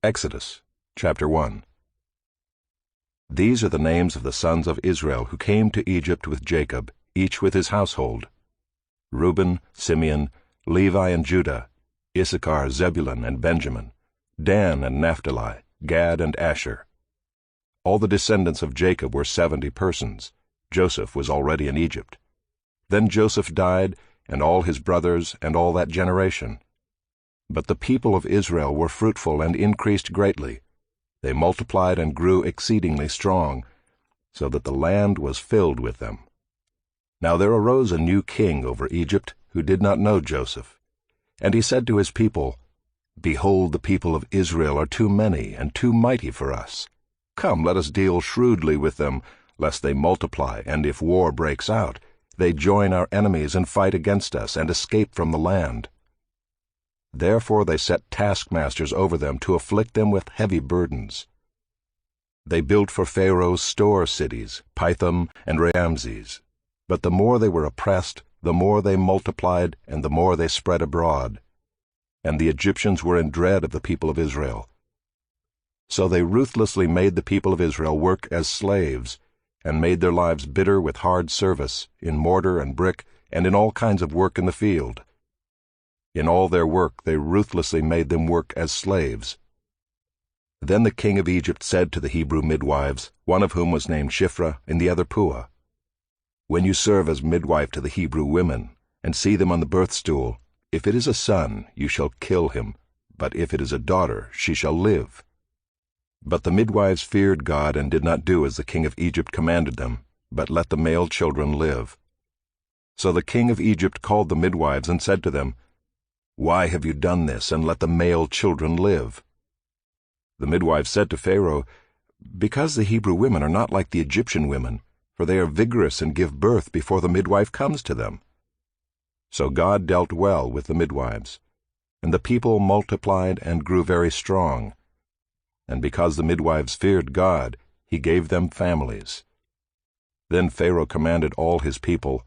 Exodus, chapter 1. These are the names of the sons of Israel who came to Egypt with Jacob, each with his household: Reuben, Simeon, Levi and Judah, Issachar, Zebulun and Benjamin, Dan and Naphtali, Gad and Asher. All the descendants of Jacob were 70 persons. Joseph was already in Egypt. Then Joseph died, and all his brothers, and all that generation. But the people of Israel were fruitful and increased greatly. They multiplied and grew exceedingly strong, so that the land was filled with them. Now there arose a new king over Egypt, who did not know Joseph. And he said to his people, "Behold, the people of Israel are too many and too mighty for us. Come, let us deal shrewdly with them, lest they multiply, and if war breaks out, they join our enemies and fight against us and escape from the land." Therefore they set taskmasters over them to afflict them with heavy burdens. They built for Pharaoh store cities, Pithom and Ramses. But the more they were oppressed, the more they multiplied, and the more they spread abroad. And the Egyptians were in dread of the people of Israel. So they ruthlessly made the people of Israel work as slaves, and made their lives bitter with hard service, in mortar and brick, and in all kinds of work in the field. In all their work they ruthlessly made them work as slaves. Then the king of Egypt said to the Hebrew midwives, one of whom was named Shiphrah, and the other Puah, "When you serve as midwife to the Hebrew women, and see them on the birth stool, if it is a son, you shall kill him, but if it is a daughter, she shall live." But the midwives feared God and did not do as the king of Egypt commanded them, but let the male children live. So the king of Egypt called the midwives and said to them, "Why have you done this, and let the male children live?" The midwives said to Pharaoh, "Because the Hebrew women are not like the Egyptian women, for they are vigorous and give birth before the midwife comes to them." So God dealt well with the midwives, and the people multiplied and grew very strong. And because the midwives feared God, he gave them families. Then Pharaoh commanded all his people,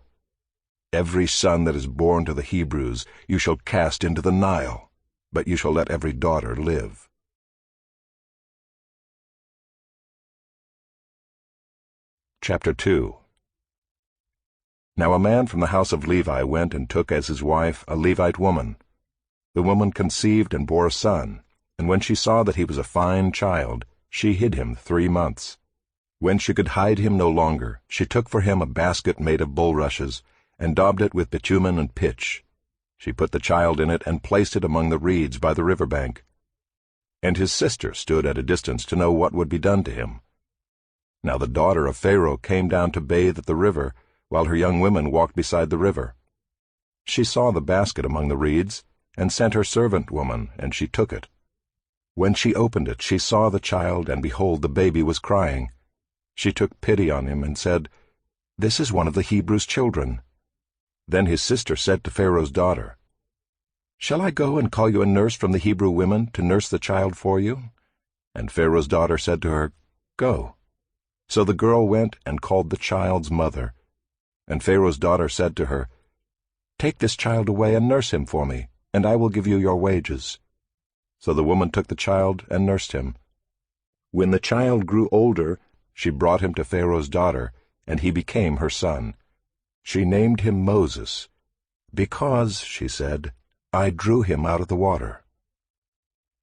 "Every son that is born to the Hebrews you shall cast into the Nile, but you shall let every daughter live." Chapter 2. Now a man from the house of Levi went and took as his wife a Levite woman. The woman conceived and bore a son, and when she saw that he was a fine child, she hid him 3 months. When she could hide him no longer, she took for him a basket made of bulrushes, and daubed it with bitumen and pitch. She put the child in it and placed it among the reeds by the river bank. And his sister stood at a distance to know what would be done to him. Now the daughter of Pharaoh came down to bathe at the river, while her young women walked beside the river. She saw the basket among the reeds, and sent her servant woman, and she took it. When she opened it, she saw the child, and behold, the baby was crying. She took pity on him and said, "This is one of the Hebrews' children." Then his sister said to Pharaoh's daughter, "Shall I go and call you a nurse from the Hebrew women to nurse the child for you?" And Pharaoh's daughter said to her, "Go." So the girl went and called the child's mother. And Pharaoh's daughter said to her, "Take this child away and nurse him for me, and I will give you your wages." So the woman took the child and nursed him. When the child grew older, she brought him to Pharaoh's daughter, and he became her son. She named him Moses, "Because," she said, "I drew him out of the water."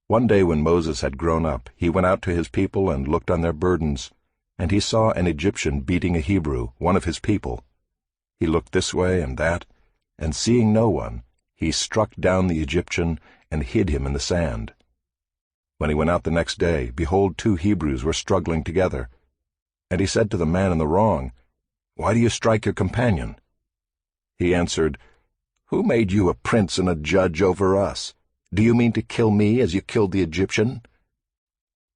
One day when Moses had grown up, he went out to his people and looked on their burdens, and he saw an Egyptian beating a Hebrew, one of his people. He looked this way and that, and seeing no one, he struck down the Egyptian and hid him in the sand. When he went out the next day, behold, 2 Hebrews were struggling together. And he said to the man in the wrong, "Why do you strike your companion?" He answered, "Who made you a prince and a judge over us? Do you mean to kill me as you killed the Egyptian?"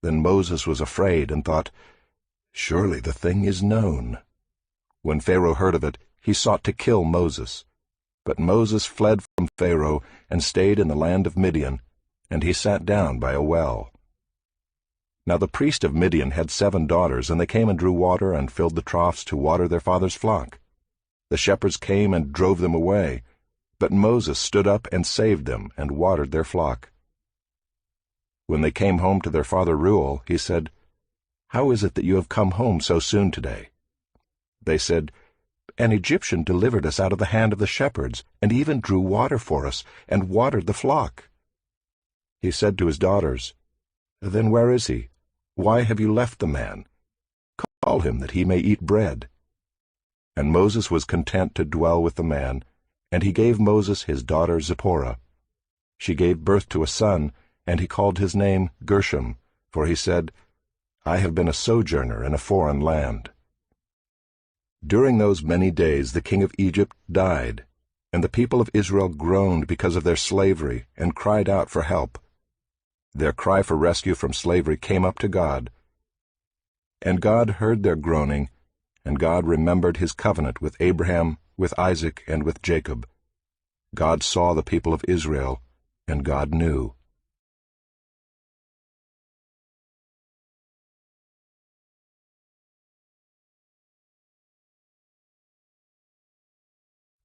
Then Moses was afraid and thought, "Surely the thing is known." When Pharaoh heard of it, he sought to kill Moses. But Moses fled from Pharaoh and stayed in the land of Midian, and he sat down by a well. Now the priest of Midian had 7 daughters, and they came and drew water and filled the troughs to water their father's flock. The shepherds came and drove them away, but Moses stood up and saved them and watered their flock. When they came home to their father Reuel, he said, "How is it that you have come home so soon today?" They said, "An Egyptian delivered us out of the hand of the shepherds, and even drew water for us, and watered the flock." He said to his daughters, "Then where is he? Why have you left the man? Call him that he may eat bread." And Moses was content to dwell with the man, and he gave Moses his daughter Zipporah. She gave birth to a son, and he called his name Gershom, for he said, "I have been a sojourner in a foreign land." During those many days the king of Egypt died, and the people of Israel groaned because of their slavery and cried out for help. Their cry for rescue from slavery came up to God. And God heard their groaning, and God remembered his covenant with Abraham, with Isaac, and with Jacob. God saw the people of Israel, and God knew.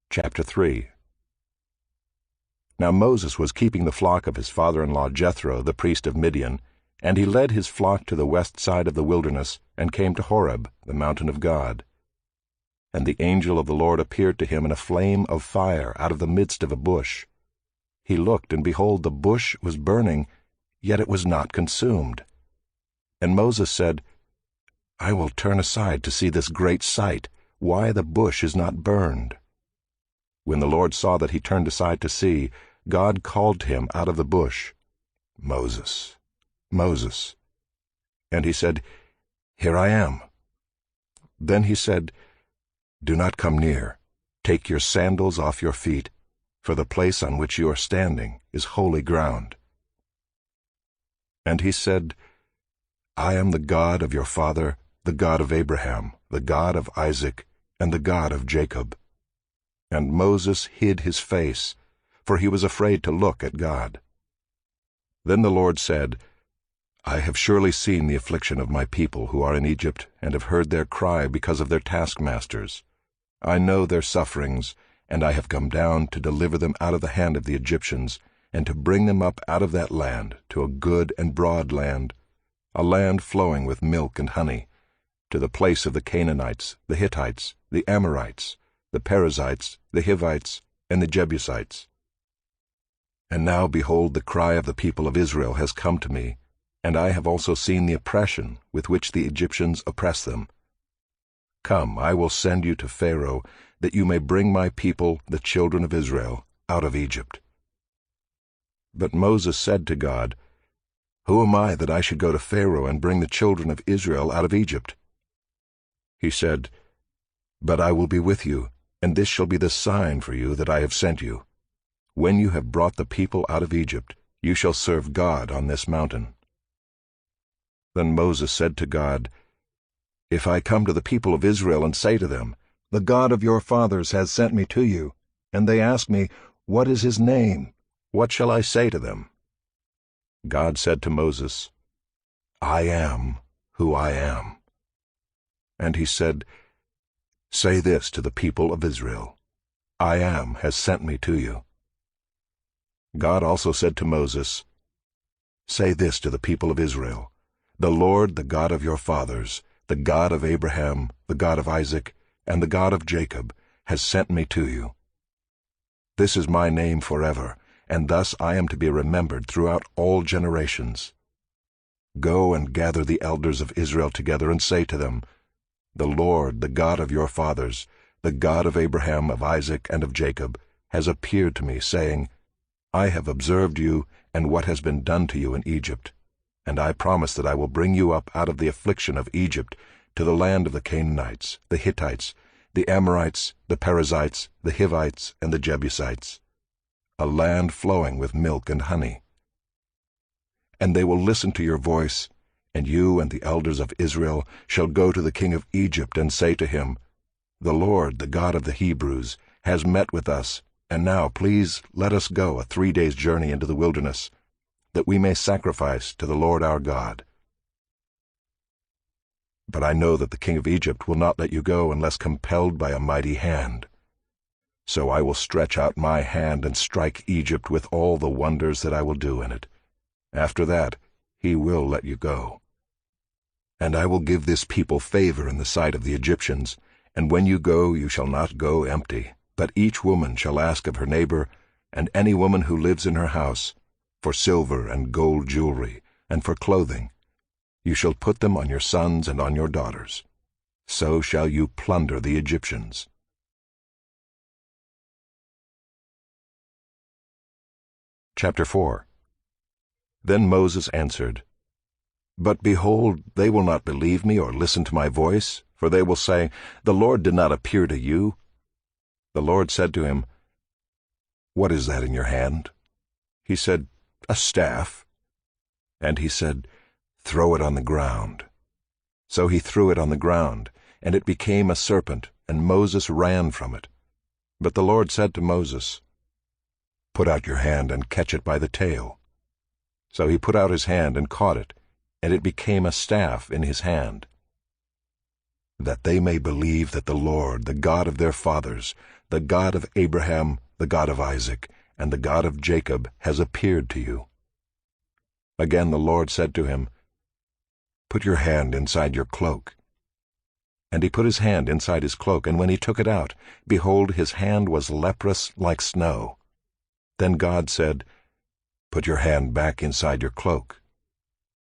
Chapter 3. Now Moses was keeping the flock of his father-in-law Jethro, the priest of Midian, and he led his flock to the west side of the wilderness, and came to Horeb, the mountain of God. And the angel of the Lord appeared to him in a flame of fire out of the midst of a bush. He looked, and behold, the bush was burning, yet it was not consumed. And Moses said, "I will turn aside to see this great sight, why the bush is not burned." When the Lord saw that he turned aside to see, God called to him out of the bush, "Moses, Moses." And he said, "Here I am." Then he said, "Do not come near. Take your sandals off your feet, for the place on which you are standing is holy ground." And he said, "I am the God of your father, the God of Abraham, the God of Isaac, and the God of Jacob." And Moses hid his face, for he was afraid to look at God. Then the Lord said, "I have surely seen the affliction of my people who are in Egypt, and have heard their cry because of their taskmasters. I know their sufferings, and I have come down to deliver them out of the hand of the Egyptians, and to bring them up out of that land to a good and broad land, a land flowing with milk and honey, to the place of the Canaanites, the Hittites, the Amorites, the Perizzites, the Hivites, and the Jebusites. And now, behold, the cry of the people of Israel has come to me, and I have also seen the oppression with which the Egyptians oppress them. Come, I will send you to Pharaoh, that you may bring my people, the children of Israel, out of Egypt." But Moses said to God, "Who am I that I should go to Pharaoh and bring the children of Israel out of Egypt?" He said, "But I will be with you, and this shall be the sign for you that I have sent you. When you have brought the people out of Egypt, you shall serve God on this mountain." Then Moses said to God, "If I come to the people of Israel and say to them, 'The God of your fathers has sent me to you,' and they ask me, 'What is his name?' what shall I say to them?" God said to Moses, "I am who I am." And he said, "Say this to the people of Israel, 'I am has sent me to you.'" God also said to Moses, "Say this to the people of Israel, 'The Lord, the God of your fathers, the God of Abraham, the God of Isaac, and the God of Jacob, has sent me to you.' This is my name forever, and thus I am to be remembered throughout all generations. Go and gather the elders of Israel together and say to them, 'The Lord, the God of your fathers, the God of Abraham, of Isaac, and of Jacob, has appeared to me, saying, I have observed you and what has been done to you in Egypt, and I promise that I will bring you up out of the affliction of Egypt to the land of the Canaanites, the Hittites, the Amorites, the Perizzites, the Hivites, and the Jebusites, a land flowing with milk and honey. And they will listen to your voice, and you and the elders of Israel shall go to the king of Egypt and say to him, The Lord, the God of the Hebrews, has met with us, and now please let us go a 3 days' journey into the wilderness, that we may sacrifice to the Lord our God. But I know that the king of Egypt will not let you go unless compelled by a mighty hand. So I will stretch out my hand and strike Egypt with all the wonders that I will do in it. After that, he will let you go. And I will give this people favor in the sight of the Egyptians, and when you go, you shall not go empty, but each woman shall ask of her neighbor, and any woman who lives in her house, for silver and gold jewelry, and for clothing. You shall put them on your sons and on your daughters. So shall you plunder the Egyptians. Chapter 4. Then Moses answered, But behold, they will not believe me or listen to my voice, for they will say, The Lord did not appear to you. The Lord said to him, What is that in your hand? He said, A staff. And he said, Throw it on the ground. So he threw it on the ground, and it became a serpent, and Moses ran from it. But the Lord said to Moses, Put out your hand and catch it by the tail. So he put out his hand and caught it, and it became a staff in his hand. That they may believe that the Lord, the God of their fathers, the God of Abraham, the God of Isaac, and the God of Jacob, has appeared to you. Again the Lord said to him, Put your hand inside your cloak. And he put his hand inside his cloak, and when he took it out, behold, his hand was leprous like snow. Then God said, Put your hand back inside your cloak.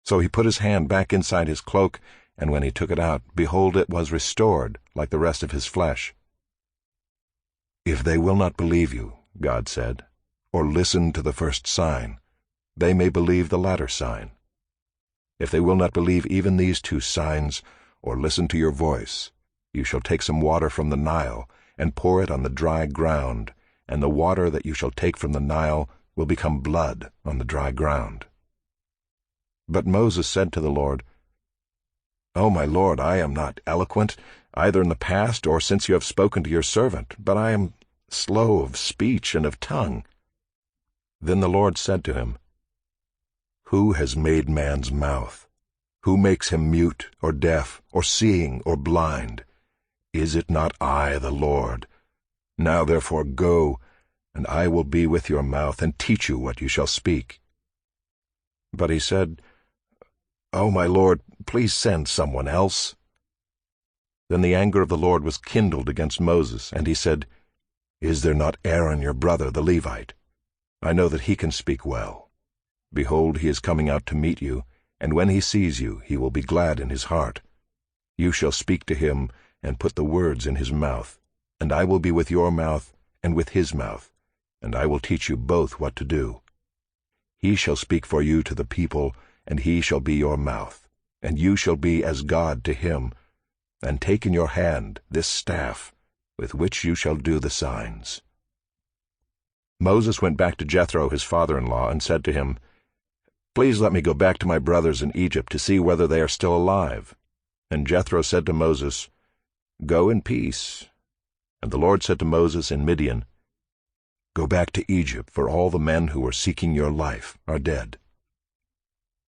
So he put his hand back inside his cloak, and when he took it out, behold, it was restored like the rest of his flesh. If they will not believe you, God said, or listen to the first sign, they may believe the latter sign. If they will not believe even these 2 signs, or listen to your voice, you shall take some water from the Nile, and pour it on the dry ground, and the water that you shall take from the Nile will become blood on the dry ground. But Moses said to the Lord, O my Lord, I am not eloquent, either in the past or since you have spoken to your servant, but I am slow of speech and of tongue. Then the Lord said to him, Who has made man's mouth? Who makes him mute, or deaf, or seeing, or blind? Is it not I, the Lord? Now therefore go, and I will be with your mouth, and teach you what you shall speak. But he said, O my Lord, please send someone else. Then the anger of the Lord was kindled against Moses, and he said, Is there not Aaron your brother, the Levite? I know that he can speak well. Behold, he is coming out to meet you, and when he sees you, he will be glad in his heart. You shall speak to him, and put the words in his mouth, and I will be with your mouth and with his mouth, and I will teach you both what to do. He shall speak for you to the people, and he shall be your mouth, and you shall be as God to him, and take in your hand this staff, with which you shall do the signs. Moses went back to Jethro his father-in-law, and said to him, Please let me go back to my brothers in Egypt to see whether they are still alive. And Jethro said to Moses, Go in peace. And the Lord said to Moses in Midian, Go back to Egypt, for all the men who were seeking your life are dead.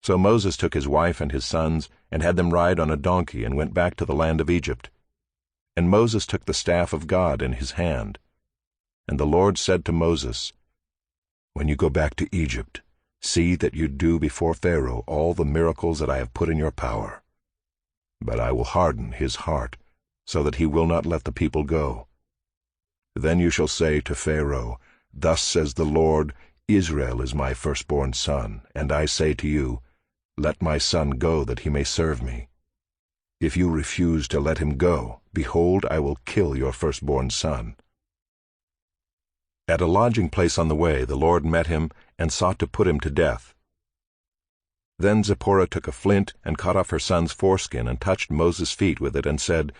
So Moses took his wife and his sons, and had them ride on a donkey, and went back to the land of Egypt. And Moses took the staff of God in his hand. And the Lord said to Moses, When you go back to Egypt, see that you do before Pharaoh all the miracles that I have put in your power. But I will harden his heart, so that he will not let the people go. Then you shall say to Pharaoh, Thus says the Lord, Israel is my firstborn son, and I say to you, Let my son go that he may serve me. If you refuse to let him go, behold, I will kill your firstborn son. At a lodging place on the way, the Lord met him, and sought to put him to death. Then Zipporah took a flint, and cut off her son's foreskin, and touched Moses' feet with it, and said,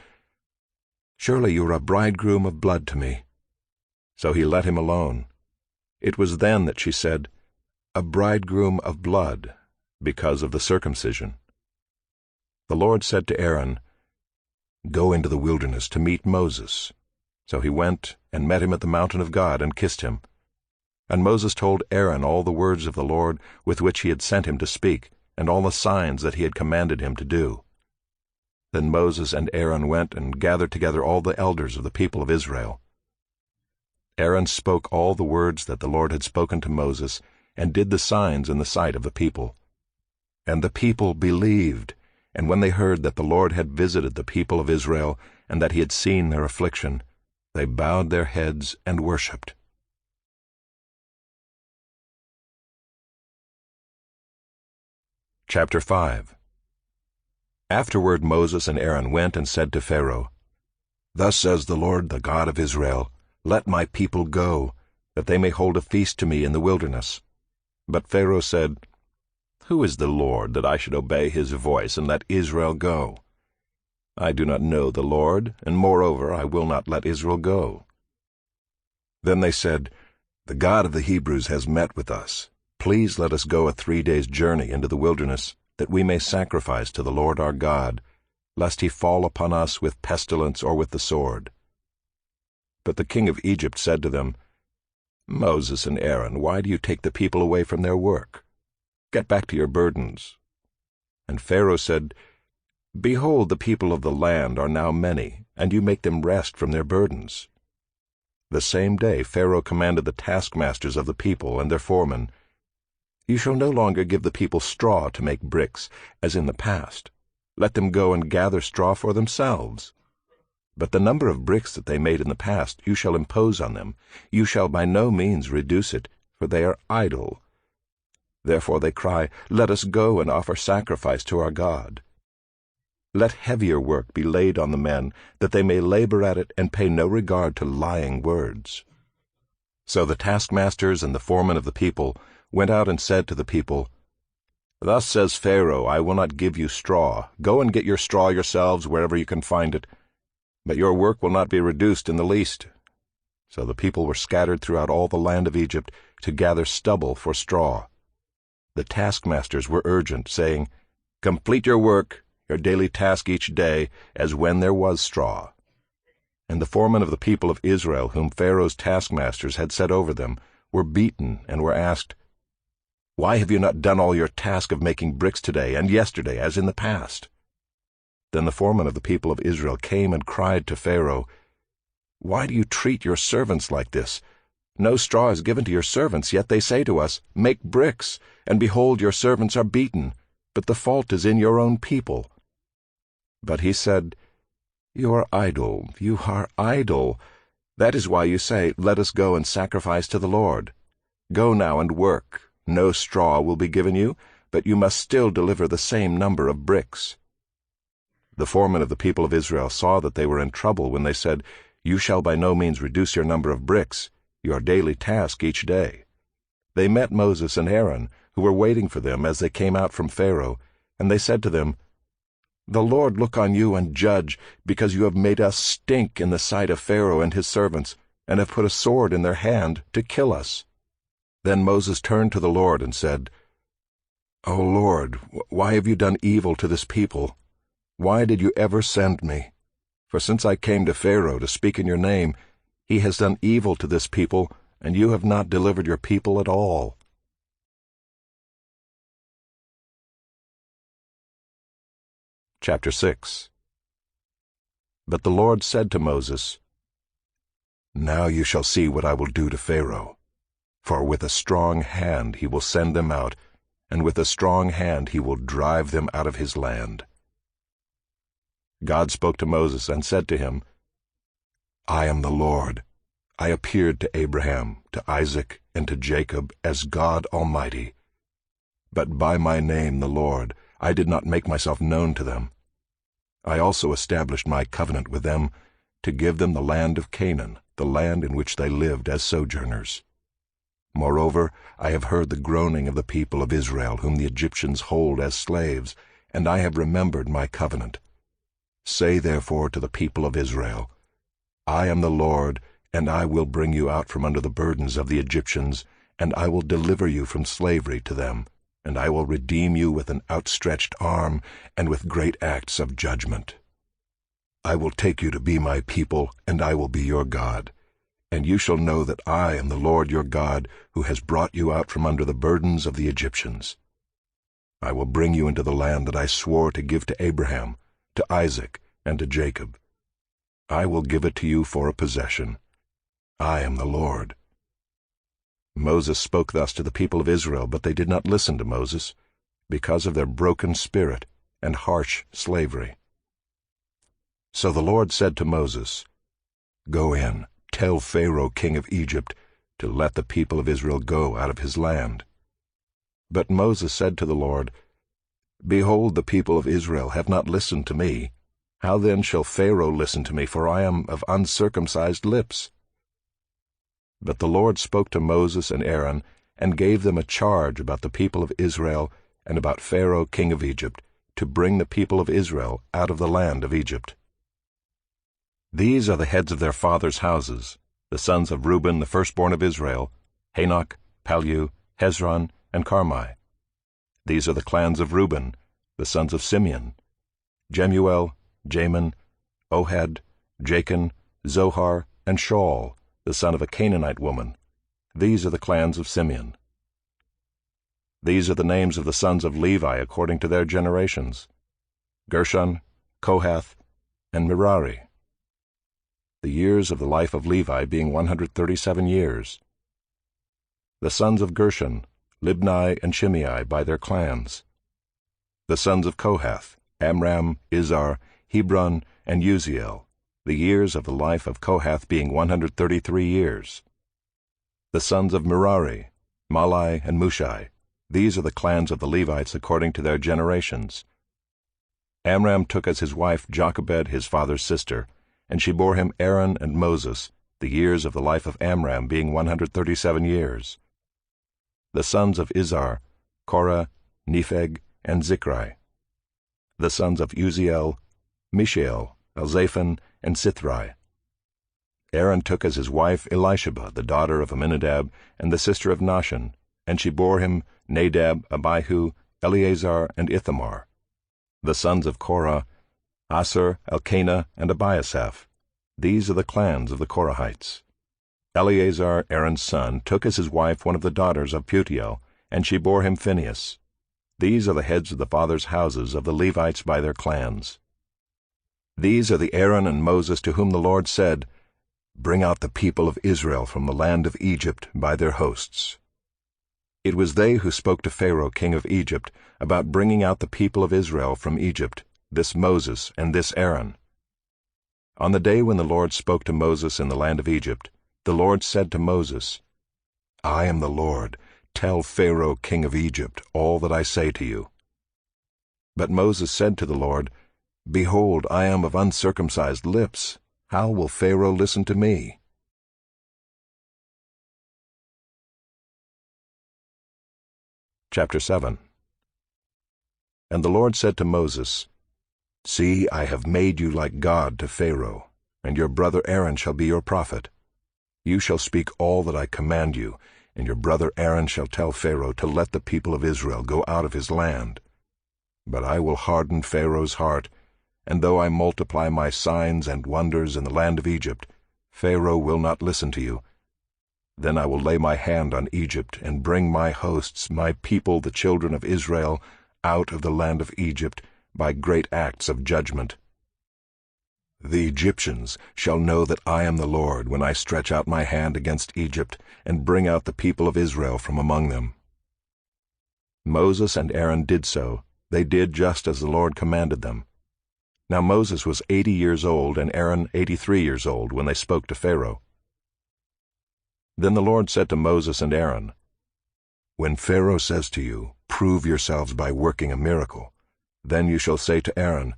Surely you are a bridegroom of blood to me. So he let him alone. It was then that she said, A bridegroom of blood, because of the circumcision. The Lord said to Aaron, Go into the wilderness to meet Moses. So he went and met him at the mountain of God, and kissed him. And Moses told Aaron all the words of the Lord with which he had sent him to speak, and all the signs that he had commanded him to do. Then Moses and Aaron went and gathered together all the elders of the people of Israel. Aaron spoke all the words that the Lord had spoken to Moses, and did the signs in the sight of the people. And the people believed, and when they heard that the Lord had visited the people of Israel, and that he had seen their affliction, they bowed their heads and worshipped. Chapter 5. Afterward Moses and Aaron went and said to Pharaoh, Thus says the Lord, the God of Israel, Let my people go, that they may hold a feast to me in the wilderness. But Pharaoh said, Who is the Lord, that I should obey his voice and let Israel go? I do not know the Lord, and moreover I will not let Israel go. Then they said, The God of the Hebrews has met with us. Please let us go a 3 days' journey into the wilderness, that we may sacrifice to the Lord our God, lest he fall upon us with pestilence or with the sword. But the king of Egypt said to them, Moses and Aaron, why do you take the people away from their work? Get back to your burdens. And Pharaoh said, Behold, the people of the land are now many, and you make them rest from their burdens. The same day Pharaoh commanded the taskmasters of the people and their foremen, You shall no longer give the people straw to make bricks, as in the past. Let them go and gather straw for themselves. But the number of bricks that they made in the past you shall impose on them. You shall by no means reduce it, for they are idle. Therefore they cry, Let us go and offer sacrifice to our God. Let heavier work be laid on the men, that they may labor at it and pay no regard to lying words. So the taskmasters and the foremen of the people went out and said to the people, Thus says Pharaoh, I will not give you straw. Go and get your straw yourselves wherever you can find it. But your work will not be reduced in the least. So the people were scattered throughout all the land of Egypt to gather stubble for straw. The taskmasters were urgent, saying, Complete your work, your daily task each day, as when there was straw. And the foremen of the people of Israel, whom Pharaoh's taskmasters had set over them, were beaten and were asked, Why have you not done all your task of making bricks today and yesterday, as in the past? Then the foreman of the people of Israel came and cried to Pharaoh, Why do you treat your servants like this? No straw is given to your servants, yet they say to us, Make bricks, and behold, your servants are beaten, but the fault is in your own people. But he said, You are idle, you are idle. That is why you say, Let us go and sacrifice to the Lord. Go now and work. No straw will be given you, but you must still deliver the same number of bricks. The foremen of the people of Israel saw that they were in trouble when they said, You shall by no means reduce your number of bricks, your daily task each day. They met Moses and Aaron, who were waiting for them as they came out from Pharaoh, and they said to them, The Lord look on you and judge, because you have made us stink in the sight of Pharaoh and his servants, and have put a sword in their hand to kill us. Then Moses turned to the Lord and said, O Lord, why have you done evil to this people? Why did you ever send me? For since I came to Pharaoh to speak in your name, he has done evil to this people, and you have not delivered your people at all. Chapter 6. But the Lord said to Moses, Now you shall see what I will do to Pharaoh. For with a strong hand he will send them out, and with a strong hand he will drive them out of his land. God spoke to Moses and said to him, I am the Lord. I appeared to Abraham, to Isaac, and to Jacob as God Almighty. But by my name, the Lord, I did not make myself known to them. I also established my covenant with them to give them the land of Canaan, the land in which they lived as sojourners. Moreover, I have heard the groaning of the people of Israel, whom the Egyptians hold as slaves, and I have remembered my covenant. Say therefore to the people of Israel, I am the Lord, and I will bring you out from under the burdens of the Egyptians, and I will deliver you from slavery to them, and I will redeem you with an outstretched arm and with great acts of judgment. I will take you to be my people, and I will be your God. And you shall know that I am the Lord your God, who has brought you out from under the burdens of the Egyptians. I will bring you into the land that I swore to give to Abraham, to Isaac, and to Jacob. I will give it to you for a possession. I am the Lord. Moses spoke thus to the people of Israel, but they did not listen to Moses. because of their broken spirit and harsh slavery. So the Lord said to Moses, "Go in, tell Pharaoh king of Egypt to let the people of Israel go out of his land." But Moses said to the Lord, "Behold, the people of Israel have not listened to me. How then shall Pharaoh listen to me, for I am of uncircumcised lips?" But the Lord spoke to Moses and Aaron, and gave them a charge about the people of Israel and about Pharaoh king of Egypt, to bring the people of Israel out of the land of Egypt. These are the heads of their fathers' houses, the sons of Reuben, the firstborn of Israel, Hanok, Palu, Hezron, and Carmi. These are the clans of Reuben, the sons of Simeon, Jemuel, Jamin, Ohad, Jachin, Zohar, and Shaul, the son of a Canaanite woman. These are the clans of Simeon. These are the names of the sons of Levi according to their generations: Gershon, Kohath, and Merari. The years of the life of Levi being 137 years. The sons of Gershon, Libni and Shimei by their clans. The sons of Kohath, Amram, Izhar, Hebron, and Uziel, the years of the life of Kohath being 133 years. The sons of Merari, Malai and Mushai, these are the clans of the Levites according to their generations. Amram took as his wife Jochebed his father's sister, and she bore him Aaron and Moses, the years of the life of Amram being 137 years. The sons of Izhar, Korah, Nepheg, and Zichri. The sons of Uziel, Mishael, Elzaphan, and Sithri. Aaron took as his wife Elisheba, the daughter of Amminadab, and the sister of Nahshon, and she bore him Nadab, Abihu, Eleazar, and Ithamar. The sons of Korah, Asher, Elkanah, and Abiasaph. These are the clans of the Korahites. Eleazar, Aaron's son, took as his wife one of the daughters of Putiel, and she bore him Phinehas. These are the heads of the fathers' houses of the Levites by their clans. These are the Aaron and Moses to whom the Lord said, "Bring out the people of Israel from the land of Egypt by their hosts." It was they who spoke to Pharaoh king of Egypt about bringing out the people of Israel from Egypt, this Moses and this Aaron. On the day when the Lord spoke to Moses in the land of Egypt, the Lord said to Moses, "I am the Lord. Tell Pharaoh king of Egypt all that I say to you." But Moses said to the Lord, "Behold, I am of uncircumcised lips. How will Pharaoh listen to me?" Chapter 7. And the Lord said to Moses, "See, I have made you like God to Pharaoh, and your brother Aaron shall be your prophet. You shall speak all that I command you, and your brother Aaron shall tell Pharaoh to let the people of Israel go out of his land. But I will harden Pharaoh's heart, and though I multiply my signs and wonders in the land of Egypt, Pharaoh will not listen to you. Then I will lay my hand on Egypt, and bring my hosts, my people, the children of Israel, out of the land of Egypt by great acts of judgment. The Egyptians shall know that I am the Lord when I stretch out my hand against Egypt and bring out the people of Israel from among them." Moses and Aaron did so. They did just as the Lord commanded them. Now Moses was 80 years old and Aaron 83 years old when they spoke to Pharaoh. Then the Lord said to Moses and Aaron, "When Pharaoh says to you, 'Prove yourselves by working a miracle,' then you shall say to Aaron,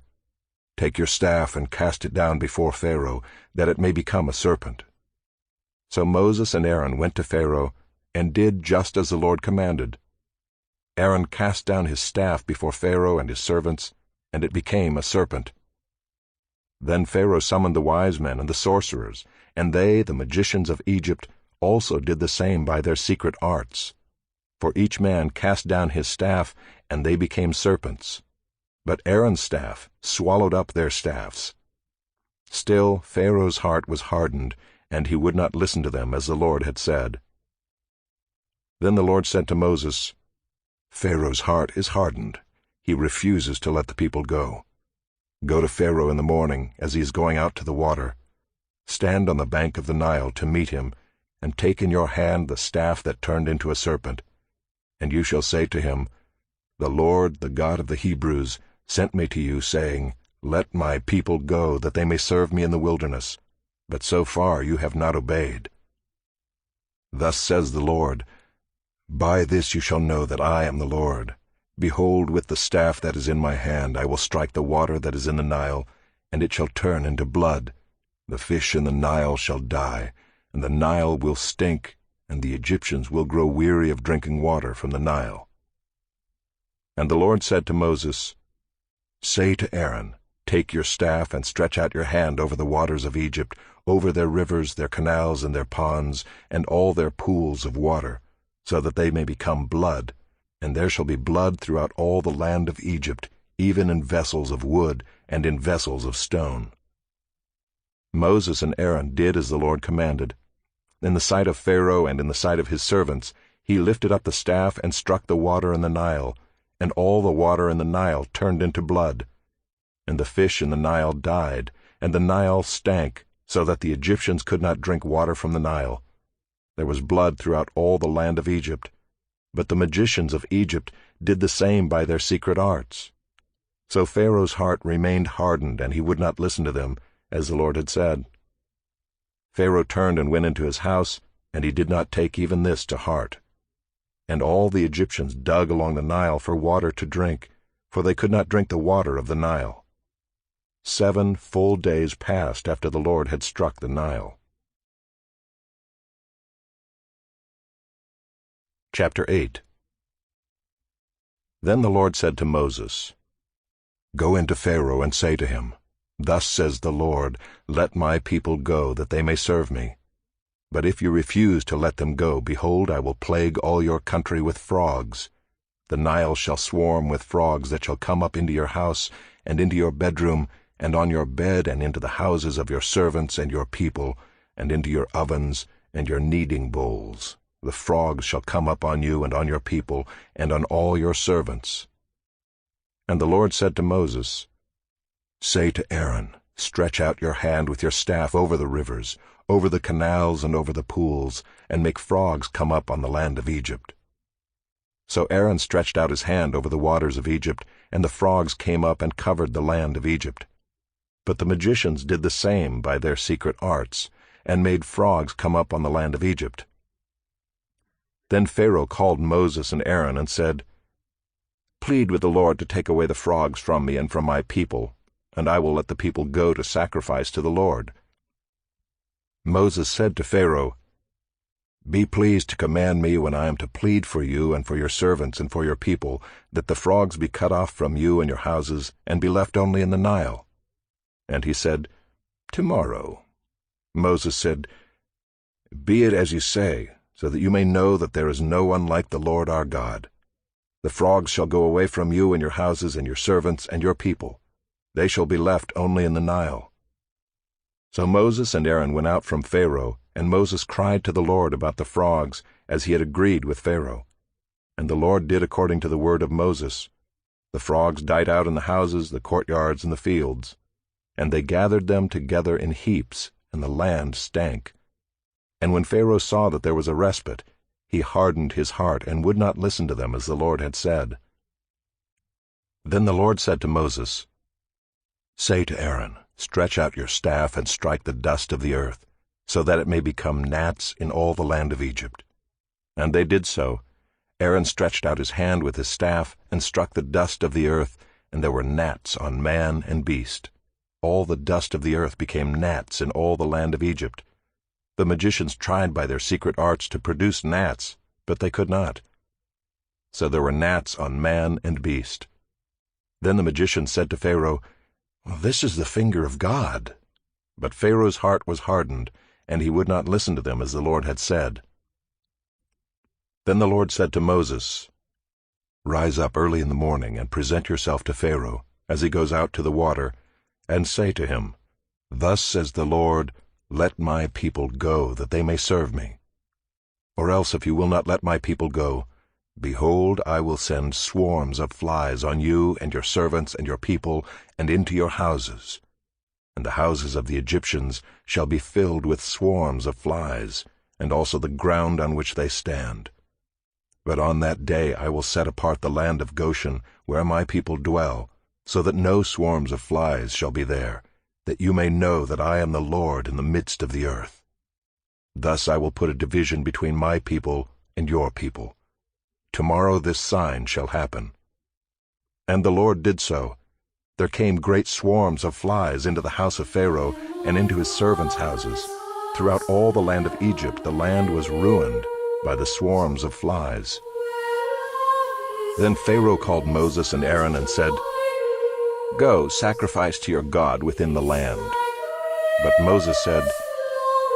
'Take your staff and cast it down before Pharaoh, that it may become a serpent.'" So Moses and Aaron went to Pharaoh and did just as the Lord commanded. Aaron cast down his staff before Pharaoh and his servants, and it became a serpent. Then Pharaoh summoned the wise men and the sorcerers, and they, the magicians of Egypt, also did the same by their secret arts. For each man cast down his staff, and they became serpents. But Aaron's staff swallowed up their staffs. Still Pharaoh's heart was hardened, and he would not listen to them as the Lord had said. Then the Lord said to Moses, "Pharaoh's heart is hardened. He refuses to let the people go. Go to Pharaoh in the morning as he is going out to the water. Stand on the bank of the Nile to meet him, and take in your hand the staff that turned into a serpent. And you shall say to him, "The Lord, the God of the Hebrews, sent me to you, saying, 'Let my people go, that they may serve me in the wilderness.' But so far you have not obeyed. Thus says the Lord, 'By this you shall know that I am the Lord. Behold, with the staff that is in my hand I will strike the water that is in the Nile, and it shall turn into blood. The fish in the Nile shall die, and the Nile will stink, and the Egyptians will grow weary of drinking water from the Nile.'" And the Lord said to Moses, "Say to Aaron, 'Take your staff and stretch out your hand over the waters of Egypt, over their rivers, their canals, and their ponds, and all their pools of water, so that they may become blood, and there shall be blood throughout all the land of Egypt, even in vessels of wood and in vessels of stone.'" Moses and Aaron did as the Lord commanded. In the sight of Pharaoh and in the sight of his servants, he lifted up the staff and struck the water in the Nile, and all the water in the Nile turned into blood. And the fish in the Nile died, and the Nile stank, so that the Egyptians could not drink water from the Nile. There was blood throughout all the land of Egypt. But the magicians of Egypt did the same by their secret arts. So Pharaoh's heart remained hardened, and he would not listen to them, as the Lord had said. Pharaoh turned and went into his house, and he did not take even this to heart. And all the Egyptians dug along the Nile for water to drink, for they could not drink the water of the Nile. 7 full days passed after the Lord had struck the Nile. Chapter 8. Then the Lord said to Moses, "Go into Pharaoh and say to him, 'Thus says the Lord, let my people go, that they may serve me. But if you refuse to let them go, behold, I will plague all your country with frogs. The Nile shall swarm with frogs that shall come up into your house, and into your bedroom, and on your bed, and into the houses of your servants and your people, and into your ovens and your kneading bowls. The frogs shall come up on you and on your people, and on all your servants.'" And the Lord said to Moses, "Say to Aaron, 'Stretch out your hand with your staff over the rivers, over the canals and over the pools, and make frogs come up on the land of Egypt.'" So Aaron stretched out his hand over the waters of Egypt, and the frogs came up and covered the land of Egypt. But the magicians did the same by their secret arts, and made frogs come up on the land of Egypt. Then Pharaoh called Moses and Aaron and said, "Plead with the Lord to take away the frogs from me and from my people, and I will let the people go to sacrifice to the Lord." Moses said to Pharaoh, "Be pleased to command me when I am to plead for you and for your servants and for your people, that the frogs be cut off from you and your houses, and be left only in the Nile." And he said, "Tomorrow." Moses said, "Be it as you say, so that you may know that there is no one like the Lord our God. The frogs shall go away from you and your houses and your servants and your people. They shall be left only in the Nile." So Moses and Aaron went out from Pharaoh, and Moses cried to the Lord about the frogs, as he had agreed with Pharaoh. And the Lord did according to the word of Moses. The frogs died out in the houses, the courtyards, and the fields. And they gathered them together in heaps, and the land stank. And when Pharaoh saw that there was a respite, he hardened his heart and would not listen to them as the Lord had said. Then the Lord said to Moses, "Say to Aaron, 'Stretch out your staff and strike the dust of the earth, so that it may become gnats in all the land of Egypt.' And they did so. Aaron stretched out his hand with his staff and struck the dust of the earth, and there were gnats on man and beast. All the dust of the earth became gnats in all the land of Egypt. The magicians tried by their secret arts to produce gnats, but they could not. So there were gnats on man and beast. Then the magician said to Pharaoh, 'This is the finger of God.' But Pharaoh's heart was hardened, and he would not listen to them as the Lord had said. Then the Lord said to Moses, "Rise up early in the morning and present yourself to Pharaoh, as he goes out to the water, and say to him, 'Thus says the Lord, let my people go, that they may serve me. Or else if you will not let my people go, behold, I will send swarms of flies on you and your servants and your people and into your houses. And the houses of the Egyptians shall be filled with swarms of flies, and also the ground on which they stand. But on that day I will set apart the land of Goshen, where my people dwell, so that no swarms of flies shall be there, that you may know that I am the Lord in the midst of the earth. Thus I will put a division between my people and your people. Tomorrow this sign shall happen. And the Lord did so. There came great swarms of flies into the house of Pharaoh and into his servants' houses. Throughout all the land of Egypt the land was ruined by the swarms of flies. Then Pharaoh called Moses and Aaron and said, "Go, sacrifice to your God within the land." But Moses said,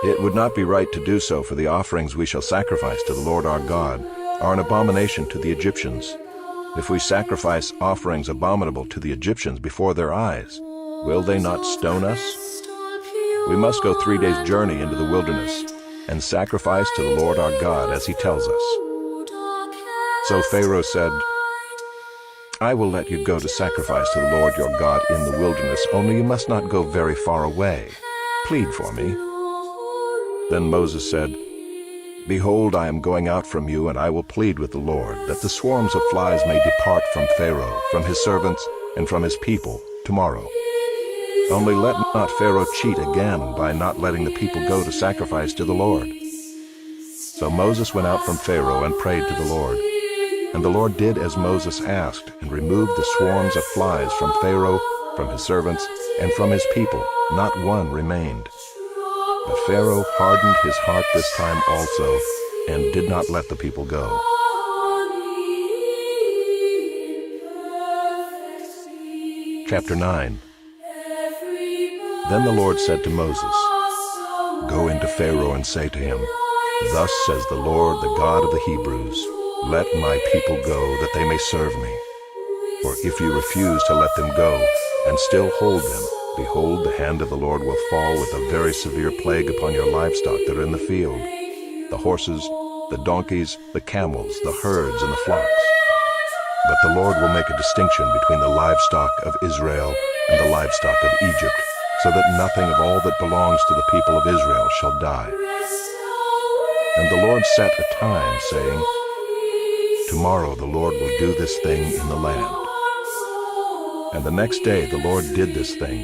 "It would not be right to do so, for the offerings we shall sacrifice to the Lord our God are an abomination to the Egyptians. If we sacrifice offerings abominable to the Egyptians before their eyes, will they not stone us? We must go 3 days' journey into the wilderness and sacrifice to the Lord our God as he tells us." So Pharaoh said, "I will let you go to sacrifice to the Lord your God in the wilderness, only you must not go very far away. Plead for me." Then Moses said, "Behold, I am going out from you, and I will plead with the Lord, that the swarms of flies may depart from Pharaoh, from his servants, and from his people tomorrow. Only let not Pharaoh cheat again by not letting the people go to sacrifice to the Lord." So Moses went out from Pharaoh and prayed to the Lord. And the Lord did as Moses asked, and removed the swarms of flies from Pharaoh, from his servants, and from his people. Not one remained. But Pharaoh hardened his heart this time also, and did not let the people go. Chapter 9. Then the Lord said to Moses, "Go into Pharaoh and say to him, 'Thus says the Lord, the God of the Hebrews, let my people go, that they may serve me. For if you refuse to let them go, and still hold them, behold, the hand of the Lord will fall with a very severe plague upon your livestock that are in the field, the horses, the donkeys, the camels, the herds, and the flocks. But the Lord will make a distinction between the livestock of Israel and the livestock of Egypt, so that nothing of all that belongs to the people of Israel shall die.' And the Lord set a time, saying, 'Tomorrow the Lord will do this thing in the land.' And the next day the Lord did this thing.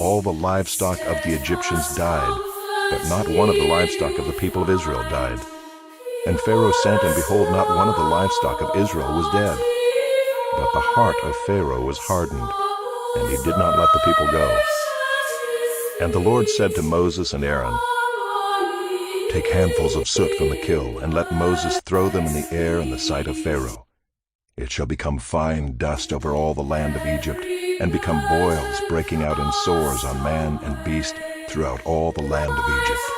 All the livestock of the Egyptians died, but not one of the livestock of the people of Israel died. And Pharaoh sent, and behold, not one of the livestock of Israel was dead. But the heart of Pharaoh was hardened, and he did not let the people go. And the Lord said to Moses and Aaron, 'Take handfuls of soot from the kiln, and let Moses throw them in the air in the sight of Pharaoh. It shall become fine dust over all the land of Egypt, and become boils breaking out in sores on man and beast throughout all the land of Egypt.'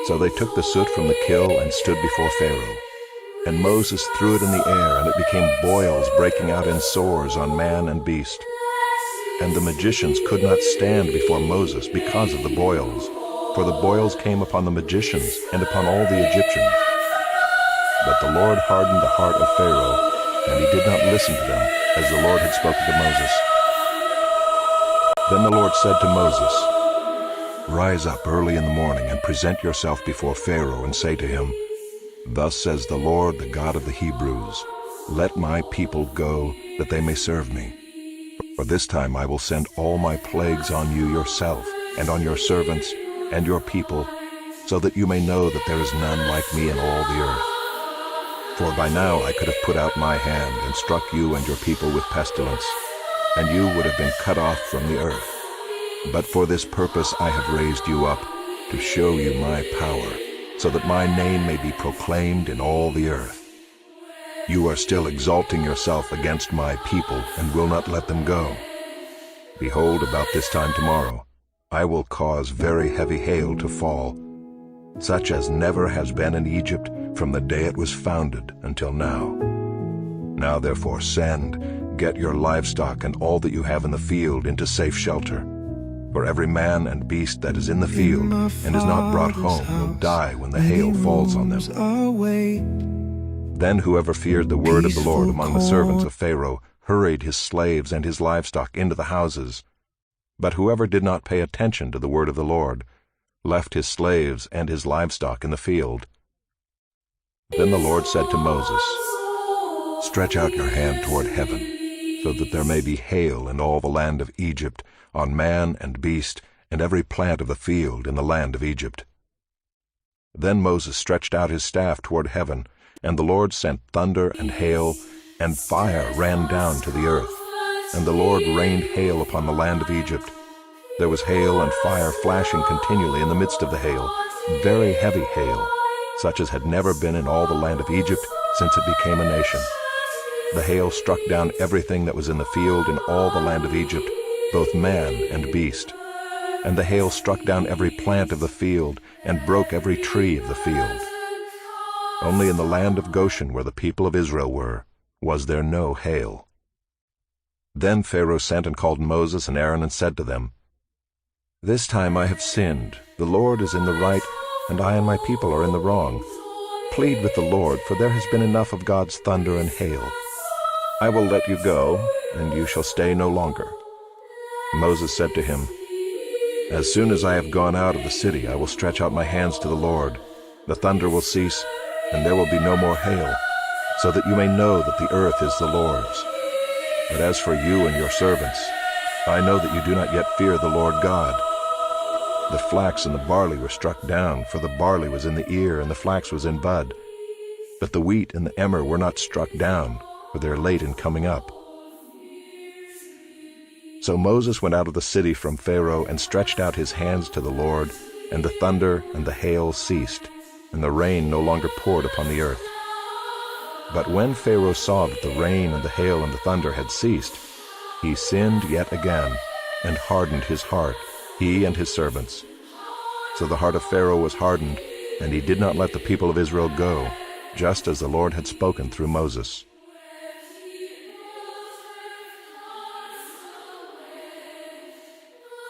So they took the soot from the kiln and stood before Pharaoh. And Moses threw it in the air, and it became boils breaking out in sores on man and beast. And the magicians could not stand before Moses because of the boils, for the boils came upon the magicians and upon all the Egyptians. But the Lord hardened the heart of Pharaoh, and he did not listen to them, as the Lord had spoken to Moses. Then the Lord said to Moses, "Rise up early in the morning and present yourself before Pharaoh, and say to him, 'Thus says the Lord, the God of the Hebrews, let my people go, that they may serve me. For this time I will send all my plagues on you yourself, and on your servants, and your people, so that you may know that there is none like me in all the earth. For by now I could have put out my hand and struck you and your people with pestilence, and you would have been cut off from the earth. But for this purpose I have raised you up, to show you my power, so that my name may be proclaimed in all the earth. You are still exalting yourself against my people, and will not let them go. Behold, about this time tomorrow, I will cause very heavy hail to fall, such as never has been in Egypt from the day it was founded until now. Now therefore send, get your livestock and all that you have in the field into safe shelter. For every man and beast that is in the field and is not brought home will die when the hail falls on them." Then whoever feared the word of the Lord among the servants of Pharaoh hurried his slaves and his livestock into the houses. But whoever did not pay attention to the word of the Lord left his slaves and his livestock in the field. Then the Lord said to Moses, "Stretch out your hand toward heaven, so that there may be hail in all the land of Egypt, on man and beast, and every plant of the field in the land of Egypt." Then Moses stretched out his staff toward heaven, and the Lord sent thunder and hail, and fire ran down to the earth. And the Lord rained hail upon the land of Egypt. There was hail and fire flashing continually in the midst of the hail, very heavy hail, such as had never been in all the land of Egypt since it became a nation. The hail struck down everything that was in the field in all the land of Egypt, both man and beast. And the hail struck down every plant of the field, and broke every tree of the field. Only in the land of Goshen, where the people of Israel were, was there no hail. Then Pharaoh sent and called Moses and Aaron and said to them, "This time I have sinned. The Lord is in the right, and I and my people are in the wrong. Plead with the Lord, for there has been enough of God's thunder and hail. I will let you go, and you shall stay no longer." Moses said to him, "As soon as I have gone out of the city, I will stretch out my hands to the Lord. The thunder will cease, and there will be no more hail, so that you may know that the earth is the Lord's. But as for you and your servants, I know that you do not yet fear the Lord God." The flax and the barley were struck down, for the barley was in the ear and the flax was in bud. But the wheat and the emmer were not struck down, for they are late in coming up. So Moses went out of the city from Pharaoh and stretched out his hands to the Lord, and the thunder and the hail ceased, and the rain no longer poured upon the earth. But when Pharaoh saw that the rain and the hail and the thunder had ceased, he sinned yet again, and hardened his heart, he and his servants. So the heart of Pharaoh was hardened, and he did not let the people of Israel go, just as the Lord had spoken through Moses.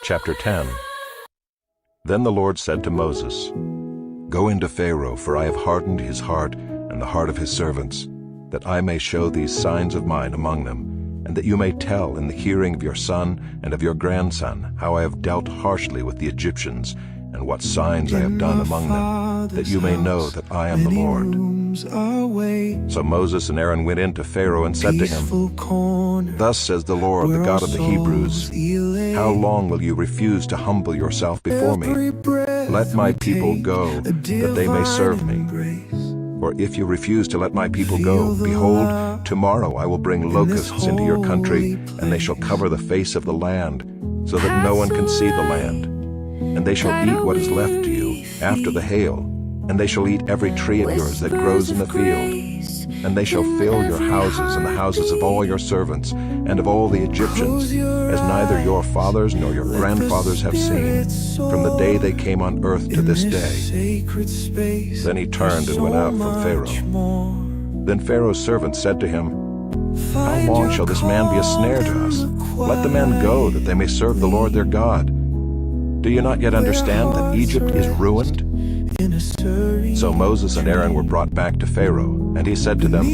Chapter 10. Then the Lord said to Moses, "Go into Pharaoh, for I have hardened his heart and the heart of his servants, that I may show these signs of mine among them, and that you may tell in the hearing of your son and of your grandson how I have dealt harshly with the Egyptians, and what signs I have done among them, that you may know that I am the Lord." So Moses and Aaron went in to Pharaoh and said to him, "Thus says the Lord, the God of the Hebrews, how long will you refuse to humble yourself before me? Let my people go, that they may serve me. For if you refuse to let my people go, behold, tomorrow I will bring locusts into your country, and they shall cover the face of the land, so that no one can see the land. And they shall eat what is left to you after the hail, and they shall eat every tree of yours that grows in the field. And they shall fill your houses and the houses of all your servants, and of all the Egyptians, as neither your fathers nor your grandfathers have seen, from the day they came on earth to this day." Then he turned and went out from Pharaoh. Then Pharaoh's servants said to him, "How long shall this man be a snare to us? Let the man go, that they may serve the Lord their God. Do you not yet understand that Egypt is ruined?" So Moses and Aaron were brought back to Pharaoh, and he said to them,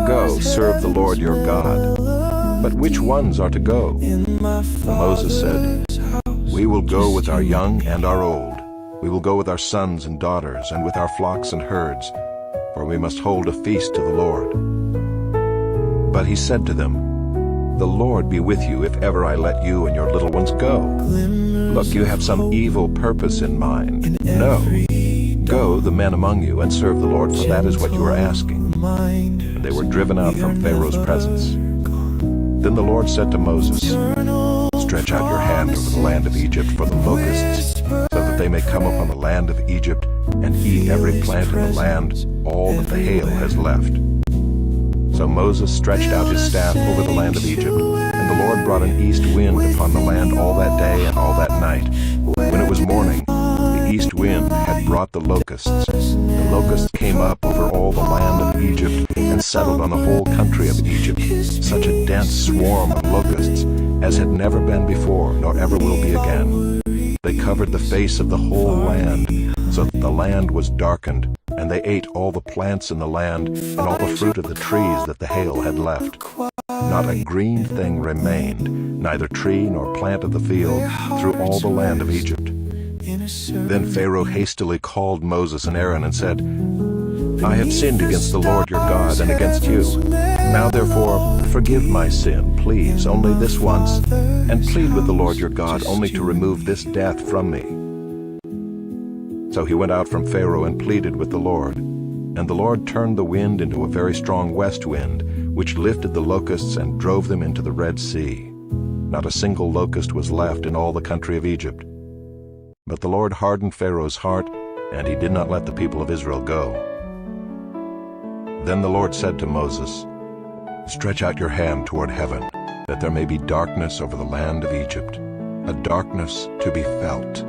"Go, serve the Lord your God. But which ones are to go?" And Moses said, "We will go with our young and our old. We will go with our sons and daughters, and with our flocks and herds, for we must hold a feast to the Lord." But he said to them, "The Lord be with you if ever I let you and your little ones go. Look, you have some evil purpose in mind. No, go, the men among you, and serve the Lord, for that is what you are asking." And they were driven out from Pharaoh's presence. Then the Lord said to Moses, "Stretch out your hand over the land of Egypt for the locusts, so that they may come upon the land of Egypt and eat every plant in the land, all that the hail has left." So Moses stretched out his staff over the land of Egypt, and the Lord brought an east wind upon the land all that day and all that night. When it was morning, the east wind had brought the locusts. The locusts came up over all the land of Egypt and settled on the whole country of Egypt, such a dense swarm of locusts as had never been before, nor ever will be again. They covered the face of the whole land, so that the land was darkened, and they ate all the plants in the land and all the fruit of the trees that the hail had left. Not a green thing remained, neither tree nor plant of the field, through all the land of Egypt. Then Pharaoh hastily called Moses and Aaron and said, I have sinned against the Lord your God and against you. Now therefore, forgive my sin, please, only this once, and plead with the Lord your God only to remove this death from me." So he went out from Pharaoh and pleaded with the Lord. And the Lord turned the wind into a very strong west wind, which lifted the locusts and drove them into the Red Sea. Not a single locust was left in all the country of Egypt. But the Lord hardened Pharaoh's heart, and he did not let the people of Israel go. Then the Lord said to Moses, "Stretch out your hand toward heaven, that there may be darkness over the land of Egypt, a darkness to be felt."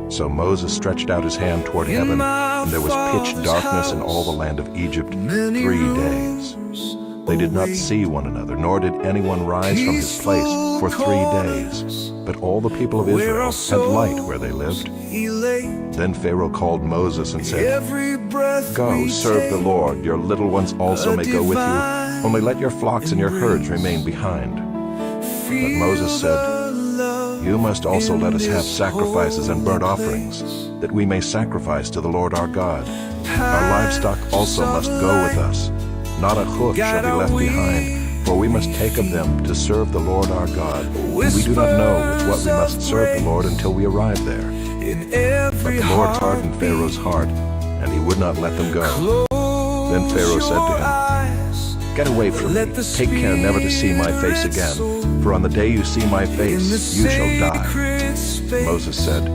So Moses stretched out his hand toward heaven, and there was pitch darkness in all the land of Egypt 3 days. They did not see one another, nor did anyone rise from his place for 3 days. But all the people of Israel had light where they lived. Then Pharaoh called Moses and said, "Go, serve the Lord. Your little ones also may go with you. Only let your flocks and your herds remain behind." But Moses said, "You must also let us have sacrifices and burnt offerings, that we may sacrifice to the Lord our God. Our livestock also must go with us. Not a hoof shall be left behind, for we must take of them to serve the Lord our God. And we do not know with what we must serve the Lord until we arrive there." But the Lord hardened Pharaoh's heart, and he would not let them go. Then Pharaoh said to him, "Get away from me. Take care never to see my face again, for on the day you see my face, you shall die." Moses said,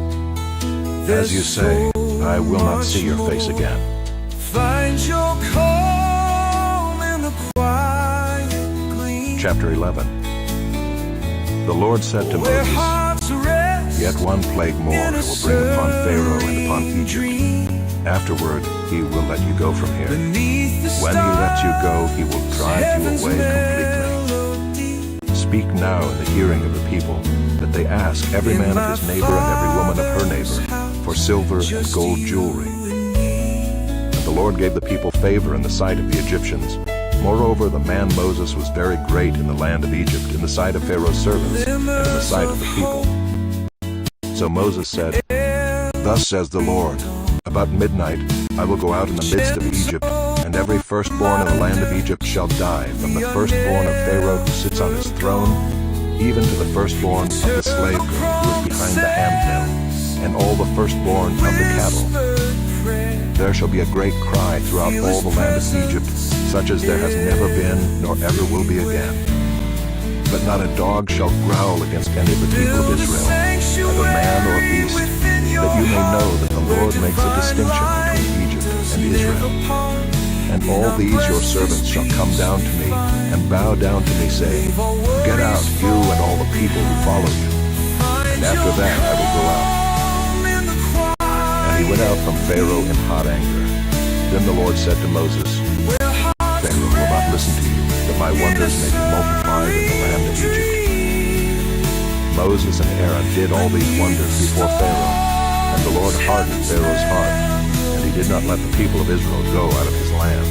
"As you say, I will not see your face again." Chapter 11. The Lord said to Moses, "Yet one plague more I will bring upon Pharaoh and upon Egypt. Afterward he will let you go from here. When he lets you go, he will drive you away completely. Speak now in the hearing of the people, that they ask every man of his neighbor and every woman of her neighbor for silver and gold jewelry." And the Lord gave the people favor in the sight of the Egyptians. Moreover, the man Moses was very great in the land of Egypt, in the sight of Pharaoh's servants, and in the sight of the people. So Moses said, "Thus says the Lord, about midnight I will go out in the midst of Egypt, and every firstborn in the land of Egypt shall die, from the firstborn of Pharaoh who sits on his throne, even to the firstborn of the slave girl who is behind the handmill, and all the firstborn of the cattle. There shall be a great cry throughout all the land of Egypt, such as there has never been, nor ever will be again. But not a dog shall growl against any of the people of Israel, whether man or beast, that you may know that the Lord makes a distinction between Egypt and Israel. And all these your servants shall come down to me, and bow down to me, saying, Get out, you and all the people who follow you. And after that I will go out." And he went out from Pharaoh in hot anger. Then the Lord said to Moses, "Pharaoh will not listen to you, that my wonders may be multiplied in the land of Egypt." Moses and Aaron did all these wonders before Pharaoh, and the Lord hardened Pharaoh's heart, and he did not let the people of Israel go out of his land.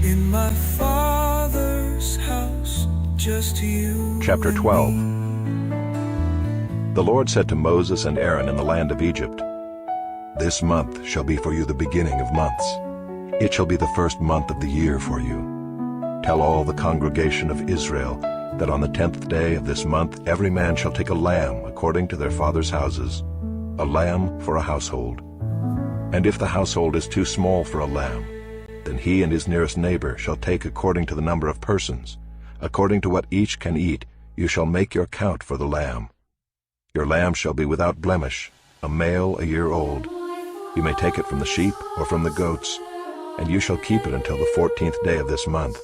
In my father's house, just you. Chapter 12. The Lord said to Moses and Aaron in the land of Egypt, "This month shall be for you the beginning of months. It shall be the first month of the year for you. Tell all the congregation of Israel that on the 10th day of this month every man shall take a lamb according to their fathers' houses, a lamb for a household. And if the household is too small for a lamb, then he and his nearest neighbor shall take according to the number of persons. According to what each can eat, you shall make your count for the lamb. Your lamb shall be without blemish, a male a year old. You may take it from the sheep or from the goats, and you shall keep it until the 14th day of this month,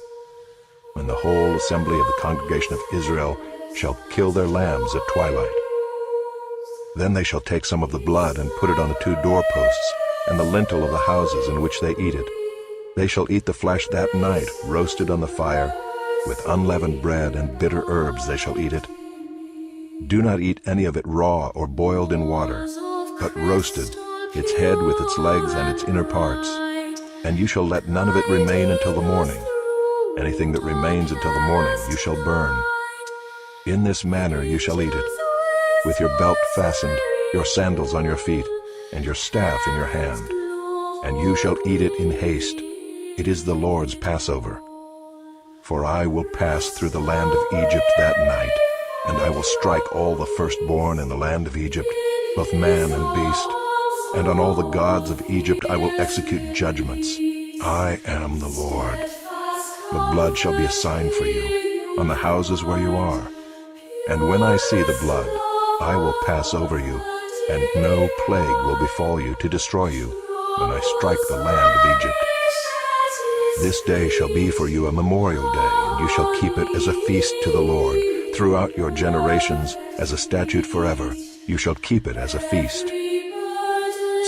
when the whole assembly of the congregation of Israel shall kill their lambs at twilight. Then they shall take some of the blood and put it on the 2 doorposts and the lintel of the houses in which they eat it. They shall eat the flesh that night, roasted on the fire, with unleavened bread and bitter herbs they shall eat it. Do not eat any of it raw or boiled in water, but roasted, its head with its legs and its inner parts. And you shall let none of it remain until the morning. Anything that remains until the morning you shall burn. In this manner you shall eat it, with your belt fastened, your sandals on your feet, and your staff in your hand. and you shall eat it in haste. It is the Lord's Passover. For I will pass through the land of Egypt that night, and I will strike all the firstborn in the land of Egypt, both man and beast. And on all the gods of Egypt I will execute judgments. I am the Lord. The blood shall be a sign for you on the houses where you are. And when I see the blood, I will pass over you, and no plague will befall you to destroy you when I strike the land of Egypt. This day shall be for you a memorial day, and you shall keep it as a feast to the Lord throughout your generations, as a statute forever. You shall keep it as a feast.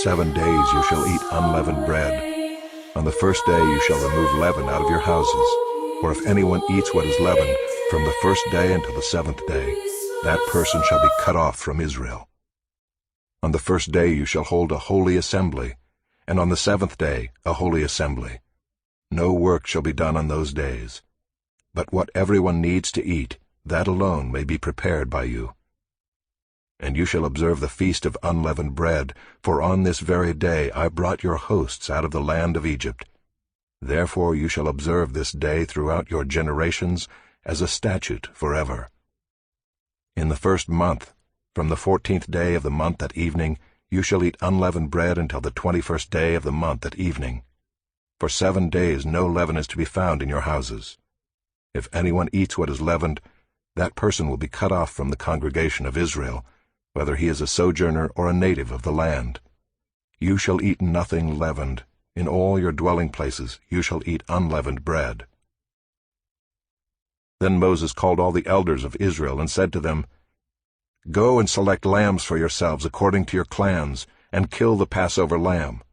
7 days you shall eat unleavened bread. On the first day you shall remove leaven out of your houses. For if anyone eats what is leavened from the first day until the 7th day, that person shall be cut off from Israel. On the first day you shall hold a holy assembly, and on the 7th day a holy assembly. No work shall be done on those days. But what everyone needs to eat, that alone may be prepared by you. And you shall observe the feast of unleavened bread, for on this very day I brought your hosts out of the land of Egypt. Therefore you shall observe this day throughout your generations as a statute forever. In the first month, from the 14th day of the month at evening, you shall eat unleavened bread until the 21st day of the month at evening. For 7 days no leaven is to be found in your houses. If anyone eats what is leavened, that person will be cut off from the congregation of Israel, whether he is a sojourner or a native of the land. You shall eat nothing leavened. In all your dwelling places you shall eat unleavened bread. Then Moses called all the elders of Israel and said to them, Go and select lambs for yourselves according to your clans, and kill the Passover lamb.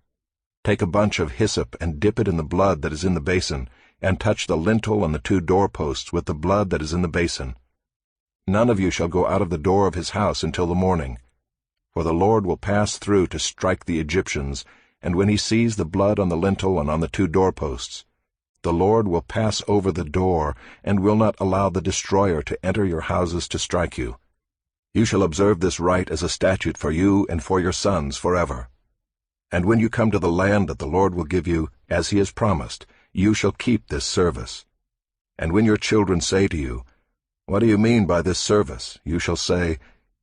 Take a bunch of hyssop and dip it in the blood that is in the basin, and touch the lintel and the 2 doorposts with the blood that is in the basin. None of you shall go out of the door of his house until the morning. For the Lord will pass through to strike the Egyptians, and when he sees the blood on the lintel and on the 2 doorposts, the Lord will pass over the door, and will not allow the destroyer to enter your houses to strike you. You shall observe this rite as a statute for you and for your sons forever. And when you come to the land that the Lord will give you, as he has promised, you shall keep this service. And when your children say to you, What do you mean by this service? You shall say,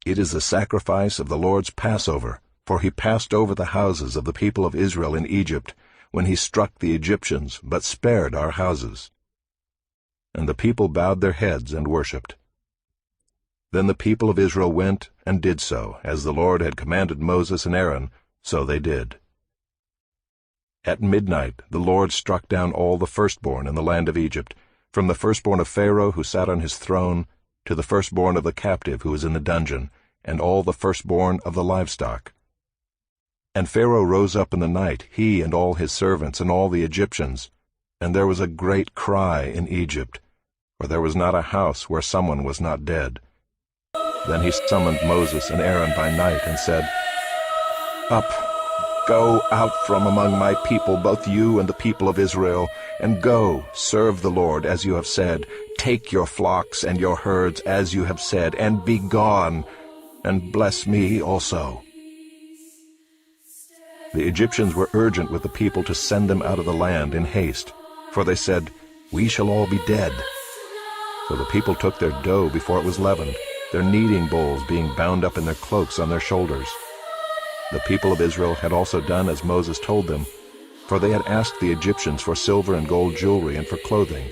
It is the sacrifice of the Lord's Passover, for he passed over the houses of the people of Israel in Egypt, when he struck the Egyptians, but spared our houses. And the people bowed their heads and worshipped. Then the people of Israel went and did so, as the Lord had commanded Moses and Aaron, so they did. At midnight the Lord struck down all the firstborn in the land of Egypt, from the firstborn of Pharaoh who sat on his throne, to the firstborn of the captive who was in the dungeon, and all the firstborn of the livestock. And Pharaoh rose up in the night, he and all his servants and all the Egyptians, and there was a great cry in Egypt, for there was not a house where someone was not dead. Then he summoned Moses and Aaron by night and said, Up, go out from among my people, both you and the people of Israel, and go, serve the Lord as you have said. Take your flocks and your herds as you have said, and be gone, and bless me also. The Egyptians were urgent with the people to send them out of the land in haste, for they said, We shall all be dead. So the people took their dough before it was leavened, their kneading bowls being bound up in their cloaks on their shoulders. The people of Israel had also done as Moses told them, for they had asked the Egyptians for silver and gold jewelry and for clothing.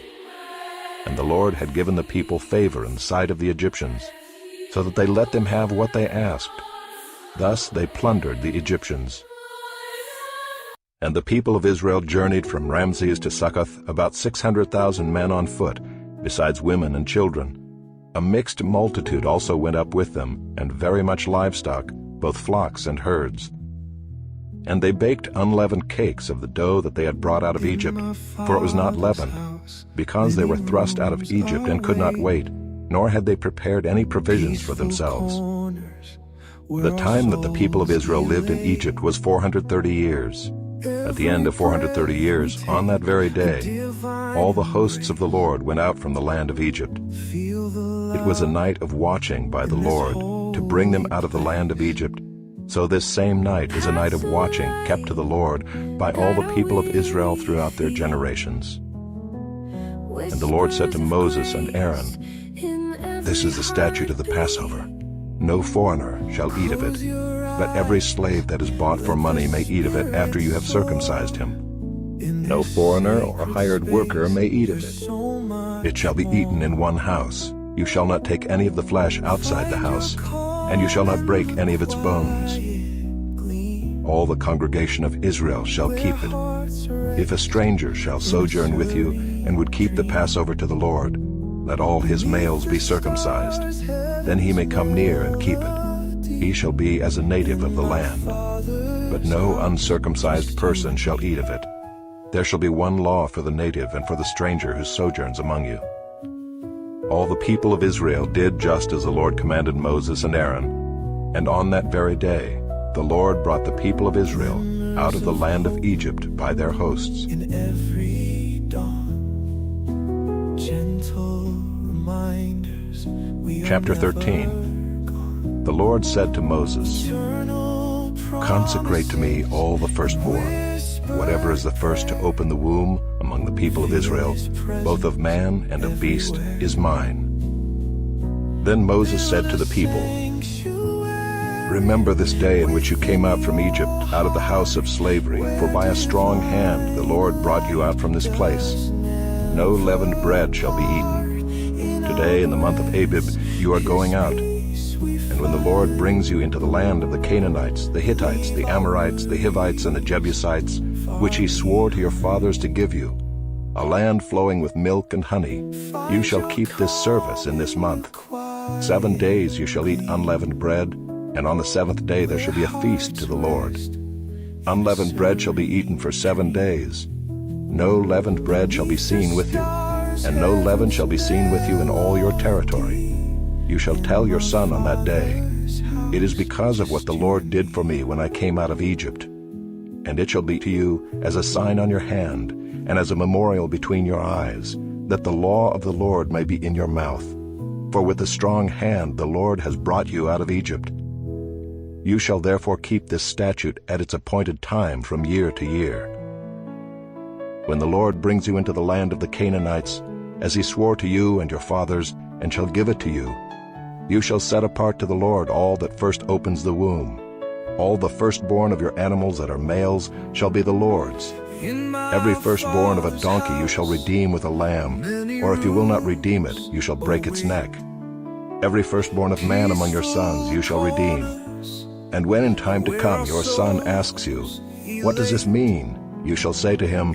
And the Lord had given the people favor in the sight of the Egyptians, so that they let them have what they asked. Thus they plundered the Egyptians. And the people of Israel journeyed from Ramses to Succoth, about 600,000 men on foot, besides women and children. A mixed multitude also went up with them, and very much livestock, both flocks and herds. And they baked unleavened cakes of the dough that they had brought out of Egypt, for it was not leavened, because they were thrust out of Egypt and could not wait, nor had they prepared any provisions for themselves. The time that the people of Israel lived in Egypt was 430 years. At the end of 430 years, on that very day, all the hosts of the Lord went out from the land of Egypt. It was a night of watching by the Lord to bring them out of the land of Egypt, So this same night is a night of watching kept to the Lord by all the people of Israel throughout their generations. And the Lord said to Moses and Aaron, "This is the statute of the Passover. No foreigner shall eat of it, but every slave that is bought for money may eat of it after you have circumcised him. No foreigner or hired worker may eat of it. It shall be eaten in one house. You shall not take any of the flesh outside the house, and you shall not break any of its bones. All the congregation of Israel shall keep it. If a stranger shall sojourn with you and would keep the Passover to the Lord, let all his males be circumcised. Then he may come near and keep it. He shall be as a native of the land. But no uncircumcised person shall eat of it. There shall be one law for the native and for the stranger who sojourns among you." All the people of Israel did just as the Lord commanded Moses and Aaron, and on that very day the Lord brought the people of Israel out of the land of Egypt by their hosts. In every dawn, gentle reminders. Chapter 13. The Lord said to Moses, "Consecrate to me all the firstborn. Whatever is the first to open the womb among the people of Israel, both of man and of beast, is mine." Then Moses said to the people, "Remember this day in which you came out from Egypt, out of the house of slavery, for by a strong hand the Lord brought you out from this place. No leavened bread shall be eaten. Today in the month of Abib you are going out. And when the Lord brings you into the land of the Canaanites, the Hittites, the Amorites, the Hivites, and the Jebusites, which he swore to your fathers to give you, a land flowing with milk and honey, you shall keep this service in this month. 7 days you shall eat unleavened bread, and on the 7th day there shall be a feast to the Lord. Unleavened bread shall be eaten for 7 days. No leavened bread shall be seen with you, and no leaven shall be seen with you in all your territory. You shall tell your son on that day, 'It is because of what the Lord did for me when I came out of Egypt.' And it shall be to you as a sign on your hand, and as a memorial between your eyes, that the law of the Lord may be in your mouth. For with a strong hand the Lord has brought you out of Egypt. You shall therefore keep this statute at its appointed time from year to year. When the Lord brings you into the land of the Canaanites, as he swore to you and your fathers, and shall give it to you, you shall set apart to the Lord all that first opens the womb. All the firstborn of your animals that are males shall be the Lord's. Every firstborn of a donkey you shall redeem with a lamb, or if you will not redeem it, you shall break its neck. Every firstborn of man among your sons you shall redeem. And when in time to come your son asks you, 'What does this mean?' you shall say to him,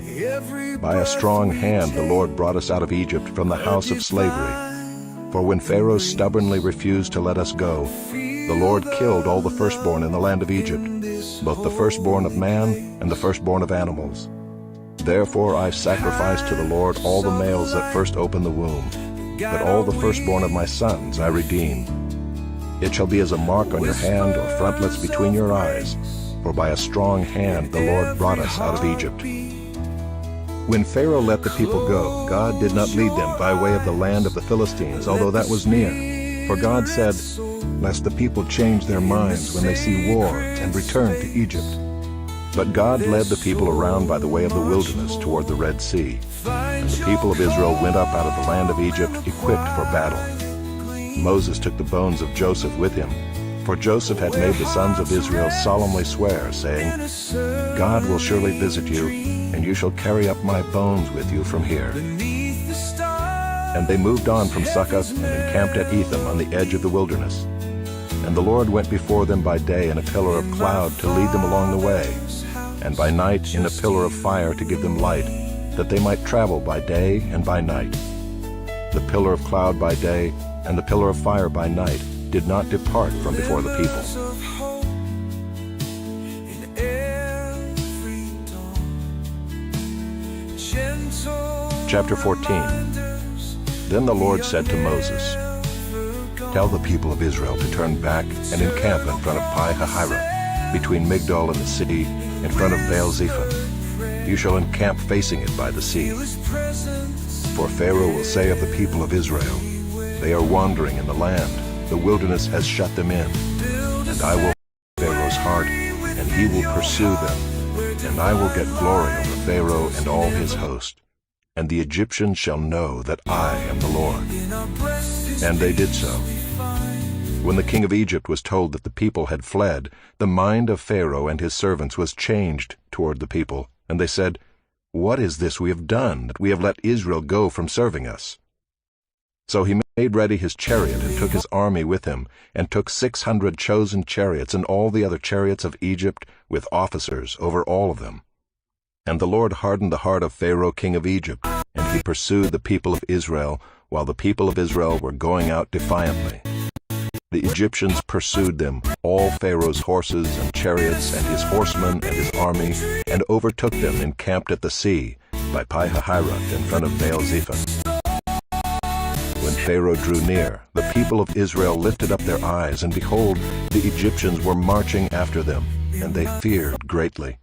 'By a strong hand the Lord brought us out of Egypt from the house of slavery. For when Pharaoh stubbornly refused to let us go, the Lord killed all the firstborn in the land of Egypt, both the firstborn of man and the firstborn of animals. Therefore I sacrificed to the Lord all the males that first open the womb, but all the firstborn of my sons I redeem. It shall be as a mark on your hand or frontlets between your eyes, for by a strong hand the Lord brought us out of Egypt." When Pharaoh let the people go, God did not lead them by way of the land of the Philistines, although that was near. For God said, "Lest the people change their minds when they see war and return to Egypt." But God led the people around by the way of the wilderness toward the Red Sea. And the people of Israel went up out of the land of Egypt equipped for battle. Moses took the bones of Joseph with him, for Joseph had made the sons of Israel solemnly swear, saying, "God will surely visit you, and you shall carry up my bones with you from here." And they moved on from Succoth and encamped at Etham on the edge of the wilderness. And the Lord went before them by day in a pillar of cloud to lead them along the way, and by night in a pillar of fire to give them light, that they might travel by day and by night. The pillar of cloud by day and the pillar of fire by night did not depart from before the people. Chapter 14. Then the Lord said to Moses, "Tell the people of Israel to turn back and encamp in front of Pi-hahiroth, between Migdol and the city, in front of Baal-zephon. You shall encamp facing it by the sea. For Pharaoh will say of the people of Israel, 'They are wandering in the land, the wilderness has shut them in,' and I will Pharaoh's heart and he will pursue them, and I will get glory over Pharaoh and all his host. And the Egyptians shall know that I am the Lord. And they did so. When the king of Egypt was told that the people had fled, the mind of Pharaoh and his servants was changed toward the people, and they said, "What is this we have done, that we have let Israel go from serving us?" So he made ready his chariot and took his army with him, and took 600 chosen chariots and all the other chariots of Egypt with officers over all of them. And the Lord hardened the heart of Pharaoh king of Egypt, and he pursued the people of Israel, while the people of Israel were going out defiantly. The Egyptians pursued them, all Pharaoh's horses and chariots and his horsemen and his army, and overtook them encamped at the sea by Pi-hahiroth in front of Baal-zephon. When Pharaoh drew near, the people of Israel lifted up their eyes, and behold, the Egyptians were marching after them, and they feared greatly.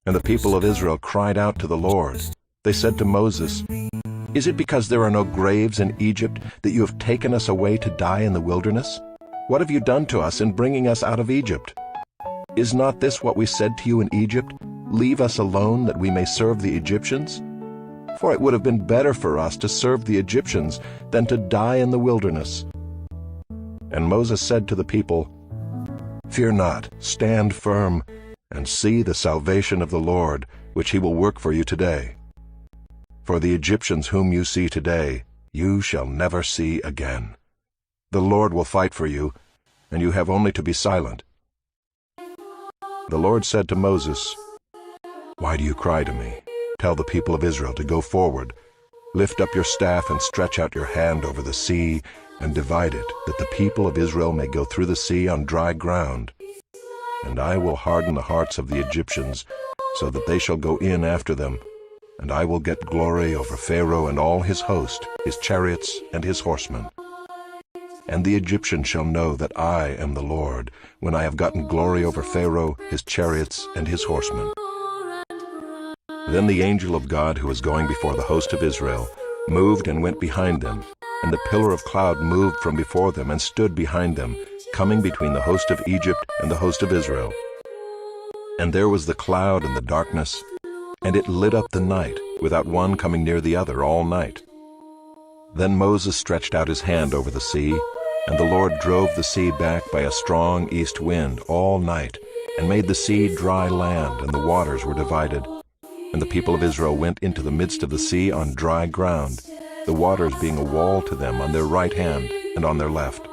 And the people of Israel cried out to the Lord. They said to Moses, "Is it because there are no graves in Egypt that you have taken us away to die in the wilderness? What have you done to us in bringing us out of Egypt? Is not this what we said to you in Egypt? Leave us alone that we may serve the Egyptians? For it would have been better for us to serve the Egyptians than to die in the wilderness." And Moses said to the people, "Fear not, stand firm, and see the salvation of the Lord, which he will work for you today. For the Egyptians whom you see today, you shall never see again. The Lord will fight for you, and you have only to be silent." The Lord said to Moses, "Why do you cry to me? Tell the people of Israel to go forward. Lift up your staff and stretch out your hand over the sea, and divide it, that the people of Israel may go through the sea on dry ground. And I will harden the hearts of the Egyptians, so that they shall go in after them, and I will get glory over Pharaoh and all his host, his chariots and his horsemen. And the Egyptians shall know that I am the Lord, when I have gotten glory over Pharaoh, his chariots, and his horsemen." Then the angel of God, who was going before the host of Israel, moved and went behind them, and the pillar of cloud moved from before them and stood behind them, coming between the host of Egypt and the host of Israel. And there was the cloud and the darkness, and it lit up the night, without one coming near the other all night. Then Moses stretched out his hand over the sea, and the Lord drove the sea back by a strong east wind all night, and made the sea dry land, and the waters were divided. And the people of Israel went into the midst of the sea on dry ground, the waters being a wall to them on their right hand and on their left.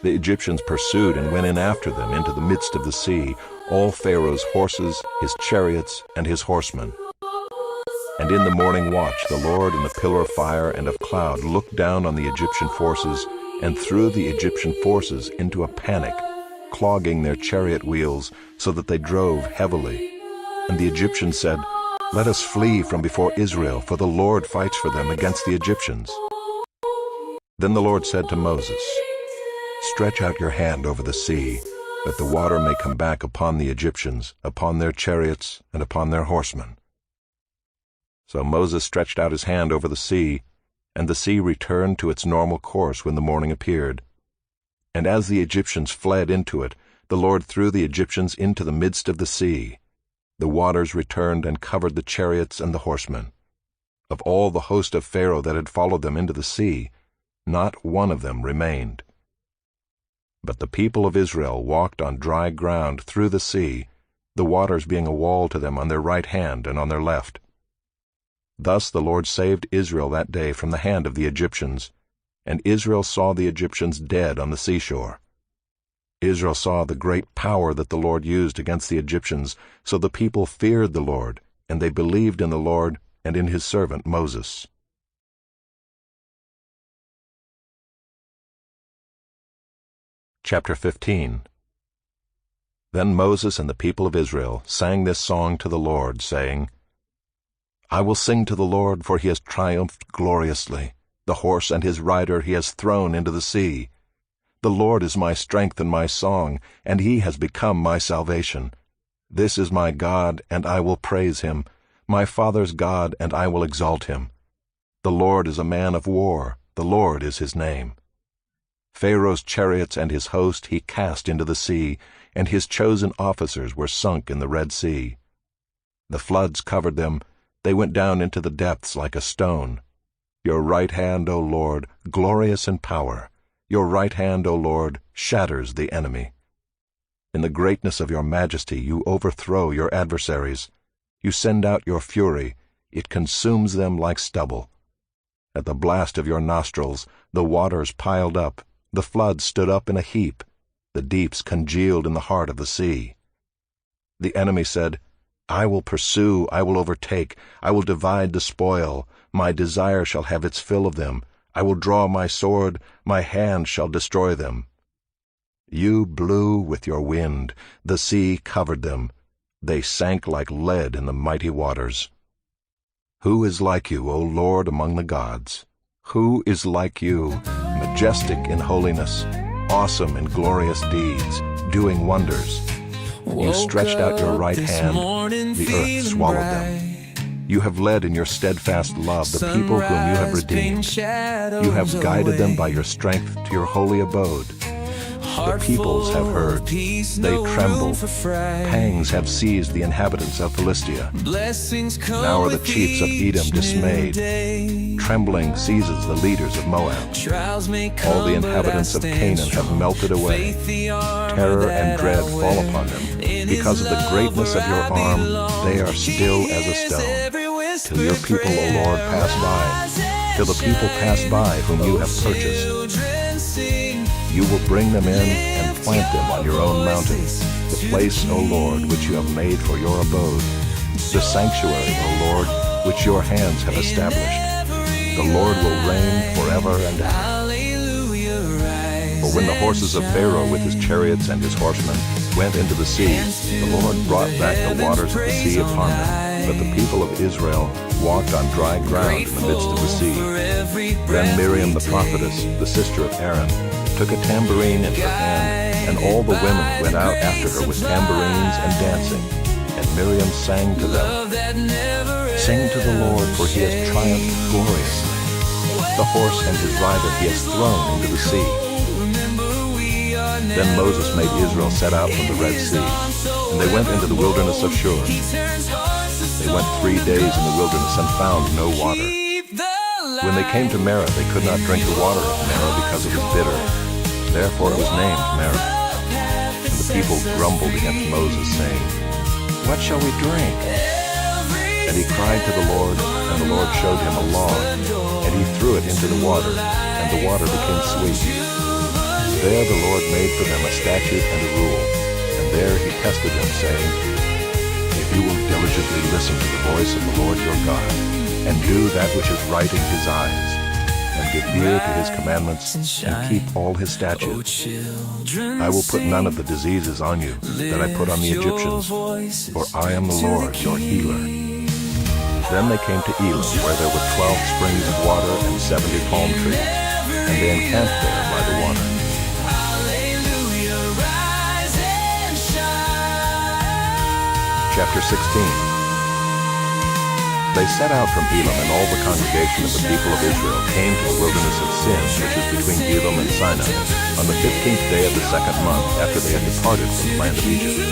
The Egyptians pursued and went in after them into the midst of the sea, all Pharaoh's horses, his chariots, and his horsemen. And in the morning watch the Lord in the pillar of fire and of cloud looked down on the Egyptian forces, and threw the Egyptian forces into a panic, clogging their chariot wheels, so that they drove heavily. And the Egyptians said, "Let us flee from before Israel, for the Lord fights for them against the Egyptians." Then the Lord said to Moses, "Stretch out your hand over the sea, that the water may come back upon the Egyptians, upon their chariots, and upon their horsemen." So Moses stretched out his hand over the sea, and the sea returned to its normal course when the morning appeared. And as the Egyptians fled into it, the Lord threw the Egyptians into the midst of the sea. The waters returned and covered the chariots and the horsemen. Of all the host of Pharaoh that had followed them into the sea, not one of them remained. But the people of Israel walked on dry ground through the sea, the waters being a wall to them on their right hand and on their left. Thus the Lord saved Israel that day from the hand of the Egyptians, and Israel saw the Egyptians dead on the seashore. Israel saw the great power that the Lord used against the Egyptians, so the people feared the Lord, and they believed in the Lord and in his servant Moses. Chapter 15. Then Moses and the people of Israel sang this song to the Lord, saying, "I will sing to the Lord, for he has triumphed gloriously. The horse and his rider he has thrown into the sea. The Lord is my strength and my song, and he has become my salvation. This is my God, and I will praise him, my father's God, and I will exalt him. The Lord is a man of war, the Lord is his name. Pharaoh's chariots and his host he cast into the sea, and his chosen officers were sunk in the Red Sea. The floods covered them, they went down into the depths like a stone. Your right hand, O Lord, glorious in power, your right hand, O Lord, shatters the enemy. In the greatness of your majesty you overthrow your adversaries. You send out your fury, it consumes them like stubble. At the blast of your nostrils the waters piled up, the floods stood up in a heap, the deeps congealed in the heart of the sea. The enemy said, I will pursue, I will overtake, I will divide the spoil, my desire shall have its fill of them, I will draw my sword, my hand shall destroy them. You blew with your wind, the sea covered them, they sank like lead in the mighty waters. Who is like you, O Lord, among the gods? Who is like you, majestic in holiness, awesome in glorious deeds, doing wonders? You stretched out your right hand, the earth swallowed them. You have led in your steadfast love the people whom you have redeemed. You have guided them by your strength to your holy abode. The peoples have heard, they tremble. Pangs have seized the inhabitants of Philistia. Now are the chiefs of Edom dismayed. Trembling seizes the leaders of Moab. All the inhabitants of Canaan have melted away. Terror and dread fall upon them. Because of the greatness of your arm, they are still as a stone. Till your people, O Lord, pass by. Till the people pass by whom you have purchased. You will bring them in and plant them on your own mountain, the place, O Lord, which you have made for your abode, the sanctuary, O Lord, which your hands have established. The Lord will reign forever and ever. For when the horses of Pharaoh with his chariots and his horsemen went into the sea, the Lord brought back the waters of the sea upon them, but the people of Israel walked on dry ground in the midst of the sea. Then Miriam the prophetess, the sister of Aaron, took a tambourine in her hand, and all the women went out after her with tambourines and dancing. And Miriam sang to them, Sing to the Lord, for he has triumphed gloriously. The horse and his rider he has thrown into the sea. Then Moses made Israel set out from the Red Sea, and they went into the wilderness of Shur. They went 3 days in the wilderness and found no water. When they came to Marah, they could not drink the water of Marah because it was bitter. Therefore it was named Marah. And the people grumbled against Moses, saying, What shall we drink? And he cried to the Lord, and the Lord showed him a log, and he threw it into the water, and the water became sweet. There the Lord made for them a statute and a rule, and there he tested them, saying, If you will diligently listen to the voice of the Lord your God, and do that which is right in his eyes, and give ear to his commandments, and keep all his statutes, I will put none of the diseases on you that I put on the Egyptians, for I am the Lord your healer. Then they came to Elim, where there were 12 springs of water and 70 palm trees, and they encamped there by the water. Chapter 16. They set out from Elim, and all the congregation of the people of Israel came to the wilderness of Sin, which is between Elim and Sinai, on the 15th day of the 2nd month after they had departed from the land of Egypt.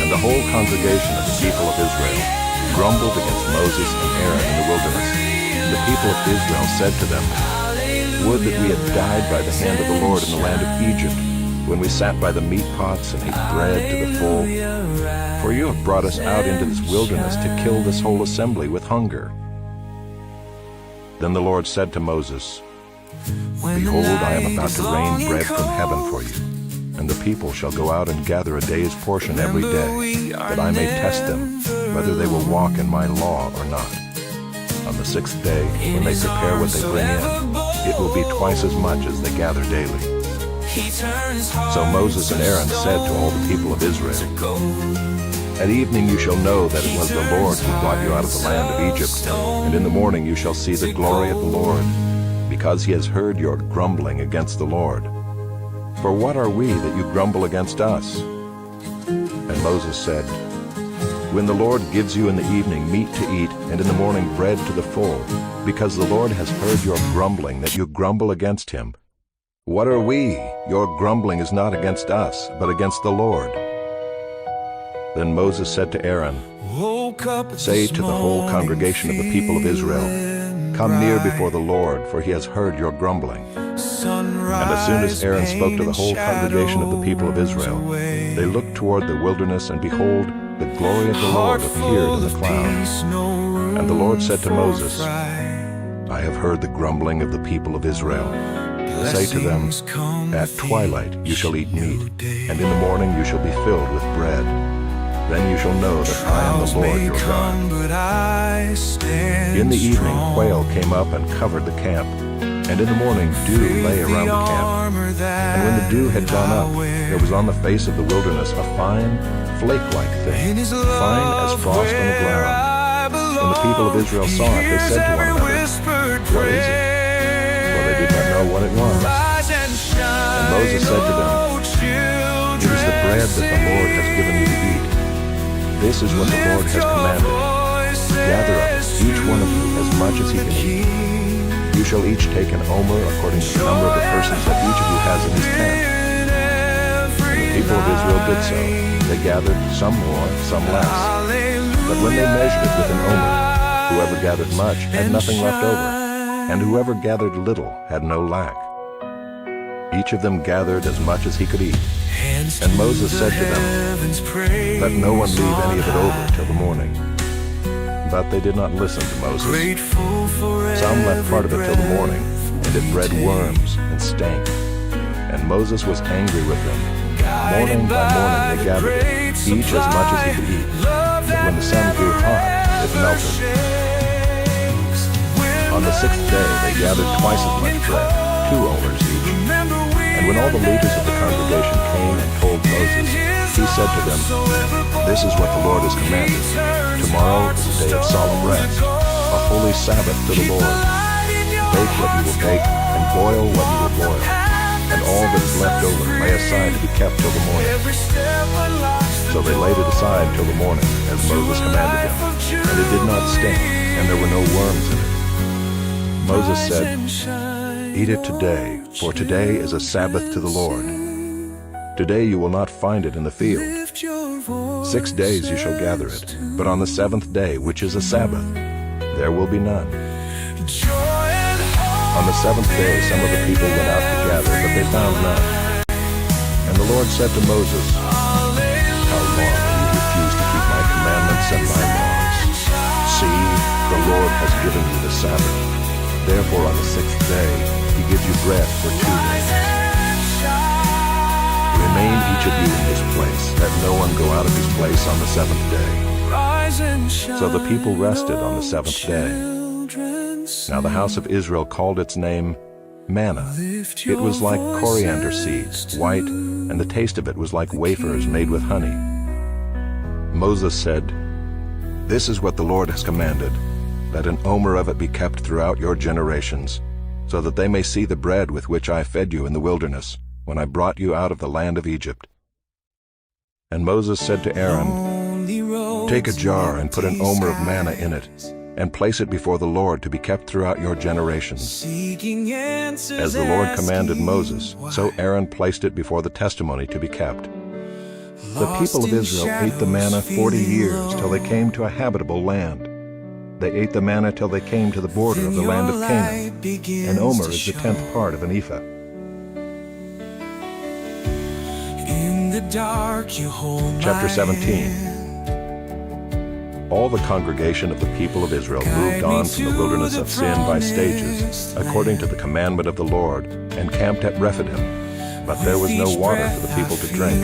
And the whole congregation of the people of Israel grumbled against Moses and Aaron in the wilderness. And the people of Israel said to them, Would that we had died by the hand of the Lord in the land of Egypt, when we sat by the meat pots and ate bread to the full. For you have brought us out into this wilderness to kill this whole assembly with hunger. Then the Lord said to Moses, Behold, I am about to rain bread from heaven for you, and the people shall go out and gather a day's portion every day, that I may test them, whether they will walk in my law or not. On the 6th day, when they prepare what they bring in, it will be twice as much as they gather daily. So Moses and Aaron said to all the people of Israel, At evening you shall know that it was the Lord who brought you out of the land of Egypt, and in the morning you shall see the glory of the Lord, because he has heard your grumbling against the Lord. For what are we that you grumble against us? And Moses said, When the Lord gives you in the evening meat to eat, and in the morning bread to the full, because the Lord has heard your grumbling, that you grumble against him, What are we? Your grumbling is not against us, but against the Lord. Then Moses said to Aaron, Say to the whole congregation of the people of Israel, Come near before the Lord, for he has heard your grumbling. And as soon as Aaron spoke to the whole congregation of the people of Israel, they looked toward the wilderness, and behold, the glory of the Lord appeared in the cloud. And the Lord said to Moses, I have heard the grumbling of the people of Israel. Say to them, At twilight you shall eat meat, and in the morning you shall be filled with bread. Then you shall know that I am the Lord your God. In the evening quail came up and covered the camp, and in the morning dew lay around the camp. And when the dew had gone up, there was on the face of the wilderness a fine, flake-like thing, fine as frost on the ground. When the people of Israel saw it, they said to one another, What is it? For they did not know what it was. And Moses said to them, It is the bread that the Lord has given you to eat. This is what the Lord has commanded. Gather up, each one of you, as much as he can eat. You shall each take an omer according to the number of the persons that each of you has in his tent. And the people of Israel did so. They gathered, some more, some less. But when they measured it with an omer, whoever gathered much had nothing left over, and whoever gathered little had no lack. Each of them gathered as much as he could eat. And Moses said to them, Let no one leave any of it over till the morning. But they did not listen to Moses. Some left part of it till the morning, and it bred worms and stank. And Moses was angry with them. Morning by morning they gathered it, each as much as he could eat. But when the sun grew hot, it melted. On the sixth day they gathered twice as much bread, 2 omers each. And when all the leaders of the congregation came and told Moses, he said to them, This is what the Lord has commanded. Tomorrow is a day of solemn rest, a holy Sabbath to the Lord. Bake what you will bake, and boil what you will boil. And all that is left over lay aside to be kept till the morning. So they laid it aside till the morning, as Moses commanded them. And it did not stink, and there were no worms in it. Moses said, Eat it today, for today is a Sabbath to the Lord. Today you will not find it in the field. 6 days you shall gather it, but on the 7th day, which is a Sabbath, there will be none. On the 7th day some of the people went out to gather, but they found none. And the Lord said to Moses, How long will you refuse to keep my commandments and my laws? See, the Lord has given you the Sabbath. Therefore on the 6th day he gives you bread for 2 days. Remain each of you in his place. Let no one go out of his place on the 7th day. So the people rested on the 7th day. Now the house of Israel called its name manna. It was like coriander seeds, white, and the taste of it was like wafers made with honey. Moses said, This is what the Lord has commanded. Let an omer of it be kept throughout your generations, so that they may see the bread with which I fed you in the wilderness, when I brought you out of the land of Egypt. And Moses said to Aaron, Take a jar and put an omer of manna in it, and place it before the Lord to be kept throughout your generations. As the Lord commanded Moses, so Aaron placed it before the testimony to be kept. The people of Israel ate the manna 40 years till they came to a habitable land. They ate the manna till they came to the border of the land of Canaan. An omer is the 10th part of an ephah. Chapter 17. All the congregation of the people of Israel moved on from the wilderness of Sin by stages, according to the commandment of the Lord, and camped at Rephidim. But there was no water for the people to drink.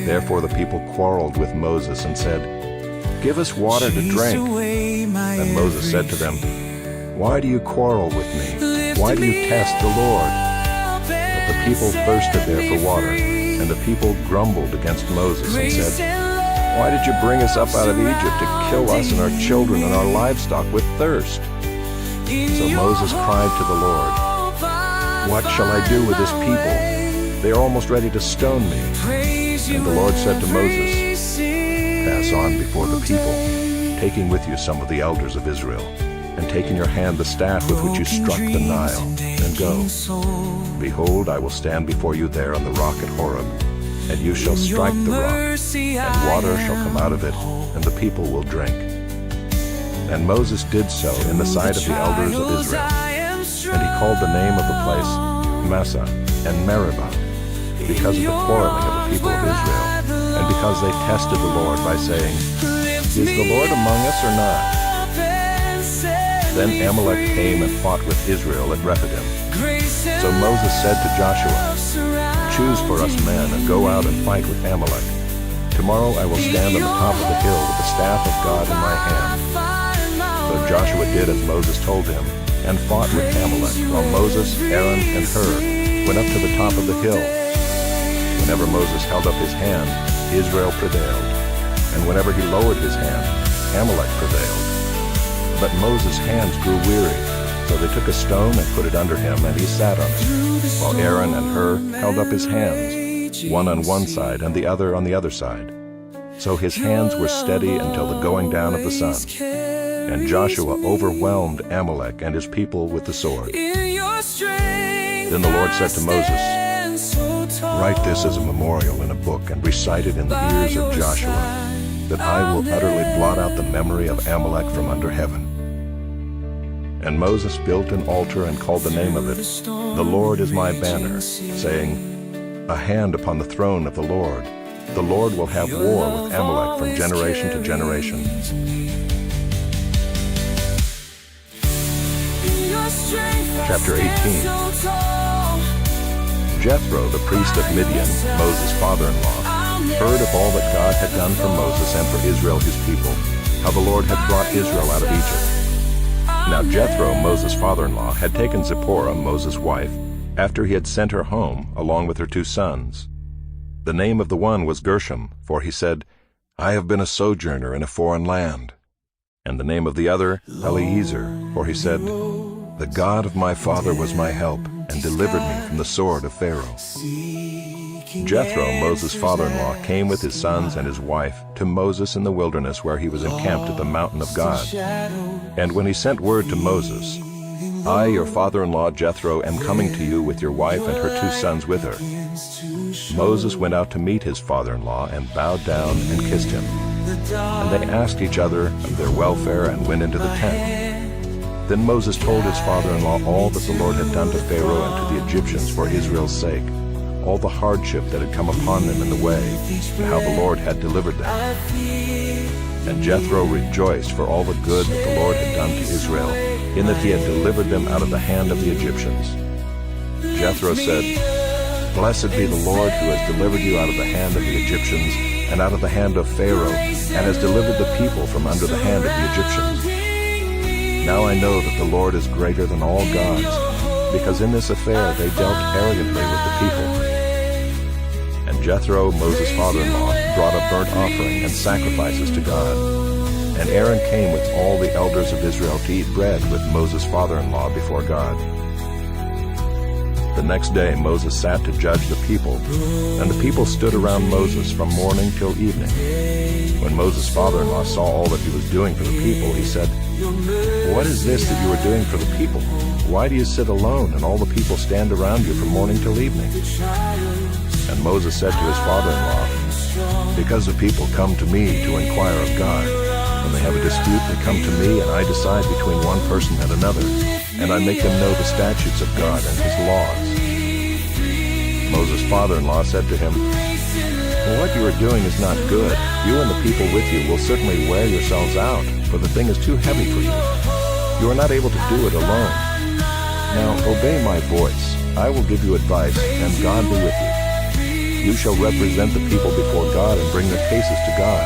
Therefore the people quarreled with Moses and said, Give us water to drink. And Moses said to them, Why do you quarrel with me? Why do you test the Lord? But the people thirsted there for water, and the people grumbled against Moses and said, Why did you bring us up out of Egypt to kill us and our children and our livestock with thirst? So Moses cried to the Lord, What shall I do with this people? They are almost ready to stone me. And the Lord said to Moses, Pass on before the people, taking with you some of the elders of Israel. and take in your hand the staff with which you struck the Nile, and go. Behold, I will stand before you there on the rock at Horeb, and you shall strike the rock, and water shall come out of it, and the people will drink. And Moses did so in the sight of the elders of Israel. And he called the name of the place Massah and Meribah, because of the quarreling of the people of Israel, and because they tested the Lord by saying, Is the Lord among us or not? Then Amalek came and fought with Israel at Rephidim. So Moses said to Joshua, Choose for us men, and go out and fight with Amalek. Tomorrow I will stand on the top of the hill with the staff of God in my hand. So Joshua did as Moses told him, and fought with Amalek, while Moses, Aaron, and Hur went up to the top of the hill. Whenever Moses held up his hand, Israel prevailed, and whenever he lowered his hand, Amalek prevailed. But Moses' hands grew weary, so they took a stone and put it under him, and he sat on it, while Aaron and Hur held up his hands, one on one side and the other on the other side. So his hands were steady until the going down of the sun. And Joshua overwhelmed Amalek and his people with the sword. Then the Lord said to Moses, Write this as a memorial in a book and recite it in the ears of Joshua, that I will utterly blot out the memory of Amalek from under heaven. And Moses built an altar and called the name of it, The Lord is my banner, saying, A hand upon the throne of the Lord. The Lord will have war with Amalek from generation to generation. Chapter 18. Jethro, the priest of Midian, Moses' father-in-law, heard of all that God had done for Moses and for Israel his people, how the Lord had brought Israel out of Egypt. Now Jethro, Moses' father-in-law, had taken Zipporah, Moses' wife, after he had sent her home, along with her 2 sons. The name of the one was Gershom, for he said, I have been a sojourner in a foreign land. And the name of the other, Eliezer, for he said, The God of my father was my help, and delivered me from the sword of Pharaoh. Jethro, Moses' father-in-law, came with his sons and his wife to Moses in the wilderness where he was encamped at the mountain of God. And when he sent word to Moses, I, your father-in-law Jethro, am coming to you with your wife and her 2 sons with her. Moses went out to meet his father-in-law and bowed down and kissed him. And they asked each other of their welfare and went into the tent. Then Moses told his father-in-law all that the Lord had done to Pharaoh and to the Egyptians for Israel's sake, all the hardship that had come upon them in the way, and how the Lord had delivered them. And Jethro rejoiced for all the good that the Lord had done to Israel, in that he had delivered them out of the hand of the Egyptians. Jethro said, Blessed be the Lord who has delivered you out of the hand of the Egyptians, and out of the hand of Pharaoh, and has delivered the people from under the hand of the Egyptians. Now I know that the Lord is greater than all gods, because in this affair they dealt arrogantly with the people. And Jethro, Moses' father-in-law, brought a burnt offering and sacrifices to God. And Aaron came with all the elders of Israel to eat bread with Moses' father-in-law before God. The next day Moses sat to judge the people, and the people stood around Moses from morning till evening. When Moses' father-in-law saw all that he was doing for the people, he said, What is this that you are doing for the people? Why do you sit alone, and all the people stand around you from morning till evening? And Moses said to his father-in-law, Because the people come to me to inquire of God. When they have a dispute, they come to me, and I decide between one person and another, and I make them know the statutes of God and his laws. Moses' father-in-law said to him, What you are doing is not good. You and the people with you will certainly wear yourselves out, for the thing is too heavy for you. You are not able to do it alone. Now obey my voice. I will give you advice, and God be with you. You shall represent the people before God and bring their cases to God,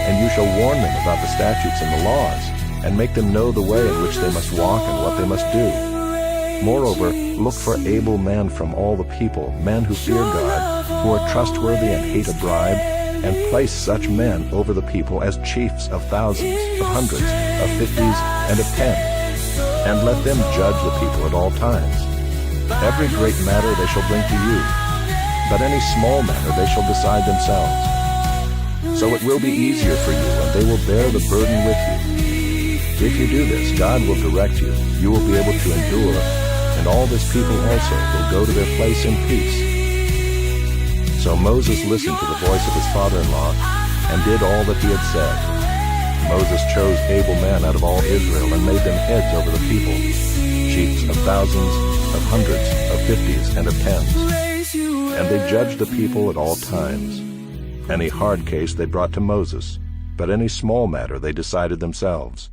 and you shall warn them about the statutes and the laws, and make them know the way in which they must walk and what they must do. Moreover, look for able men from all the people, men who fear God, who are trustworthy and hate a bribe, and place such men over the people as chiefs of thousands, of hundreds, of 50s, and of 10s, and let them judge the people at all times. Every great matter they shall bring to you, but any small matter they shall decide themselves. So it will be easier for you, and they will bear the burden with you. If you do this, God will direct you. You will be able to endure, and all this people also will go to their place in peace." So Moses listened to the voice of his father-in-law and did all that he had said. Moses chose able men out of all Israel and made them heads over the people, chiefs of thousands, of hundreds, of fifties, and of tens. And they judged the people at all times. Any hard case they brought to Moses, but any small matter they decided themselves.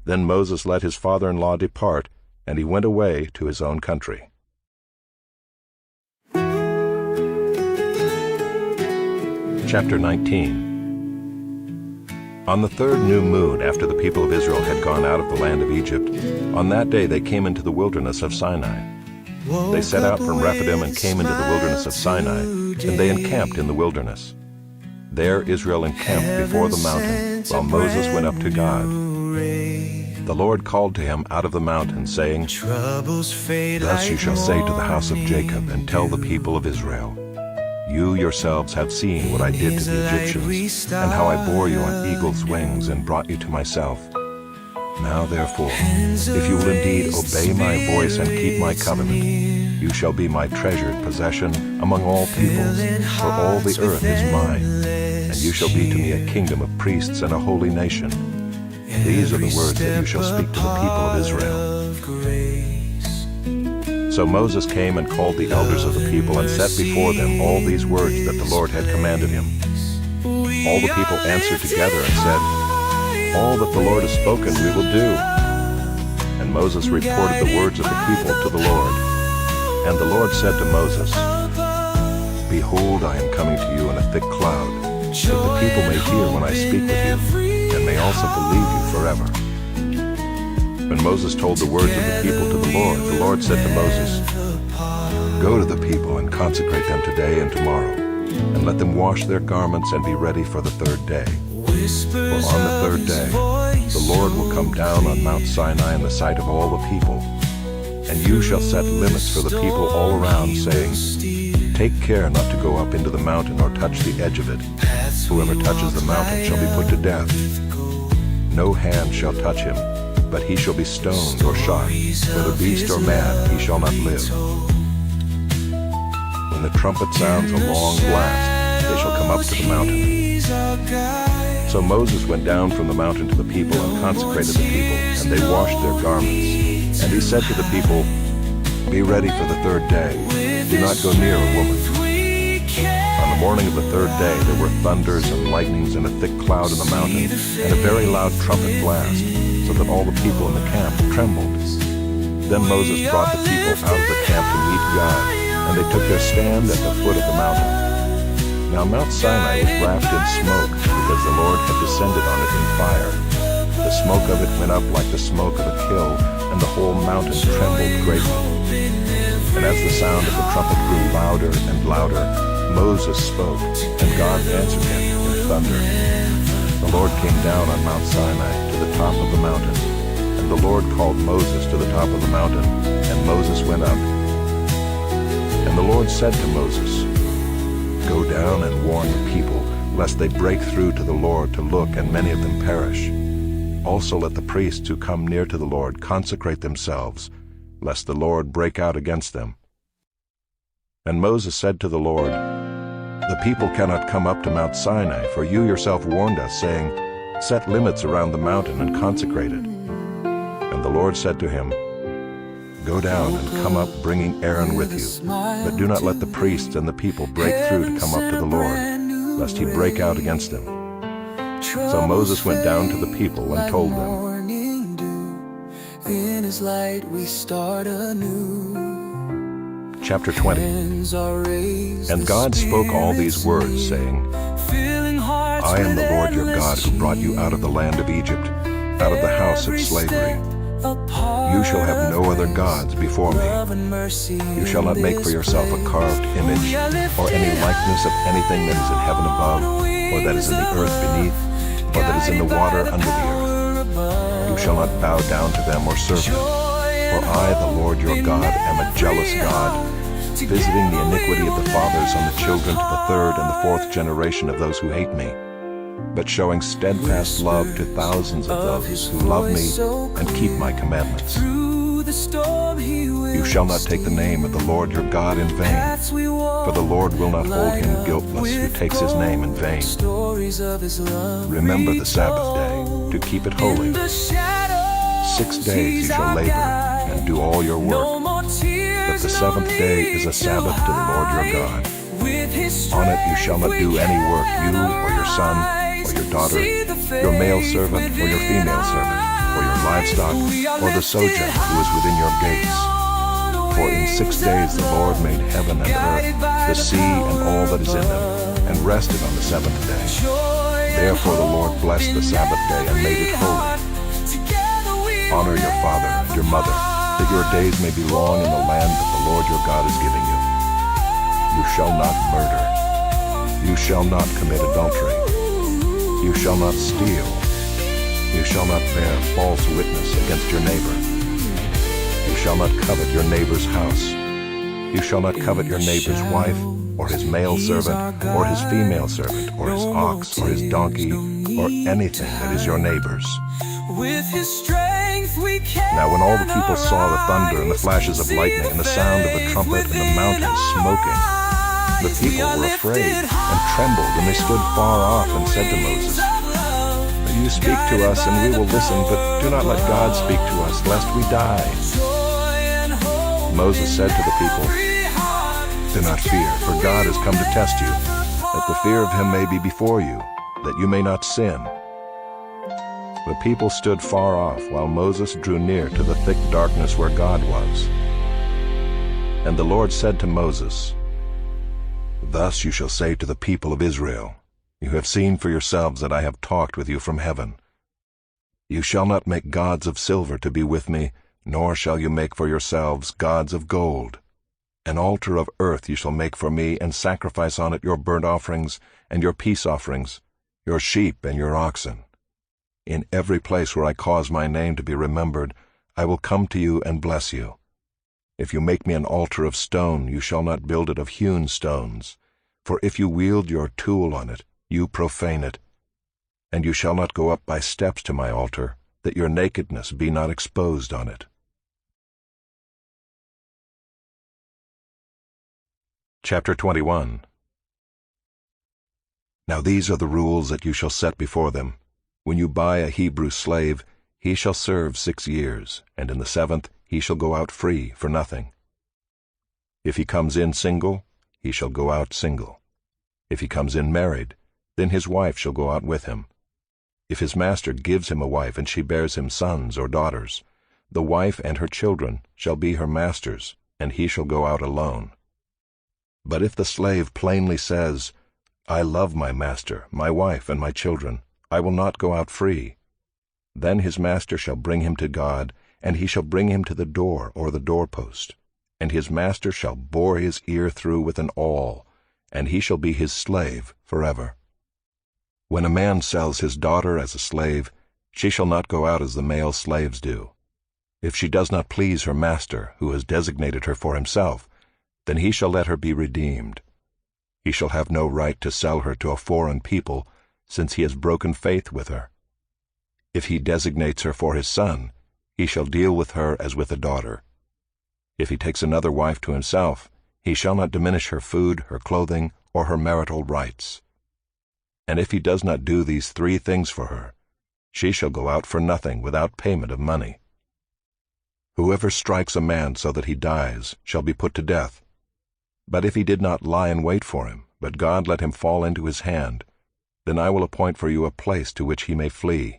Then Moses let his father-in-law depart, and he went away to his own country. Chapter 19. On the third new moon after the people of Israel had gone out of the land of Egypt, on that day they came into the wilderness of Sinai. They set out from Rephidim and came into the wilderness of Sinai, and they encamped in the wilderness. There Israel encamped before the mountain, while Moses went up to God. The Lord called to him out of the mountain, saying, "Thus you shall say to the house of Jacob, and tell the people of Israel, You yourselves have seen what I did to the Egyptians, and how I bore you on eagle's wings and brought you to myself. Now therefore, if you will indeed obey my voice and keep my covenant, you shall be my treasured possession among all peoples, for all the earth is mine, and you shall be to me a kingdom of priests and a holy nation. These are the words that you shall speak to the people of Israel." So Moses came and called the elders of the people and set before them all these words that the Lord had commanded him. All the people answered together and said, "All that the Lord has spoken we will do." And Moses reported the words of the people to the Lord. And the Lord said to Moses, "Behold, I am coming to you in a thick cloud, that the people may hear when I speak with you, and may also believe you forever." When Moses told the words of the people to the Lord said to Moses, "Go to the people and consecrate them today and tomorrow, and let them wash their garments and be ready for the third day. For on the third day, the Lord will come down on Mount Sinai in the sight of all the people. And you shall set limits for the people all around, saying, Take care not to go up into the mountain or touch the edge of it. Whoever touches the mountain shall be put to death. No hand shall touch him, but he shall be stoned or shot. Whether beast or man, he shall not live. When the trumpet sounds a long blast, they shall come up to the mountain." So Moses went down from the mountain to the people and consecrated the people, and they washed their garments. And he said to the people, "Be ready for the third day. Do not go near a woman." On the morning of the third day there were thunders and lightnings and a thick cloud in the mountain, and a very loud trumpet blast, so that all the people in the camp trembled. Then Moses brought the people out of the camp to meet God, and they took their stand at the foot of the mountain. Now Mount Sinai was wrapped in smoke, because the Lord had descended on it in fire. The smoke of it went up like the smoke of a kiln, and the whole mountain trembled greatly. And as the sound of the trumpet grew louder and louder, Moses spoke, and God answered him in thunder. The Lord came down on Mount Sinai to the top of the mountain, and the Lord called Moses to the top of the mountain, and Moses went up. And the Lord said to Moses, "Go down and warn the people, lest they break through to the Lord to look, and many of them perish. Also let the priests who come near to the Lord consecrate themselves, lest the Lord break out against them." And Moses said to the Lord, "The people cannot come up to Mount Sinai, for you yourself warned us, saying, Set limits around the mountain and consecrate it." And the Lord said to him, "Go down and come up bringing Aaron with you, but do not let the priests and the people break through to come up to the Lord, lest he break out against them." So Moses went down to the people and told them. Chapter 20. And God spoke all these words, saying, "I am the Lord your God who brought you out of the land of Egypt, out of the house of slavery. You shall have no other gods before me. You shall not make for yourself a carved image, or any likeness of anything that is in heaven above, or that is in the earth beneath, or that is in the water under the earth. You shall not bow down to them or serve them. For I, the Lord your God, am a jealous God, visiting the iniquity of the fathers on the children to the third and the fourth generation of those who hate me, but showing steadfast love to thousands of those who love me and keep my commandments. You shall not take the name of the Lord your God in vain, for the Lord will not hold him guiltless who takes his name in vain. Remember the Sabbath day, to keep it holy. 6 days you shall labor and do all your work, but the seventh day is a Sabbath to the Lord your God. On it you shall not do any work, you or your son or your daughter, your male servant or your female servant, or your livestock, or the sojourner who is within your gates. For in 6 days the Lord made heaven and earth, the sea and all that is in them, and rested on the seventh day. Therefore the Lord blessed the Sabbath day and made it holy. Honor your father and your mother, that your days may be long in the land that the Lord your God is giving you. You shall not murder. You shall not commit adultery. You shall not steal. You shall not bear false witness against your neighbor. You shall not covet your neighbor's house. You shall not covet your neighbor's wife, or his male servant, or his female servant, or his ox, or his donkey, or anything that is your neighbor's. Now when all the people saw the thunder and the flashes of lightning and the sound of the trumpet and the mountains smoking, the people were afraid and trembled, and they stood far off and said to Moses, You speak to us, and we will listen, but do not let God speak to us, lest we die. Moses said to the people, Do not fear, for God has come to test you, that the fear of him may be before you, that you may not sin. The people stood far off, while Moses drew near to the thick darkness where God was. And the Lord said to Moses, Thus you shall say to the people of Israel, You have seen for yourselves that I have talked with you from heaven. You shall not make gods of silver to be with me, nor shall you make for yourselves gods of gold. An altar of earth you shall make for me, and sacrifice on it your burnt offerings and your peace offerings, your sheep and your oxen. In every place where I cause my name to be remembered, I will come to you and bless you. If you make me an altar of stone, you shall not build it of hewn stones. For if you wield your tool on it, you profane it. And you shall not go up by steps to my altar, that your nakedness be not exposed on it. Chapter 21. Now these are the rules that you shall set before them. When you buy a Hebrew slave, he shall serve 6 years, and in the 7th he shall go out free for nothing. If he comes in single, he shall go out single. If he comes in married, then his wife shall go out with him. If his master gives him a wife and she bears him sons or daughters, the wife and her children shall be her master's, and he shall go out alone. But if the slave plainly says, I love my master, my wife, and my children, I will not go out free, then his master shall bring him to God, and he shall bring him to the door or the doorpost, and his master shall bore his ear through with an awl, and he shall be his slave forever. When a man sells his daughter as a slave, she shall not go out as the male slaves do. If she does not please her master, who has designated her for himself, then he shall let her be redeemed. He shall have no right to sell her to a foreign people, since he has broken faith with her. If he designates her for his son, he shall deal with her as with a daughter. If he takes another wife to himself, he shall not diminish her food, her clothing, or her marital rights. And if he does not do these 3 things for her, she shall go out for nothing without payment of money. Whoever strikes a man so that he dies shall be put to death. But if he did not lie in wait for him, but God let him fall into his hand, then I will appoint for you a place to which he may flee.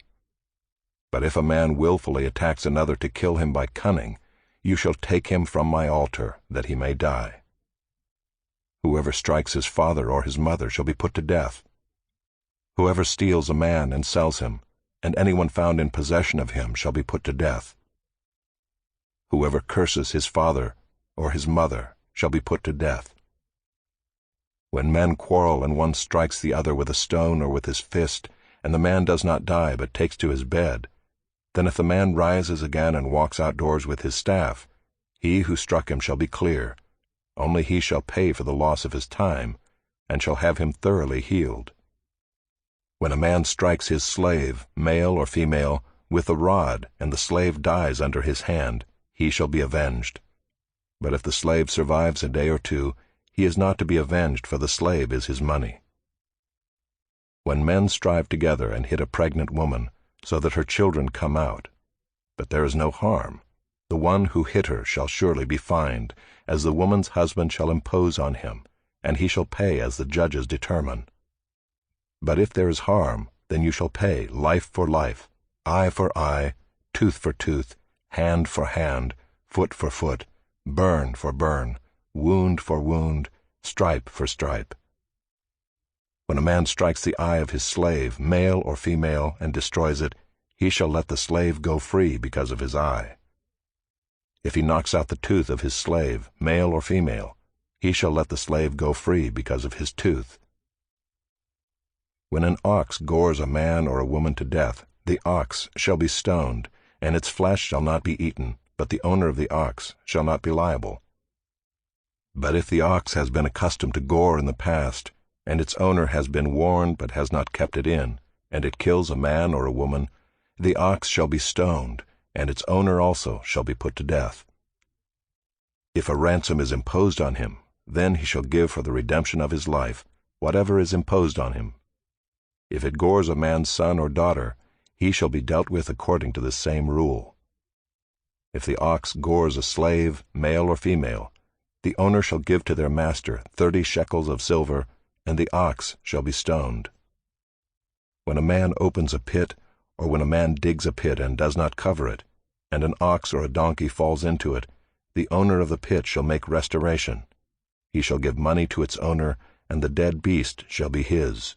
But if a man willfully attacks another to kill him by cunning, you shall take him from my altar, that he may die. Whoever strikes his father or his mother shall be put to death. Whoever steals a man and sells him, and anyone found in possession of him shall be put to death. Whoever curses his father or his mother shall be put to death. When men quarrel and one strikes the other with a stone or with his fist, and the man does not die but takes to his bed, then if the man rises again and walks outdoors with his staff, he who struck him shall be clear. Only he shall pay for the loss of his time, and shall have him thoroughly healed. When a man strikes his slave, male or female, with a rod, and the slave dies under his hand, he shall be avenged. But if the slave survives a day or two, he is not to be avenged, for the slave is his money. When men strive together and hit a pregnant woman, so that her children come out, but there is no harm, the one who hit her shall surely be fined, as the woman's husband shall impose on him, and he shall pay as the judges determine. But if there is harm, then you shall pay life for life, eye for eye, tooth for tooth, hand for hand, foot for foot, burn for burn, wound for wound, stripe for stripe. When a man strikes the eye of his slave, male or female, and destroys it, he shall let the slave go free because of his eye. If he knocks out the tooth of his slave, male or female, he shall let the slave go free because of his tooth. When an ox gores a man or a woman to death, the ox shall be stoned, and its flesh shall not be eaten, but the owner of the ox shall not be liable. But if the ox has been accustomed to gore in the past, and its owner has been warned but has not kept it in, and it kills a man or a woman, the ox shall be stoned, and its owner also shall be put to death. If a ransom is imposed on him, then he shall give for the redemption of his life whatever is imposed on him. If it gores a man's son or daughter, he shall be dealt with according to the same rule. If the ox gores a slave, male or female, the owner shall give to their master 30 shekels of silver, and the ox shall be stoned. When a man opens a pit, or when a man digs a pit and does not cover it, and an ox or a donkey falls into it, the owner of the pit shall make restoration. He shall give money to its owner, and the dead beast shall be his.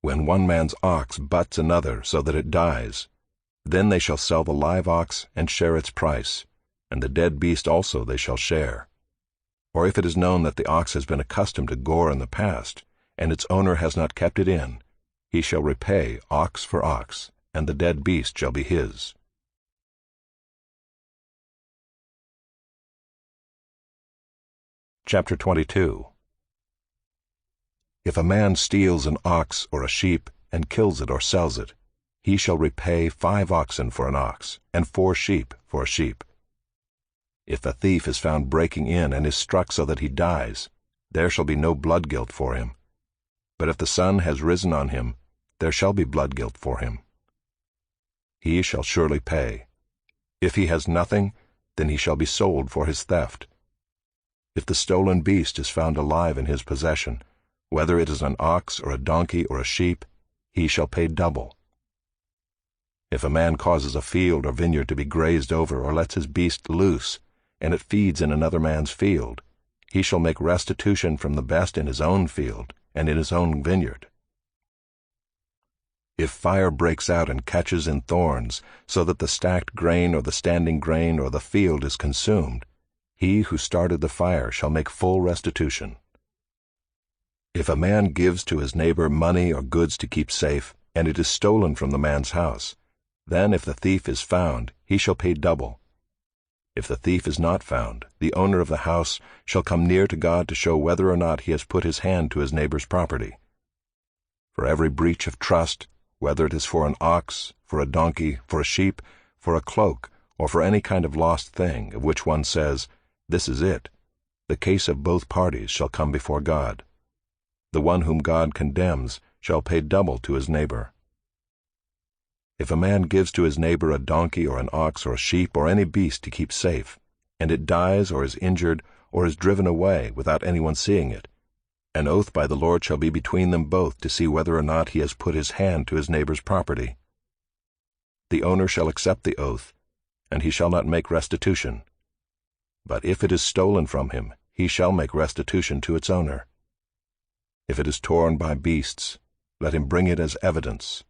When one man's ox butts another so that it dies, then they shall sell the live ox and share its price, and the dead beast also they shall share. Or if it is known that the ox has been accustomed to gore in the past, and its owner has not kept it in, he shall repay ox for ox, and the dead beast shall be his. Chapter 22. If a man steals an ox or a sheep, and kills it or sells it, he shall repay 5 oxen for an ox, and 4 sheep for a sheep. If a thief is found breaking in and is struck so that he dies, there shall be no blood guilt for him. But if the sun has risen on him, there shall be blood guilt for him. He shall surely pay. If he has nothing, then he shall be sold for his theft. If the stolen beast is found alive in his possession, whether it is an ox or a donkey or a sheep, he shall pay double. If a man causes a field or vineyard to be grazed over or lets his beast loose, and it feeds in another man's field, he shall make restitution from the best in his own field and in his own vineyard. If fire breaks out and catches in thorns, so that the stacked grain or the standing grain or the field is consumed, he who started the fire shall make full restitution. If a man gives to his neighbor money or goods to keep safe, and it is stolen from the man's house, then if the thief is found, he shall pay double. If the thief is not found, the owner of the house shall come near to God to show whether or not he has put his hand to his neighbor's property. For every breach of trust, whether it is for an ox, for a donkey, for a sheep, for a cloak, or for any kind of lost thing, of which one says, "This is it," the case of both parties shall come before God. The one whom God condemns shall pay double to his neighbor. If a man gives to his neighbor a donkey or an ox or a sheep or any beast to keep safe, and it dies or is injured or is driven away without anyone seeing it, an oath by the Lord shall be between them both to see whether or not he has put his hand to his neighbor's property. The owner shall accept the oath, and he shall not make restitution. But if it is stolen from him, he shall make restitution to its owner. If it is torn by beasts, let him bring it as evidence.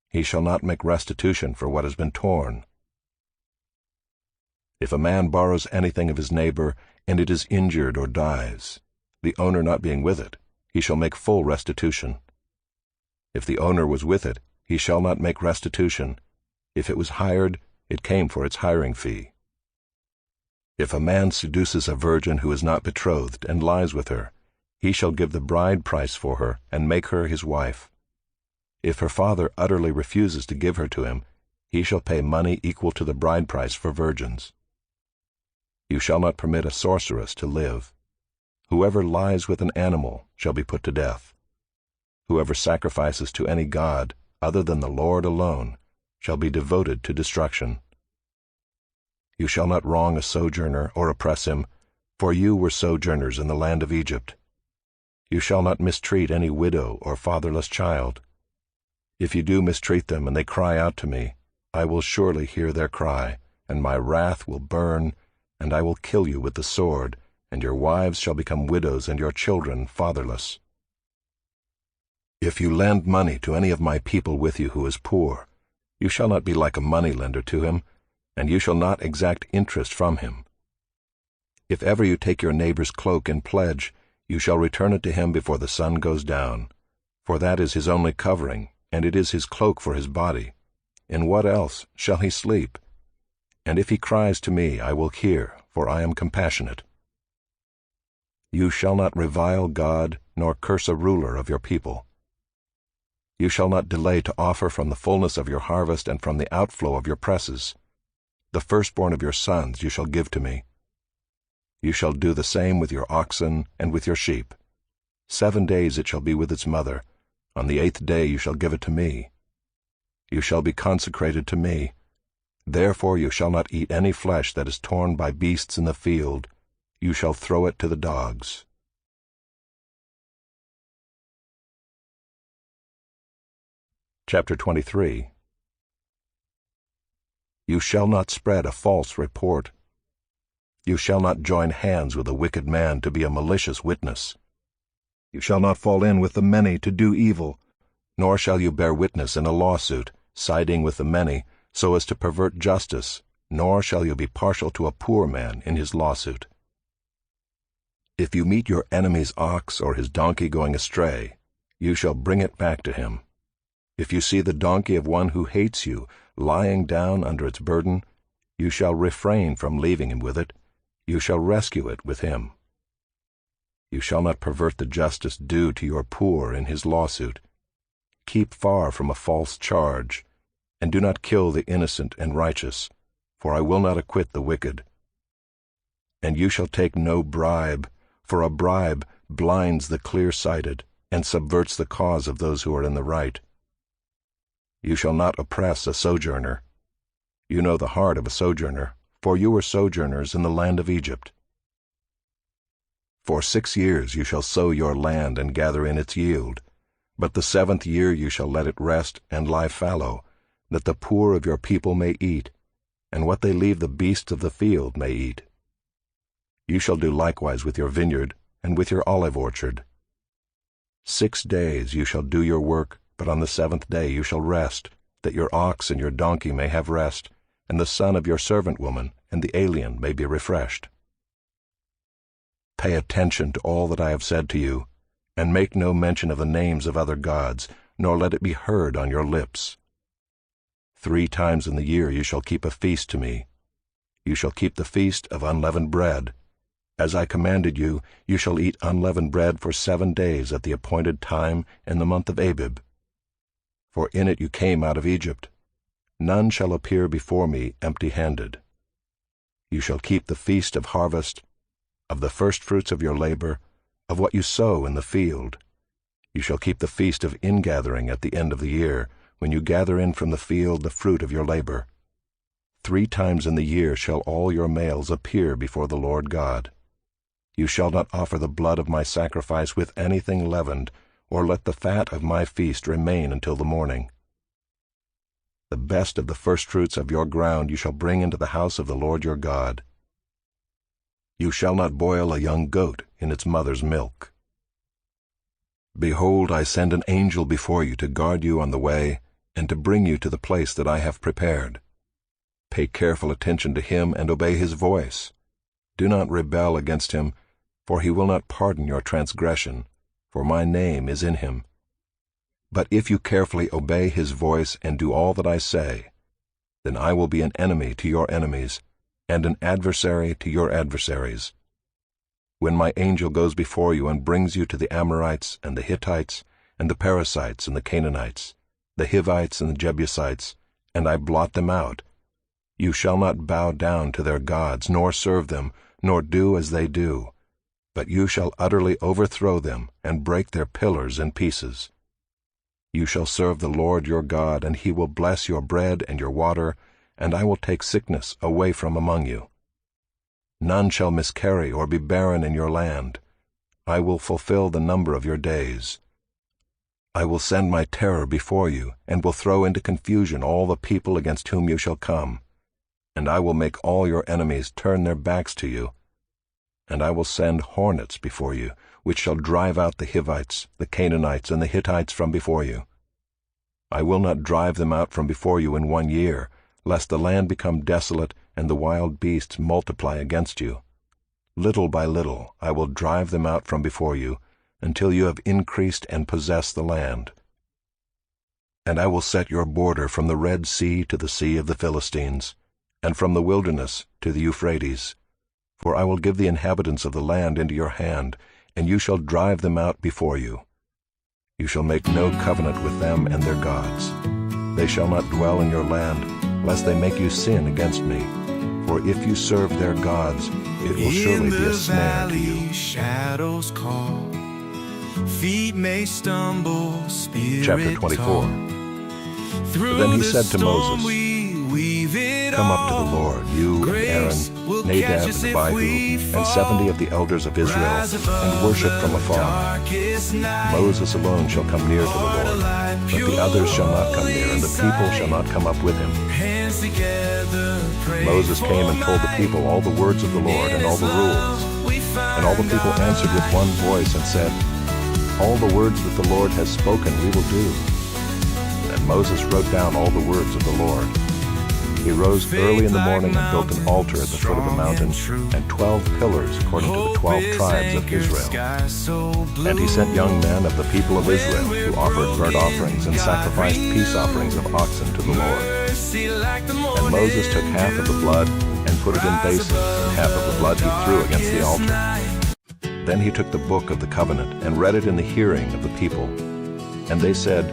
He shall not make restitution for what has been torn. If a man borrows anything of his neighbor, and it is injured or dies, the owner not being with it, he shall make full restitution. If the owner was with it, he shall not make restitution. If it was hired, it came for its hiring fee. If a man seduces a virgin who is not betrothed and lies with her, he shall give the bride price for her and make her his wife. If her father utterly refuses to give her to him, he shall pay money equal to the bride price for virgins. You shall not permit a sorceress to live. Whoever lies with an animal shall be put to death. Whoever sacrifices to any god other than the Lord alone shall be devoted to destruction. You shall not wrong a sojourner or oppress him, for you were sojourners in the land of Egypt. You shall not mistreat any widow or fatherless child. If you do mistreat them and they cry out to me, I will surely hear their cry, and my wrath will burn, and I will kill you with the sword, and your wives shall become widows and your children fatherless. If you lend money to any of my people with you who is poor, you shall not be like a moneylender to him, and you shall not exact interest from him. If ever you take your neighbor's cloak in pledge, you shall return it to him before the sun goes down, for that is his only covering, and it is his cloak for his body. In what else shall he sleep? And if he cries to me, I will hear, for I am compassionate. You shall not revile God, nor curse a ruler of your people. You shall not delay to offer from the fullness of your harvest and from the outflow of your presses. The firstborn of your sons you shall give to me. You shall do the same with your oxen and with your sheep. 7 days it shall be with its mother. On the 8th day you shall give it to me. You shall be consecrated to me. Therefore you shall not eat any flesh that is torn by beasts in the field. You shall throw it to the dogs. Chapter 23. You shall not spread a false report. You shall not join hands with a wicked man to be a malicious witness. You shall not fall in with the many to do evil, nor shall you bear witness in a lawsuit, siding with the many, so as to pervert justice, nor shall you be partial to a poor man in his lawsuit. If you meet your enemy's ox or his donkey going astray, you shall bring it back to him. If you see the donkey of one who hates you lying down under its burden, you shall refrain from leaving him with it. You shall rescue it with him. You shall not pervert the justice due to your poor in his lawsuit. Keep far from a false charge, and do not kill the innocent and righteous, for I will not acquit the wicked. And you shall take no bribe, for a bribe blinds the clear-sighted and subverts the cause of those who are in the right. You shall not oppress a sojourner. You know the heart of a sojourner, for you were sojourners in the land of Egypt. For 6 years you shall sow your land and gather in its yield, but the 7th year you shall let it rest and lie fallow, that the poor of your people may eat, and what they leave the beasts of the field may eat. You shall do likewise with your vineyard and with your olive orchard. 6 days you shall do your work, but on the 7th day you shall rest, that your ox and your donkey may have rest, and the son of your servant woman and the alien may be refreshed. Pay attention to all that I have said to you, and make no mention of the names of other gods, nor let it be heard on your lips. 3 times in the year you shall keep a feast to me. You shall keep the feast of unleavened bread. As I commanded you, you shall eat unleavened bread for 7 days at the appointed time in the month of Abib. For in it you came out of Egypt. None shall appear before me empty-handed. You shall keep the feast of harvest, of the firstfruits of your labor, of what you sow in the field. You shall keep the feast of ingathering at the end of the year, when you gather in from the field the fruit of your labor. 3 times in the year shall all your males appear before the Lord God. You shall not offer the blood of my sacrifice with anything leavened, or let the fat of my feast remain until the morning. The best of the firstfruits of your ground you shall bring into the house of the Lord your God. You shall not boil a young goat in its mother's milk. Behold, I send an angel before you to guard you on the way, and to bring you to the place that I have prepared. Pay careful attention to him and obey his voice. Do not rebel against him, for he will not pardon your transgression, for my name is in him. But if you carefully obey his voice and do all that I say, then I will be an enemy to your enemies, and an adversary to your adversaries. When my angel goes before you and brings you to the Amorites and the Hittites and the Perizzites and the Canaanites, the Hivites and the Jebusites, and I blot them out. You shall not bow down to their gods, nor serve them, nor do as they do, but you shall utterly overthrow them and break their pillars in pieces. You shall serve the Lord your God, and he will bless your bread and your water, and I will take sickness away from among you. None shall miscarry or be barren in your land. I will fulfill the number of your days. I will send my terror before you, and will throw into confusion all the people against whom you shall come. And I will make all your enemies turn their backs to you. And I will send hornets before you, which shall drive out the Hivites, the Canaanites, and the Hittites from before you. I will not drive them out from before you in 1 year, lest the land become desolate and the wild beasts multiply against you. Little by little I will drive them out from before you, until you have increased and possessed the land. And I will set your border from the Red Sea to the Sea of the Philistines, and from the wilderness to the Euphrates. For I will give the inhabitants of the land into your hand, and you shall drive them out before you. You shall make no covenant with them and their gods. They shall not dwell in your land, lest they make you sin against me. For if you serve their gods, it will surely be a snare to you. Shadows call, feet may stumble, spirit Chapter 24. Then he said to Moses, Come up to the Lord, you and Aaron, Nadab and Abihu, and 70 of the elders of Israel, and worship from afar. Moses alone shall come near to the Lord, but the others shall not come near, and the people shall not come up with him. Moses came and told the people all the words of the Lord and all the rules. And all the people answered with one voice and said, All the words that the Lord has spoken we will do. And Moses wrote down all the words of the Lord. He rose early in the morning and built an altar at the foot of the mountain, and 12 pillars according to the 12 tribes of Israel. And he sent young men of the people of Israel, who offered burnt offerings and sacrificed peace offerings of oxen to the Lord. And Moses took half of the blood and put it in basins, and half of the blood he threw against the altar. Then he took the book of the covenant and read it in the hearing of the people. And they said,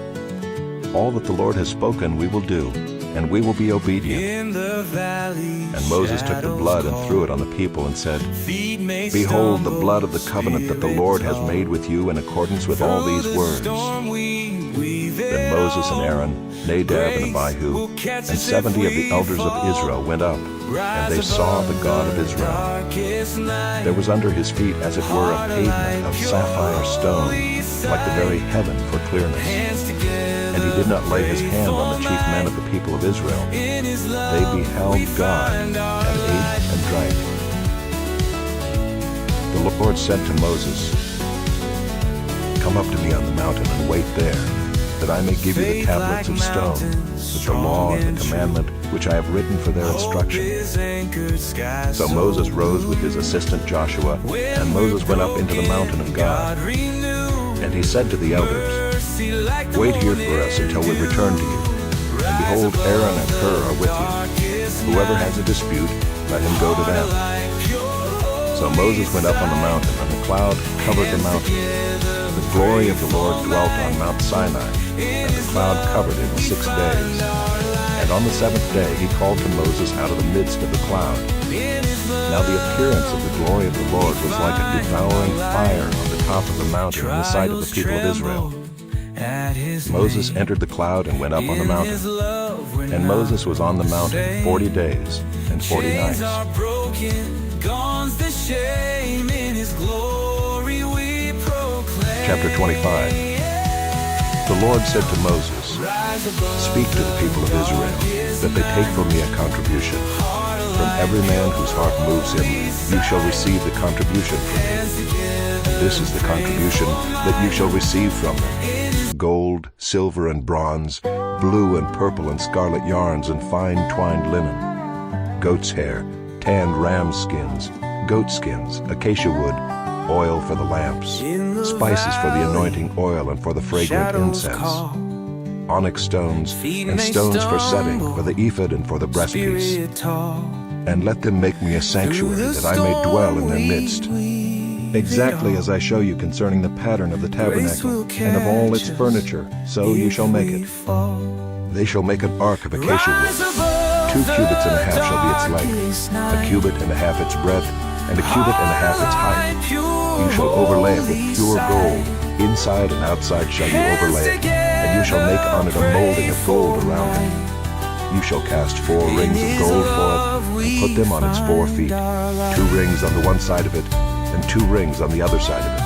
All that the Lord has spoken we will do, and we will be obedient. And Moses took the blood and threw it on the people and said, Behold the blood of the covenant that the Lord has made with you in accordance with all these words. Then Moses and Aaron, Nadab and Abihu, and 70 of the elders of Israel went up, and they saw the God of Israel. There was under his feet as it were a pavement of sapphire stone, like the very heaven for clearness. And he did not lay his hand on the chief men of the people of Israel. They beheld God, and ate and drank. The Lord said to Moses, Come up to me on the mountain and wait there, that I may give you the tablets of stone, with the law and the commandment which I have written for their instruction. So Moses rose with his assistant Joshua, and Moses went up into the mountain of God. And he said to the elders, Wait here for us until we return to you. And behold, Aaron and Hur are with you. Whoever has a dispute, let him go to them. So Moses went up on the mountain, and the cloud covered the mountain. The glory of the Lord dwelt on Mount Sinai, and the cloud covered it 6 days. And on the 7th day he called to Moses out of the midst of the cloud. Now the appearance of the glory of the Lord was like a devouring fire on the top of the mountain in the sight of the people of Israel. Moses entered the cloud and went up on the mountain. And Moses was on the mountain 40 days and 40 nights. Chapter 25. The Lord said to Moses, Speak to the people of Israel, that they take from me a contribution. From every man whose heart moves him, you shall receive the contribution from me. And this is the contribution that you shall receive from them: gold, silver, and bronze, blue and purple and scarlet yarns, and fine twined linen, goat's hair, tanned ram skins, goat skins, acacia wood, oil for the lamps, spices for the anointing oil and for the fragrant incense, onyx stones, and stones for setting, for the ephod and for the breastpiece. And let them make me a sanctuary, that I may dwell in their midst. exactly as I show you concerning the pattern of the tabernacle and of all its furniture, so you shall make it. They shall make an ark of acacia wood. 2 cubits and a half shall be its length, a cubit and a half its breadth, and a cubit and a half its height. You shall overlay it with pure gold. Inside and outside shall you overlay it, and you shall make on it a molding of gold around it. You shall cast 4 rings of gold for it, and put them on its 4 feet, 2 rings on the one side of it, and 2 rings on the other side of it.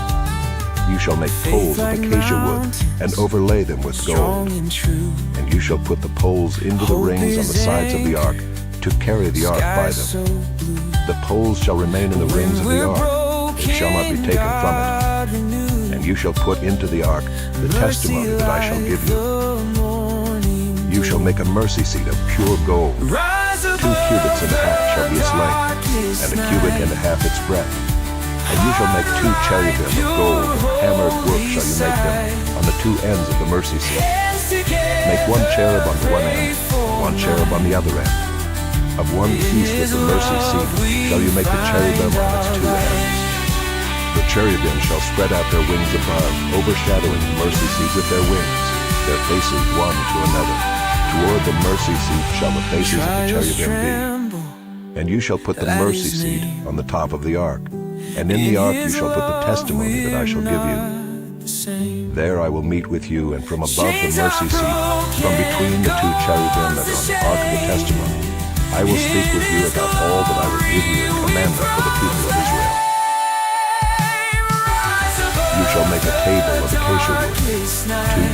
You shall make poles of acacia wood, and overlay them with gold. And you shall put the poles into the rings on the sides of the ark, to carry the ark by them. The poles shall remain in the rings of the ark, they shall not be taken from it. And you shall put into the ark the testimony that I shall give you. You shall make a mercy seat of pure gold. 2 cubits and a half shall be its length, and a cubit and a half its breadth. And you shall make 2 cherubim of gold, hammered work shall you make them, on the 2 ends of the mercy seat. Make 1 cherub on the one end, and 1 cherub on the other end. Of 1 piece with the mercy seat shall you make the cherubim on its 2 ends. The cherubim shall spread out their wings above, overshadowing the mercy seat with their wings, their faces one to another. Toward the mercy seat shall the faces of the cherubim be. And you shall put the mercy seat on the top of the ark, and in the ark you shall put the testimony that I shall give you. There I will meet with you, and from above the mercy seat, from between the 2 cherubim that are on the ark of the testimony, I will speak with you about all that I will give you in commandment for the people of Israel. You shall make a table of acacia wood. 2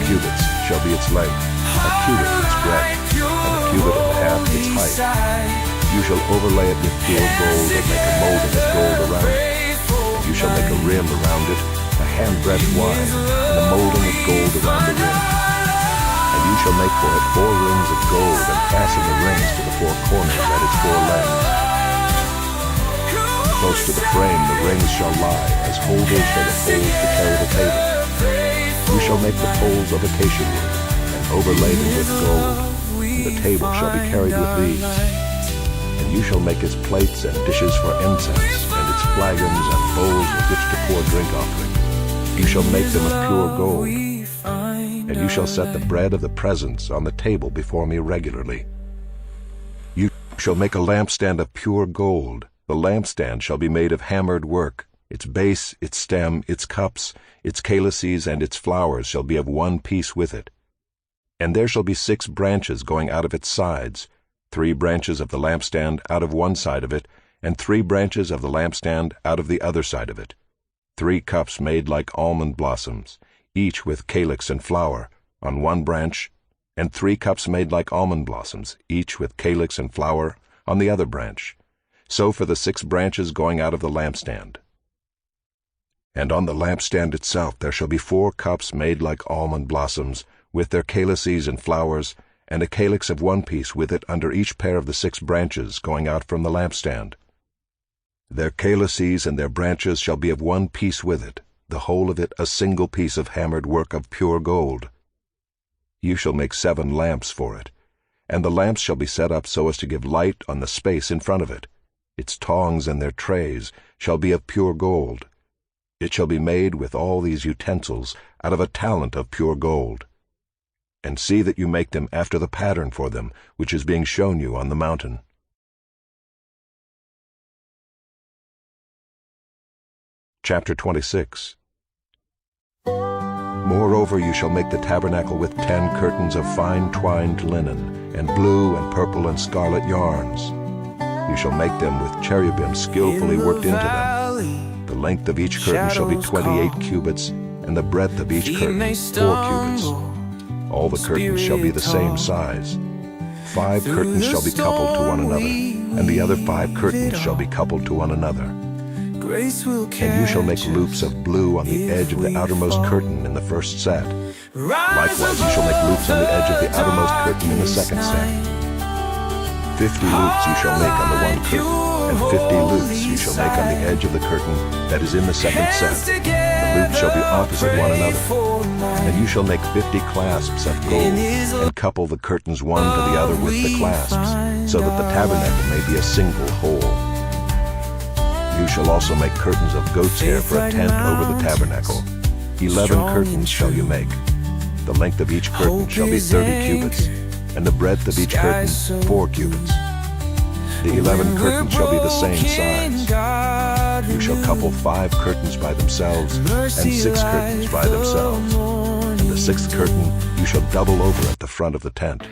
cubits shall be its length, a cubit its breadth, and a cubit and a half its height. You shall overlay it with pure gold, and make a molding of gold around it. And you shall make a rim around it, a handbreadth wide, and a molding of gold around the rim. And you shall make for it 4 rings of gold, and fasten the rings to the 4 corners at its 4 legs. Close to the frame the rings shall lie, as holders for the poles to carry the table. You shall make the poles of acacia wood, and overlay them with gold, and the table shall be carried with these. And you shall make its plates and dishes for incense, and its flagons and bowls with which to pour drink offerings. You shall make them of pure gold. And you shall set the bread of the presence on the table before me regularly. You shall make a lampstand of pure gold. The lampstand shall be made of hammered work. Its base, its stem, its cups, its calices, and its flowers shall be of 1 piece with it. And there shall be 6 branches going out of its sides, 3 branches of the lampstand out of one side of it, and 3 branches of the lampstand out of the other side of it. 3 cups made like almond blossoms, each with calyx and flower, on one branch, and 3 cups made like almond blossoms, each with calyx and flower, on the other branch. So for the 6 branches going out of the lampstand. And on the lampstand itself there shall be 4 cups made like almond blossoms, with their calices and flowers, and a calyx of 1 piece with it under each pair of the 6 branches going out from the lampstand. Their calices and their branches shall be of 1 piece with it, the whole of it a single piece of hammered work of pure gold. You shall make 7 lamps for it, and the lamps shall be set up so as to give light on the space in front of it. Its tongs and their trays shall be of pure gold. It shall be made with all these utensils out of a talent of pure gold. And see that you make them after the pattern for them, which is being shown you on the mountain. Chapter 26. Moreover, you shall make the tabernacle with 10 curtains of fine twined linen, and blue and purple and scarlet yarns. You shall make them with cherubim skillfully worked into them. The length of each curtain shall be 28 cubits, and the breadth of each curtain 4 cubits. All the curtains shall be the same size. 5 curtains shall be coupled to one another, and the other 5 curtains shall be coupled to one another. And you shall make loops of blue on the edge of the outermost curtain in the first set. Likewise you shall make loops on the edge of the outermost curtain in the second set. 50 loops you shall make on the one curtain, and 50 loops you shall make on the edge of the curtain that is in the second set. The loops shall be opposite one another. And you shall make 50 clasps of gold, and couple the curtains one to the other with the clasps, so that the tabernacle may be a single whole. You shall also make curtains of goat's hair for a tent over the tabernacle. 11 curtains shall you make. The length of each curtain shall be 30 cubits, and the breadth of each curtain 4 cubits. The 11 curtains shall be the same size. You shall couple 5 curtains by themselves, and 6 curtains by themselves. And the 6th curtain you shall double over at the front of the tent.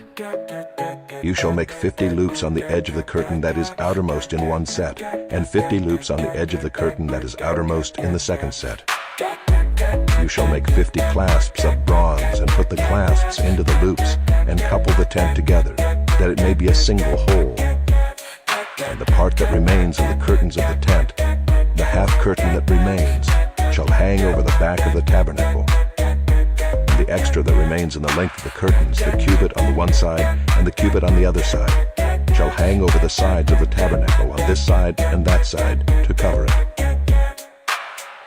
You shall make 50 loops on the edge of the curtain that is outermost in one set, and 50 loops on the edge of the curtain that is outermost in the second set. You shall make 50 clasps of bronze, and put the clasps into the loops, and couple the tent together, that it may be a single whole. And the part that remains of the curtains of the tent, the half curtain that remains, shall hang over the back of the tabernacle. And the extra that remains in the length of the curtains, the cubit on the one side and the cubit on the other side, shall hang over the sides of the tabernacle on this side and that side to cover it.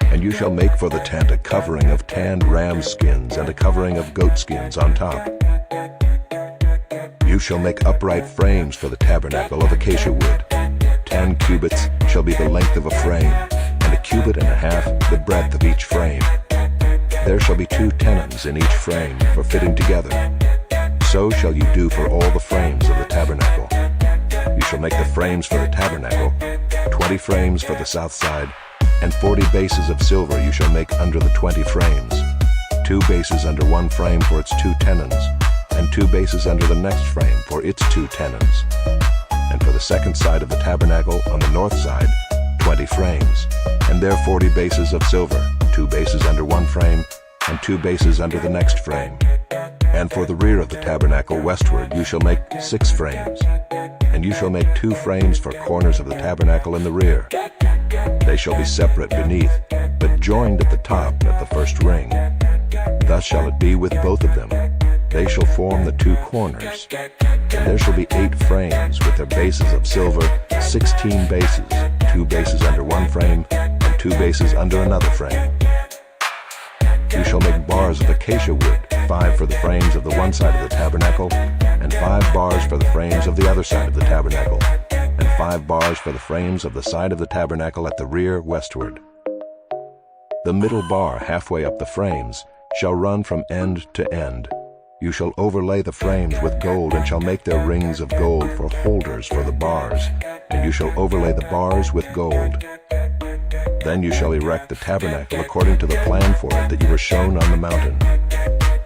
And you shall make for the tent a covering of tanned ram skins and a covering of goat skins on top. You shall make upright frames for the tabernacle of acacia wood. 10 cubits shall be the length of a frame, and a cubit and a half the breadth of each frame. There shall be 2 tenons in each frame for fitting together. So shall you do for all the frames of the tabernacle. You shall make the frames for the tabernacle, 20 frames for the south side, and 40 bases of silver you shall make under the 20 frames, 2 bases under one frame for its 2 tenons, and 2 bases under the next frame for its 2 tenons. And for the second side of the tabernacle on the north side, 20 frames, and there 40 bases of silver, 2 bases under one frame, and 2 bases under the next frame. And for the rear of the tabernacle westward you shall make 6 frames, and you shall make 2 frames for corners of the tabernacle in the rear. They shall be separate beneath, but joined at the top at the first ring. Thus shall it be with both of them. They shall form the 2 corners. And there shall be 8 frames with their bases of silver, 16 bases, 2 bases under one frame, and 2 bases under another frame. You shall make bars of acacia wood, 5 for the frames of the one side of the tabernacle, and 5 bars for the frames of the other side of the tabernacle, and 5 bars for the frames of the side of the tabernacle at the rear westward. The middle bar halfway up the frames shall run from end to end. You shall overlay the frames with gold, and shall make their rings of gold for holders for the bars, and you shall overlay the bars with gold. Then you shall erect the tabernacle according to the plan for it that you were shown on the mountain.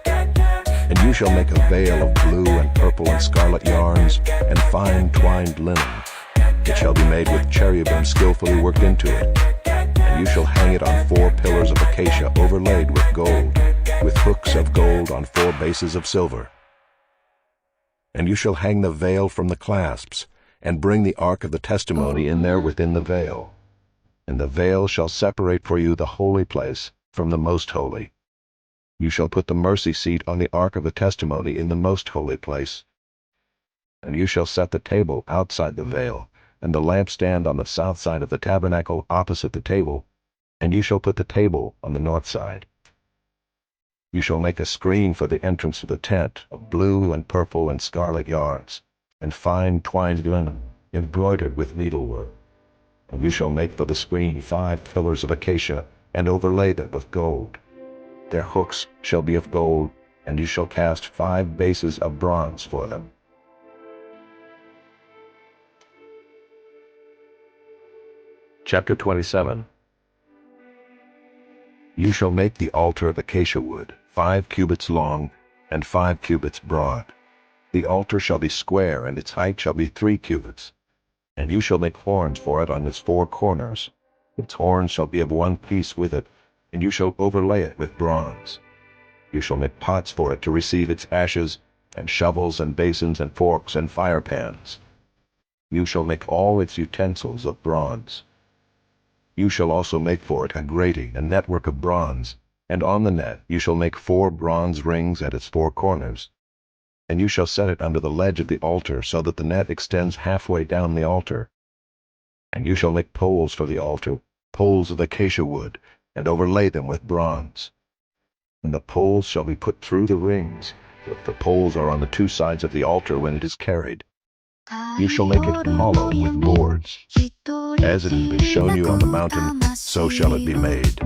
And you shall make a veil of blue and purple and scarlet yarns, and fine twined linen. It shall be made with cherubim skillfully worked into it. And you shall hang it on 4 pillars of acacia overlaid with gold, with hooks of gold on 4 bases of silver. And you shall hang the veil from the clasps, and bring the ark of the testimony in there within the veil. And the veil shall separate for you the holy place from the most holy. You shall put the mercy seat on the ark of the testimony in the most holy place. And you shall set the table outside the veil, and the lampstand on the south side of the tabernacle opposite the table, and you shall put the table on the north side. You shall make a screen for the entrance of the tent of blue and purple and scarlet yarns, and fine twined linen, embroidered with needlework. And you shall make for the screen 5 pillars of acacia, and overlay them with gold. Their hooks shall be of gold, and you shall cast 5 bases of bronze for them. Chapter 27. You shall make the altar of acacia wood, 5 cubits long, and 5 cubits broad. The altar shall be square, and its height shall be 3 cubits. And you shall make horns for it on its 4 corners. Its horns shall be of one piece with it, and you shall overlay it with bronze. You shall make pots for it to receive its ashes, and shovels and basins and forks and fire pans. You shall make all its utensils of bronze. You shall also make for it a grating and network of bronze, and on the net you shall make 4 bronze rings at its 4 corners. And you shall set it under the ledge of the altar, so that the net extends halfway down the altar. And you shall make poles for the altar, poles of acacia wood, and overlay them with bronze. And the poles shall be put through the rings, but the poles are on the 2 sides of the altar when it is carried. You shall make it hollow with boards. As it has been shown you on the mountain, so shall it be made.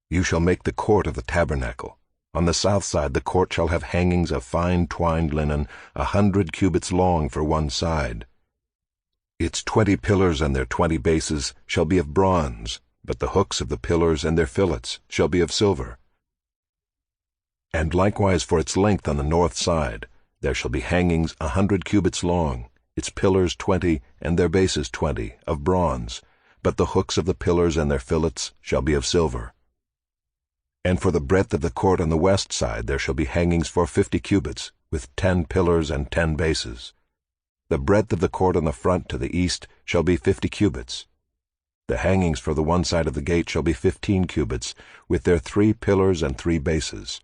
You shall make the court of the tabernacle. On the south side the court shall have hangings of fine twined linen, 100 cubits long for one side. Its 20 pillars and their 20 bases shall be of bronze, but the hooks of the pillars and their fillets shall be of silver. And likewise for its length on the north side there shall be hangings 100 cubits long, its pillars 20 and their bases 20, of bronze, but the hooks of the pillars and their fillets shall be of silver. And for the breadth of the court on the west side there shall be hangings for 50 cubits, with 10 pillars and 10 bases. The breadth of the court on the front to the east shall be 50 cubits. The hangings for the one side of the gate shall be 15 cubits, with their 3 pillars and 3 bases.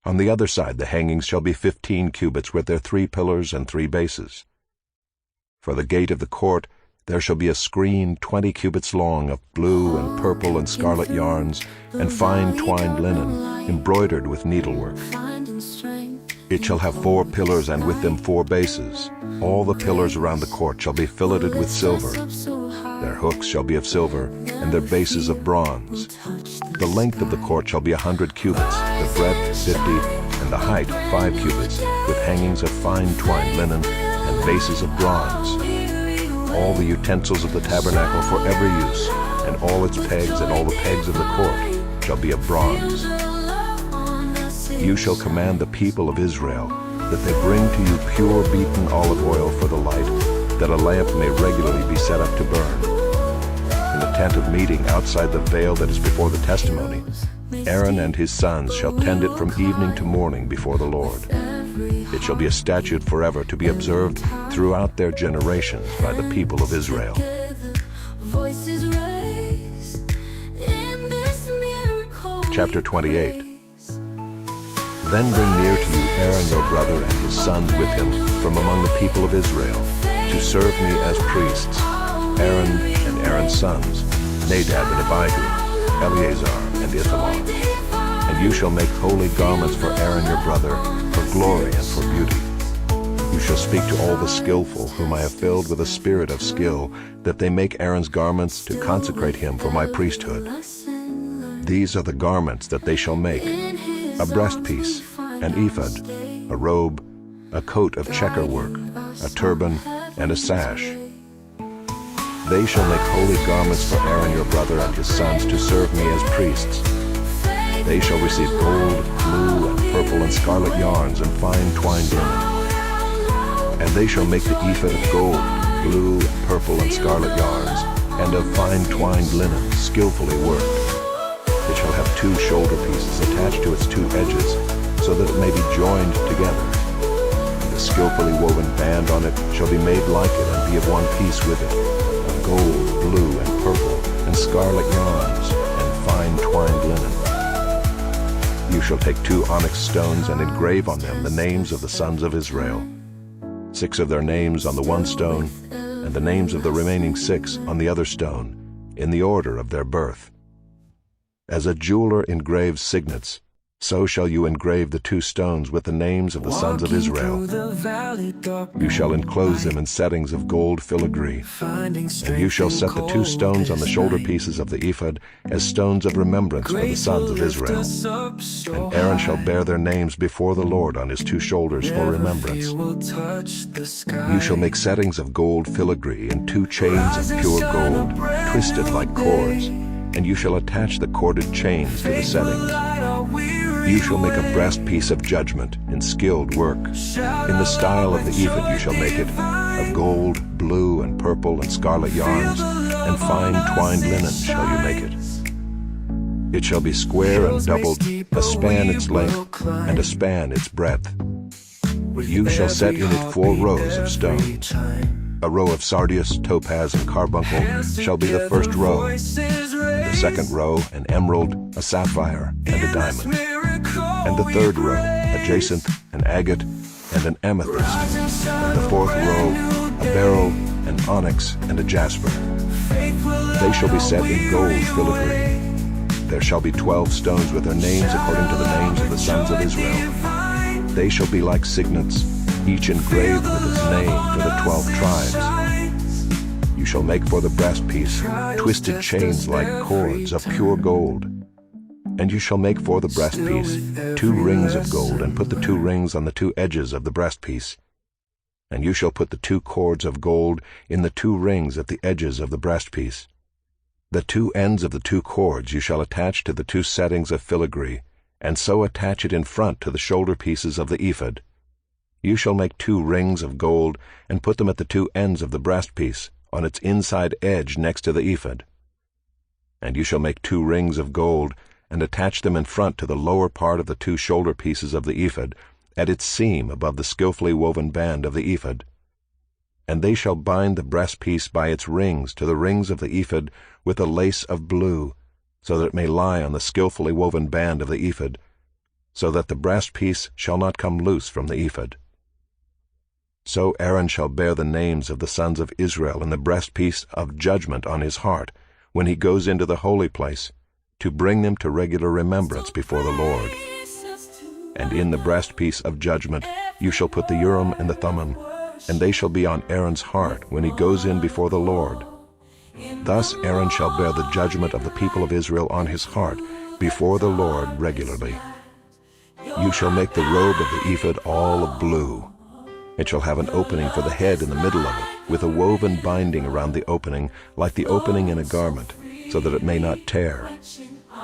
On the other side the hangings shall be 15 cubits, with their 3 pillars and 3 bases. For the gate of the court there shall be a screen 20 cubits long of blue and purple and scarlet yarns, and fine twined linen, embroidered with needlework. It shall have 4 pillars, and with them 4 bases. All the pillars around the court shall be filleted with silver. Their hooks shall be of silver, and their bases of bronze. The length of the court shall be 100 cubits, the breadth 50, and the height 5 cubits, with hangings of fine twined linen, and bases of bronze. All the utensils of the tabernacle for every use, and all its pegs and all the pegs of the court shall be of bronze. You shall command the people of Israel that they bring to you pure beaten olive oil for the light, that a lamp may regularly be set up to burn. In the tent of meeting outside the veil that is before the testimony, Aaron and his sons shall tend it from evening to morning before the Lord. It shall be a statute forever to be observed throughout their generations by the people of Israel. Chapter 28. Then bring near to you Aaron your brother and his sons with him from among the people of Israel, to serve me as priests, Aaron and Aaron's sons, Nadab and Abihu, Eleazar and Ithamar. And you shall make holy garments for Aaron your brother, for glory and for beauty. You shall speak to all the skillful, whom I have filled with a spirit of skill, that they make Aaron's garments to consecrate him for my priesthood. These are the garments that they shall make: a breastpiece, an ephod, a robe, a coat of checker work, a turban, and a sash. They shall make holy garments for Aaron your brother and his sons to serve me as priests. They shall receive gold, blue, and purple, and scarlet yarns, and fine twined linen. And they shall make the ephod of gold, blue, purple, and scarlet yarns, and of fine twined linen, skillfully worked. It shall have 2 shoulder pieces attached to its 2 edges, so that it may be joined together. And the skillfully woven band on it shall be made like it, and be of one piece with it, of gold, blue, and purple, and scarlet yarns, and fine twined linen. You shall take 2 onyx stones and engrave on them the names of the sons of Israel, 6 of their names on the one stone, and the names of the remaining 6 on the other stone, in the order of their birth. As a jeweler engraves signets, so shall you engrave the 2 stones with the names of the sons of Israel. You shall enclose them in settings of gold filigree. And you shall set the 2 stones on the shoulder pieces of the ephod as stones of remembrance for the sons of Israel. And Aaron shall bear their names before the Lord on his 2 shoulders for remembrance. You shall make settings of gold filigree and 2 chains of pure gold, twisted like cords, and you shall attach the corded chains to the settings. You shall make a breastpiece of judgment in skilled work. In the style of the ephod you shall make it, of gold, blue, and purple, and scarlet yarns, and fine twined linen shall you make it. It shall be square and doubled, a span its length, and a span its breadth. You shall set in it 4 rows of stone. A row of sardius, topaz, and carbuncle shall be the first row. The second row, an emerald, a sapphire, and a diamond. And the third row, a jacinth, an agate, and an amethyst. And the fourth row, a beryl, an onyx, and a jasper. They shall be set in gold filigree. There shall be 12 stones with their names according to the names of the sons of Israel. They shall be like signets, each engraved with its name for the 12 tribes. You shall make for the breastpiece twisted chains like cords of pure gold. And you shall make for the breastpiece 2 rings of gold, and put the 2 rings on the 2 edges of the breastpiece. And you shall put the 2 cords of gold in the 2 rings at the edges of the breastpiece. The 2 ends of the 2 cords you shall attach to the 2 settings of filigree, and so attach it in front to the shoulder pieces of the ephod. You shall make 2 rings of gold, and put them at the 2 ends of the breastpiece, on its inside edge next to the ephod. And you shall make 2 rings of gold, and attach them in front to the lower part of the 2 shoulder pieces of the ephod, at its seam above the skillfully woven band of the ephod. And they shall bind the breastpiece by its rings to the rings of the ephod with a lace of blue, so that it may lie on the skillfully woven band of the ephod, so that the breastpiece shall not come loose from the ephod. So Aaron shall bear the names of the sons of Israel in the breastpiece of judgment on his heart, when he goes into the holy place, to bring them to regular remembrance before the Lord. And in the breastpiece of judgment you shall put the Urim and the Thummim, and they shall be on Aaron's heart when he goes in before the Lord. Thus Aaron shall bear the judgment of the people of Israel on his heart before the Lord regularly. You shall make the robe of the ephod all of blue. It shall have an opening for the head in the middle of it, with a woven binding around the opening, like the opening in a garment, so that it may not tear.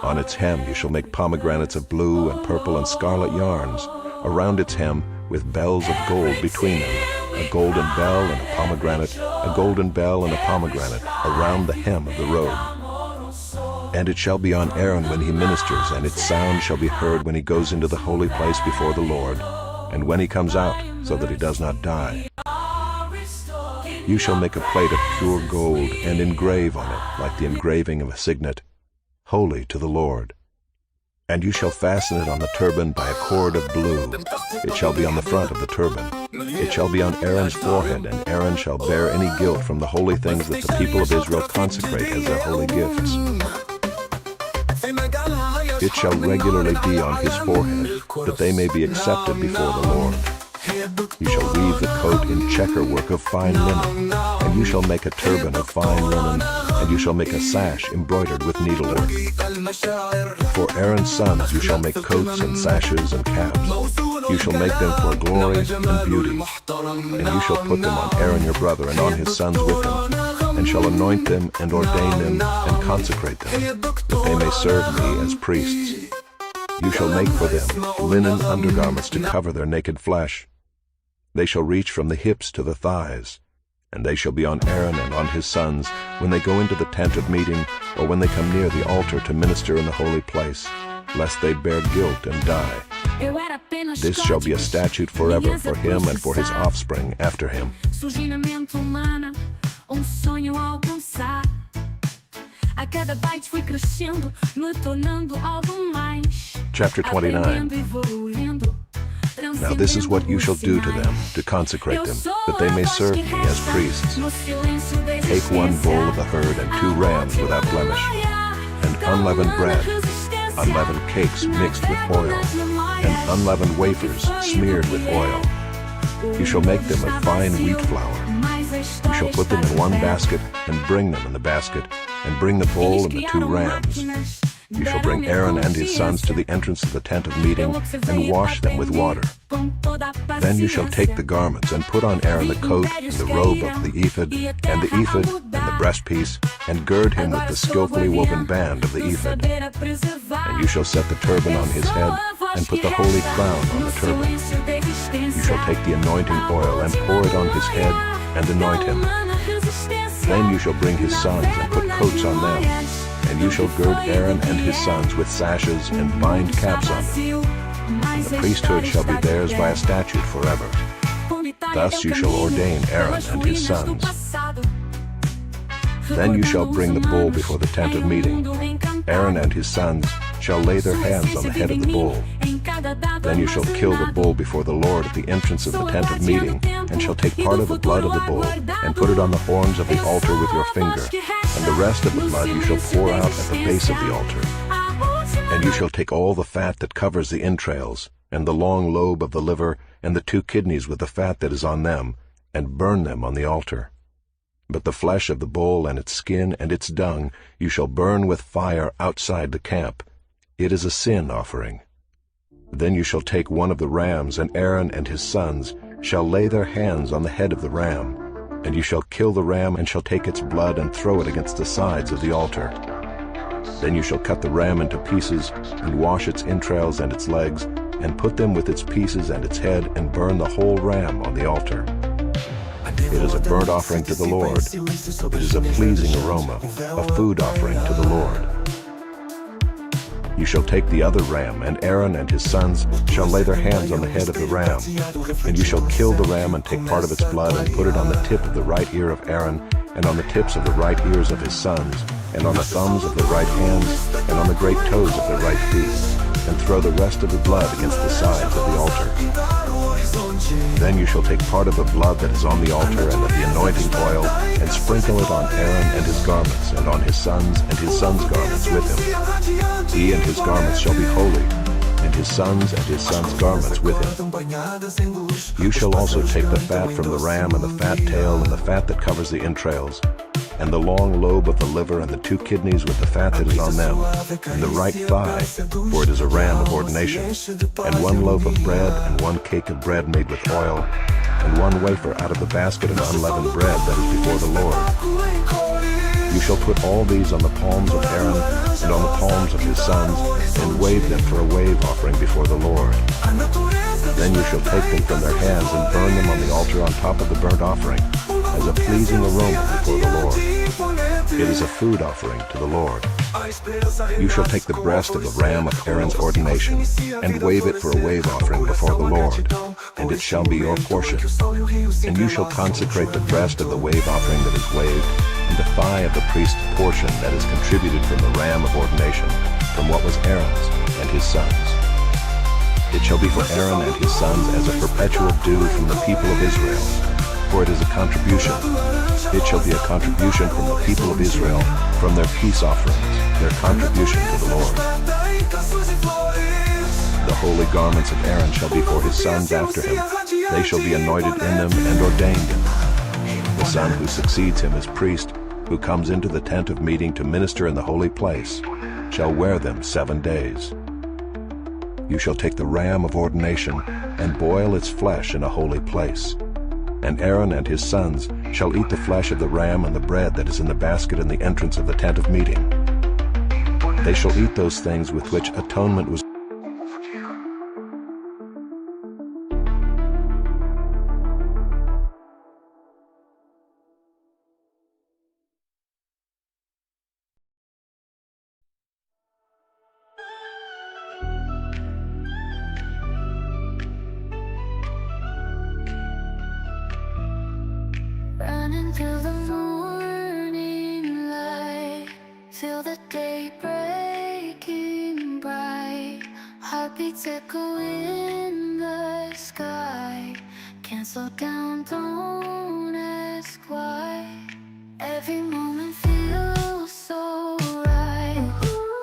On its hem you shall make pomegranates of blue and purple and scarlet yarns, around its hem with bells of gold between them, a golden bell and a pomegranate, a golden bell and a pomegranate, around the hem of the robe. And it shall be on Aaron when he ministers, and its sound shall be heard when he goes into the holy place before the Lord, and when he comes out, so that he does not die. You shall make a plate of pure gold, and engrave on it, like the engraving of a signet, holy to the Lord. And you shall fasten it on the turban by a cord of blue. It shall be on the front of the turban. It shall be on Aaron's forehead, and Aaron shall bear any guilt from the holy things that the people of Israel consecrate as their holy gifts. It shall regularly be on his forehead, that they may be accepted before the Lord. You shall weave the coat in checker work of fine linen, and you shall make a turban of fine linen, and you shall make a sash embroidered with needlework. For Aaron's sons you shall make coats and sashes and caps. You shall make them for glory and beauty. And you shall put them on Aaron your brother and on his sons with him, and shall anoint them and ordain them and consecrate them, that they may serve me as priests. You shall make for them linen undergarments to cover their naked flesh. They shall reach from the hips to the thighs, and they shall be on Aaron and on his sons when they go into the tent of meeting, or when they come near the altar to minister in the holy place, lest they bear guilt and die. This shall be a statute forever for him and for his offspring after him. Chapter 29. Now this is what you shall do to them, to consecrate them, that they may serve me as priests. Take 1 bull of the herd and 2 rams without blemish, and unleavened bread, unleavened cakes mixed with oil, and unleavened wafers smeared with oil. You shall make them of fine wheat flour. You shall put them in 1 basket, and bring them in the basket, and bring the bull and the 2 rams. You shall bring Aaron and his sons to the entrance of the tent of meeting, and wash them with water. Then you shall take the garments, and put on Aaron the coat, and the robe of the ephod, and the ephod, and the breastpiece, and gird him with the skillfully woven band of the ephod. And you shall set the turban on his head, and put the holy crown on the turban. You shall take the anointing oil, and pour it on his head, and anoint him. Then you shall bring his sons, and put coats on them. And you shall gird Aaron and his sons with sashes, and bind caps on them. And the priesthood shall be theirs by a statute forever. Thus you shall ordain Aaron and his sons. Then you shall bring the bull before the tent of meeting. Aaron and his sons shall lay their hands on the head of the bull. Then you shall kill the bull before the Lord at the entrance of the tent of meeting, and shall take part of the blood of the bull, and put it on the horns of the altar with your finger, and the rest of the blood you shall pour out at the base of the altar. And you shall take all the fat that covers the entrails, and the long lobe of the liver, and the 2 kidneys with the fat that is on them, and burn them on the altar. But the flesh of the bull and its skin and its dung you shall burn with fire outside the camp. It is a sin offering. Then you shall take one of the rams, and Aaron and his sons shall lay their hands on the head of the ram, and you shall kill the ram and shall take its blood and throw it against the sides of the altar. Then you shall cut the ram into pieces, and wash its entrails and its legs, and put them with its pieces and its head, and burn the whole ram on the altar. It is a burnt offering to the Lord. It is a pleasing aroma, a food offering to the Lord. You shall take the other ram, and Aaron and his sons shall lay their hands on the head of the ram. And you shall kill the ram and take part of its blood and put it on the tip of the right ear of Aaron, and on the tips of the right ears of his sons, and on the thumbs of the right hands, and on the great toes of the right feet, and throw the rest of the blood against the sides of the altar. Then you shall take part of the blood that is on the altar and of the anointing oil, and sprinkle it on Aaron and his garments, and on his sons garments with him. He and his garments shall be holy, and his sons garments with him. You shall also take the fat from the ram, and the fat tail, and the fat that covers the entrails, and the long lobe of the liver, and the 2 kidneys with the fat that is on them, and the right thigh, for it is a ram of ordination, and 1 loaf of bread, and 1 cake of bread made with oil, and 1 wafer out of the basket of unleavened bread that is before the Lord. You shall put all these on the palms of Aaron, and on the palms of his sons, and wave them for a wave offering before the Lord. Then you shall take them from their hands, and burn them on the altar on top of the burnt offering, as a pleasing aroma before the Lord. It is a food offering to the Lord. You shall take the breast of the ram of Aaron's ordination, and wave it for a wave offering before the Lord, and it shall be your portion. And you shall consecrate the breast of the wave offering that is waved, and the thigh of the priest's portion that is contributed from the ram of ordination, from what was Aaron's and his sons. It shall be for Aaron and his sons as a perpetual due from the people of Israel, for it is a contribution. It shall be a contribution from the people of Israel, from their peace offerings, their contribution to the Lord. The holy garments of Aaron shall be for his sons after him. They shall be anointed in them and ordained in them. The son who succeeds him as priest, who comes into the tent of meeting to minister in the holy place, shall wear them 7 days. You shall take the ram of ordination, and boil its flesh in a holy place. And Aaron and his sons shall eat the flesh of the ram and the bread that is in the basket in the entrance of the tent of meeting. They shall eat those things with which atonement was running through the morning light, feel the day breaking bright, heartbeats echo in the sky, can't slow down, don't ask why, every moment feels so right,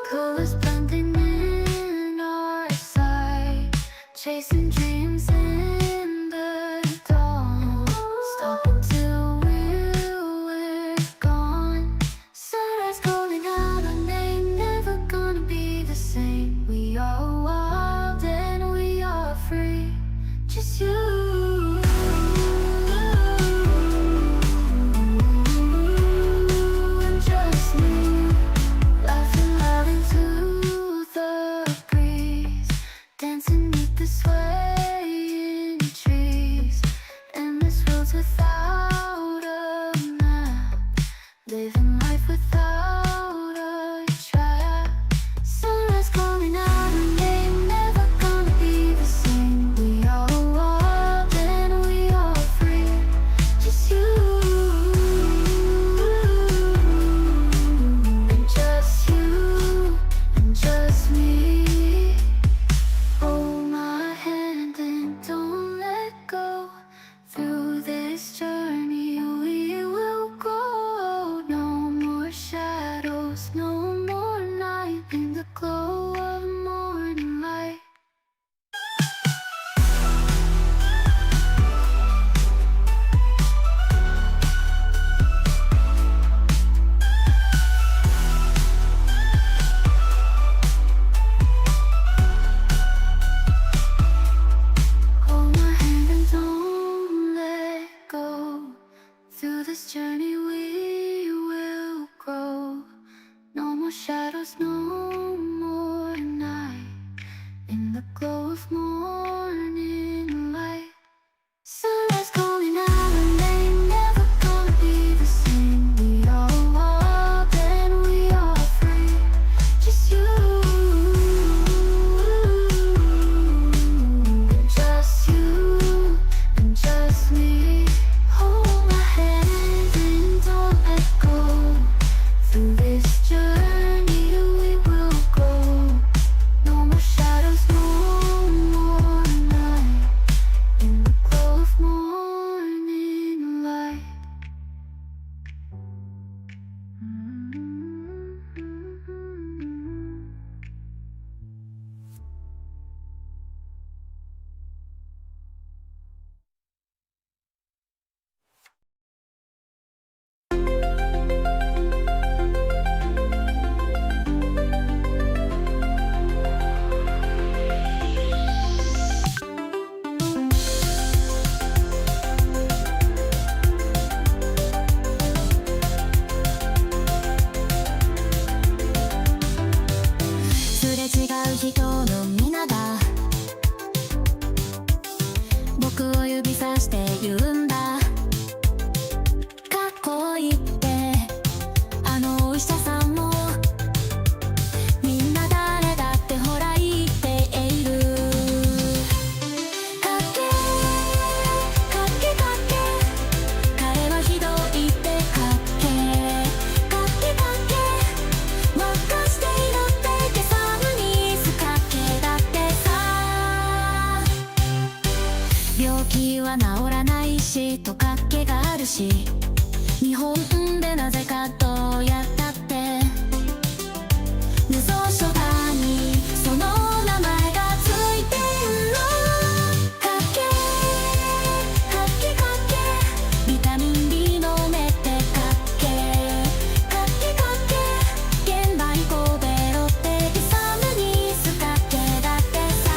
colors blending in our sight, chasing dreams in the dawn, stopping till we're gone, sunrise calling out our name, never gonna be the same, we are wild and we are free, just you. more shadows, no more night. In the glow of morning light, sunrise calling out our name, never gonna be the same. We are wild and we are free. Just you and just you and just me. Hold my hand and don't let go. Through this journey we will go. No more shadows, no more night. In the glow of morning light.すれ違う人の皆が僕を指さして言うんだ。かっこいいってあのお医者さんも。みんな誰だってほら言っている。かっけかっけかっけ、彼はひどいってかっけかっけかっけ、任していろって今朝にすかっけだってさ。病気は治らないしとかっけがあるし、日本でなぜかどうやったって無造書だにその名前がついてんの。かっけかっけかっけ、ビタミン B 飲めってかっけかっけかっけ、現場行こうベロってイサムにすかっけだってさ。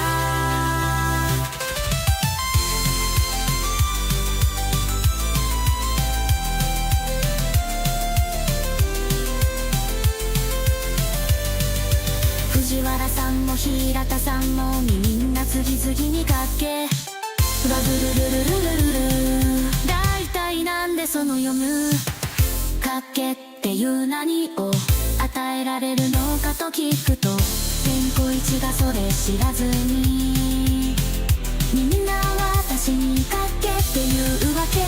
藤原さんも平田さんもみんな次々にかっけ。バブルルルルルルルル、大体なんでその読むかっけっていう何を与えられるのかと聞くと、天子一がそれ知らずにみんな私にかっけって言うわけ。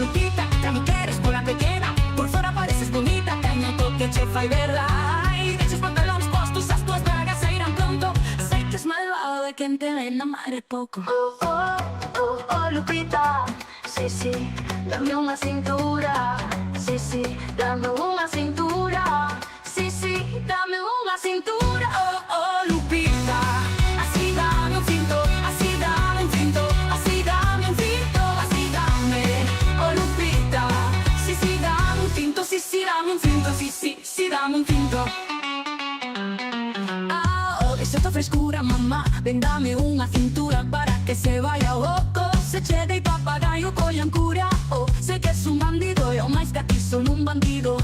Lupita, también que eres por la pequeña. Por fuera pareces bonita, caña que te fai verla. Y de esos pantalones puestos, las tuas bragas se irán pronto. Sé que es malvado de quien te enamore poco. Lupita, sí, sí, dame una cintura. Sí, sí, dame una cintura. Sí, sí, dame una cintura. Lupita, así dame un cinto, así dame un cinto, así dame un cinto, así dame. Lupita, sí, sí, dame un cinto, sí, sí, dame un cinto, sí, sí, sí, dame un cinto. Esa frescura, mamá, ven dame una cintura para que se vaya loco. Se c'è dei papagaio con gli ancura. Sé que es un bandido, yo más que a ti sono un bandido.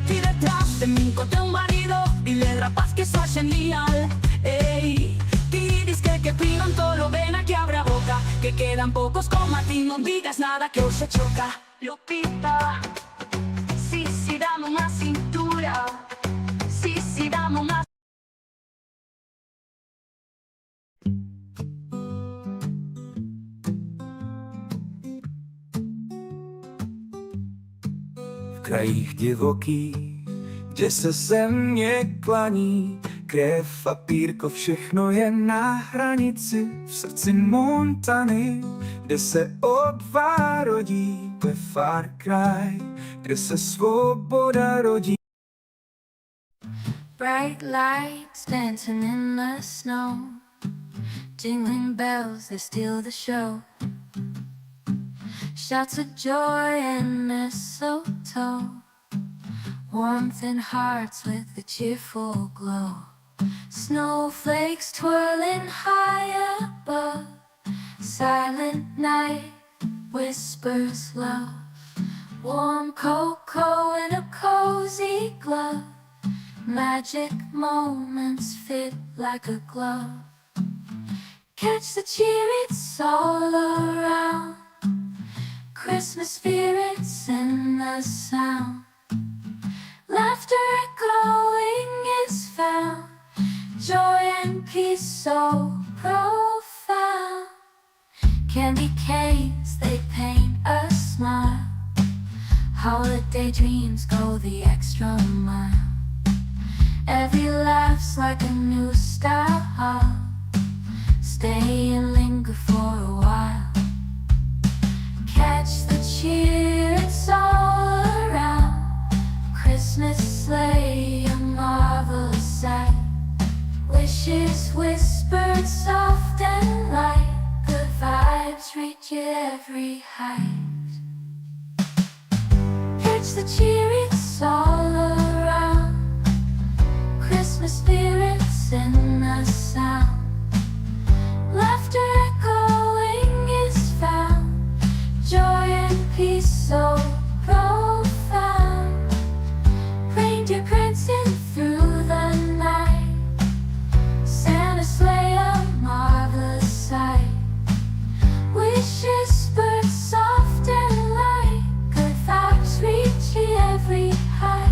Ti detrás de mí encontré un marido, dile rapaz que soy genial. Ey, ti dice que prima todo lo ven aquí abre boca, que quedan pocos como a ti, no digas nada que os se choca. Lupita, sí, sí, dame una cintura. Sí, sí, dame una. V krajích divokých, kde se země klaní, krev a pírko, všechno je na hranici. V srdci Montany, kde se odvaha rodí, ve Far Cry, kde se svoboda rodí. Bright lights dancing in the snow, jingling bells, they steal the show. Shouts of joy and mistletoe, warmth in hearts with a cheerful glow. Snowflakes twirling high above, silent night whispers love. Warm cocoa in a cozy glove, magic moments fit like a glove. Catch the cheer, it's all around, Christmas spirits in the sound. Laughter echoing is found, joy and peace so profound. Candy canes, they paint a smile, holiday dreams go the extra mile. Every laugh's like a new style, stay and linger for a while. Catch the cheer, it's all around, Christmas sleigh, a marvelous sight. Wishes whispered soft and light, good vibes reach every height. Catch the cheer, it's all around, Christmas spirits in the sound. Laughter echoing is found, joy and peace so profound. Reindeer prancing through the night, Santa sleigh, a marvelous sight. Wishes bird soft and light, good vibes reach every height.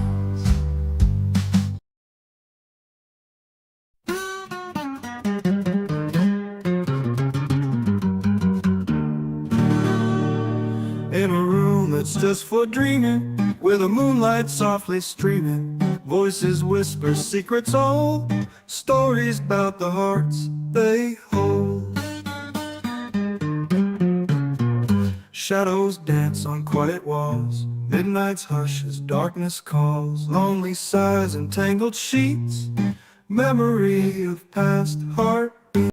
In a room that's just for dreaming, where the moonlight softly streaming, voices whisper secrets old, stories about the hearts they hold. Shadows dance on quiet walls, midnight's hush as darkness calls, lonely sighs and tangled sheets, memory of past heartbeats.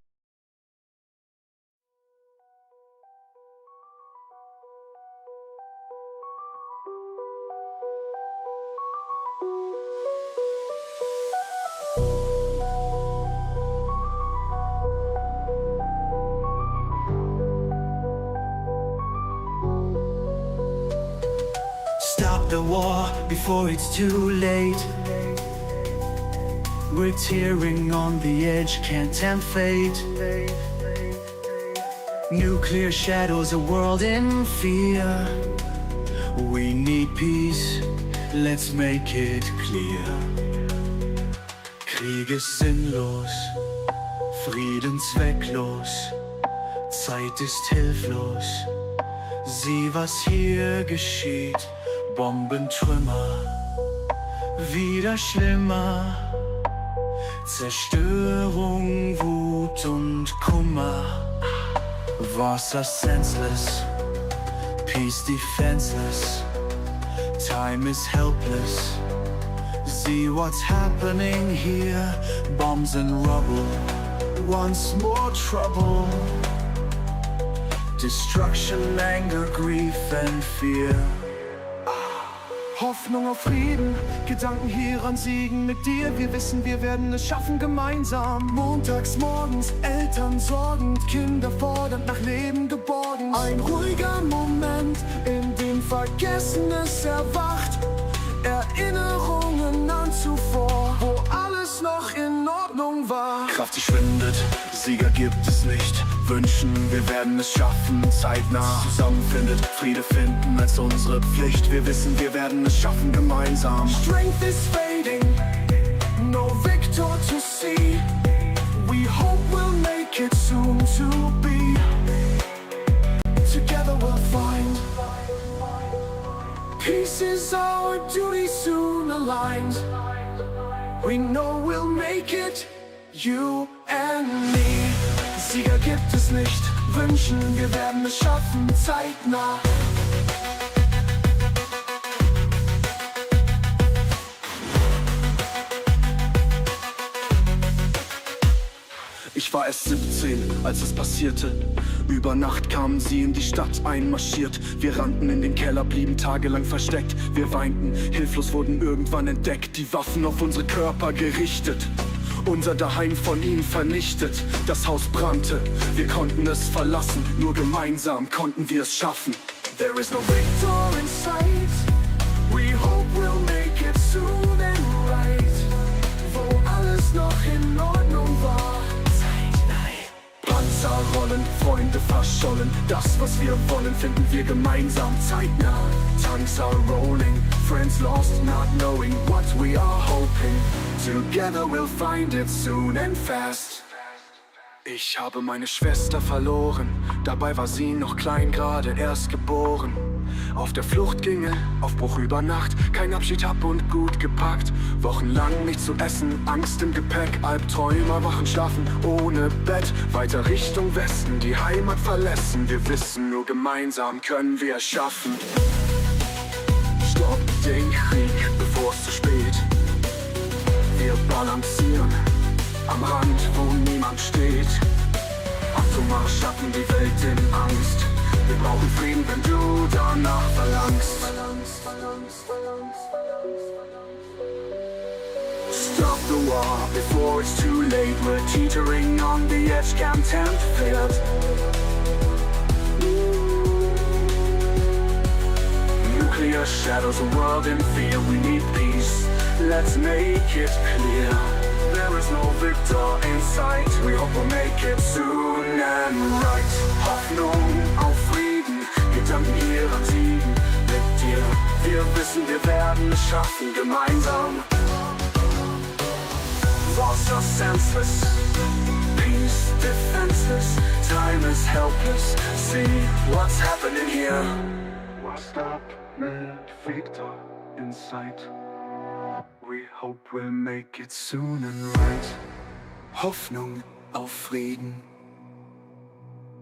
Stop the war before it's too late. We're tearing on the edge, can't tempt fate. Nuclear shadows a world in fear. We need peace, let's make it clear. Krieg ist sinnlos, Frieden zwecklos, Zeit ist hilflos, Sieh, was hier geschieht. Bombentrümmer, wieder schlimmer. Zerstörung, Wut und Kummer. Wasser senseless, peace defenseless. Time is helpless. See what's happening here. Bombs and rubble. Once more trouble. Destruction, anger, grief and fear. Hoffnung auf Frieden, Gedanken hieran siegen mit dir. Wir wissen, wir werden es schaffen gemeinsam. Montags morgens, Eltern sorgend, Kinder fordernd, nach Leben geborgen. Ein ruhiger Moment, in dem Vergessenes erwacht. Erinnerungen an zuvor, wo alles noch in Ordnung war. Kraft, die schwindet, Sieger gibt es nicht. Wünschen, wir werden es schaffen, zeitnah zusammenfindet, Friede finden als unsere Pflicht. Wir wissen, wir werden es schaffen gemeinsam. Strength is fading, no victor to see. We hope we'll make it soon to be. Together we'll find peace is our duty soon aligned. We know we'll make it, you and me. Sieger gibt es nicht, wünschen, wir werden es schaffen, zeitnah. Ich war erst 17, als es passierte. Über Nacht kamen sie in die Stadt einmarschiert. Wir rannten in den Keller, blieben tagelang versteckt. Wir weinten, hilflos wurden irgendwann entdeckt. Die Waffen auf unsere Körper gerichtet. Unser Daheim von ihnen vernichtet. Das Haus brannte, wir konnten es verlassen. Nur gemeinsam konnten wir es schaffen. There is no victor in sight. We hope we'll make it soon and right. Wo alles noch in Ordnung war. Panzer rollen, Freunde verschollen. Das, was wir wollen, finden wir gemeinsam zeitnah. Tanks are rolling, friends lost, not knowing what we are hoping. Together we'll find it soon and fast. Ich habe meine Schwester verloren, dabei war sie noch klein, gerade erst geboren. Auf der Flucht ginge, Aufbruch über Nacht, kein Abschied hab und gut gepackt. Wochenlang nichts zu essen, Angst im Gepäck, Albträume, wachen, schlafen ohne Bett. Weiter Richtung Westen, die Heimat verlassen. Wir wissen, nur gemeinsam können wir es schaffen. Stopp den Krieg, bevor es zu spät. Wir balancieren am Rand, wo niemand steht. Atomare schatten die Welt in Angst. Wir brauchen Frieden, wenn du danach verlangst. Stop the war before it's too late. We're teetering on the edge, can't tempt fate. Nuclear shadows a world in fear. We need peace, let's make it clear. There is no victor in sight. We hope we'll make it soon and right. Hoffnung auf Frieden, Gedanken hieran siegen mit dir. Wir wissen, wir werden es schaffen gemeinsam. Wasser senseless, peace defenseless. Time is helpless, see what's happening here. What's up, victor in sight. We hope we'll make it soon and right. Hoffnung auf Frieden,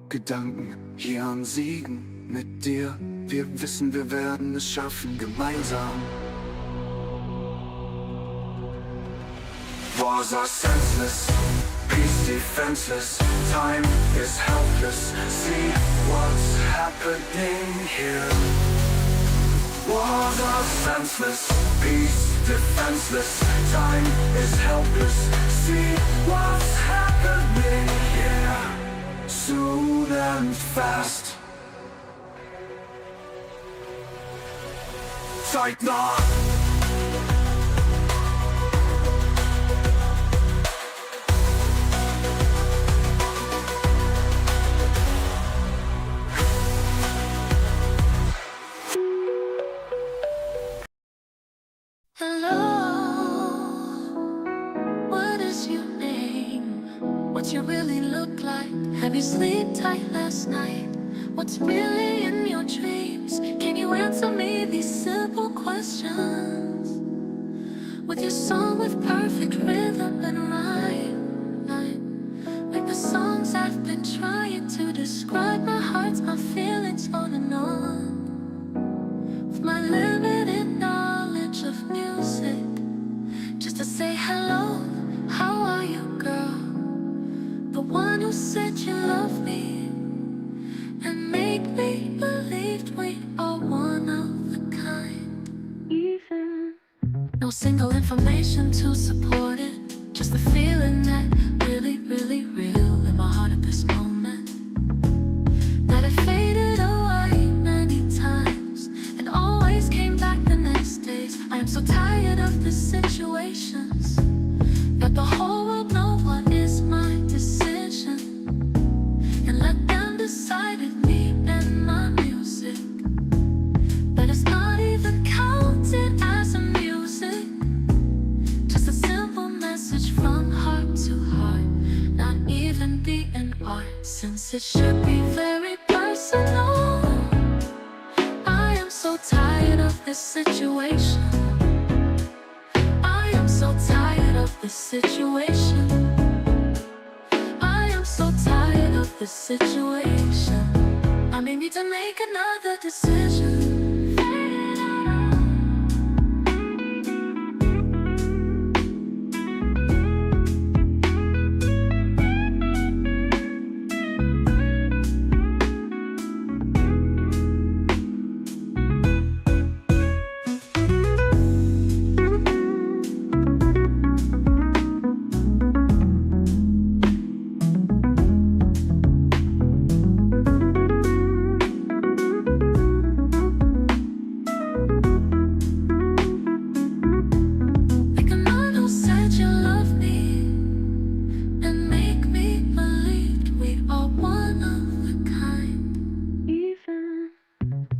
Gedanken hier an Siegen mit dir. Wir wissen, wir werden es schaffen gemeinsam. Wars are senseless, peace defenseless. Time is helpless, see what's happening here. Wars are senseless, peace defenseless. Time is helpless, see what's happening here. Soon and fast. Zeitnah. What you really look like? Have you sleep tight last night? What's really in your dreams? Can you answer me these simple questions? With your song with perfect rhythm and rhyme, like the songs I've been trying to describe my hearts, my feelings on and on. With my limited knowledge of music, just to say hello, how are you, girl? The one who said you love me and made me believe we are one of a kind. No single information to support it, just the feeling that really, really real in my heart at this moment. That it faded away many times and always came back the next days. I am so tired of the situations that the whole world know what is my decision, and let them decide it, me and my music. But it's not even counted as a music, just a simple message from heart to heart, not even being art, since it should be very personal. I am so tired of this situation. I am so tired of this situation. I am so tired of this situation. I may need to make another decision.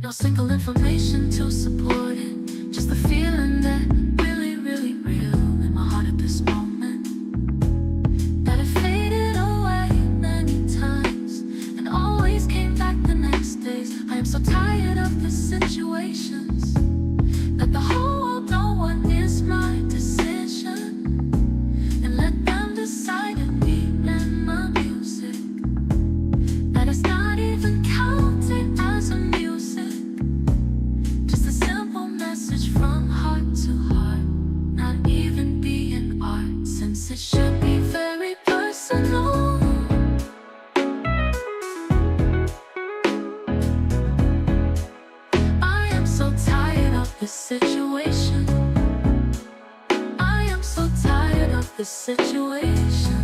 No single information to support it, just the feeling that really, really real in my heart at this moment. That it faded away many times and always came back the next days. I am so tired of the situations that the whole world know what is my decision, and let them decide it, me and my music. That it's not even counted as a music, just a simple message from heart to heart, not even being art, since it should be very personal. I am so tired of this situation. I am so tired of this situation.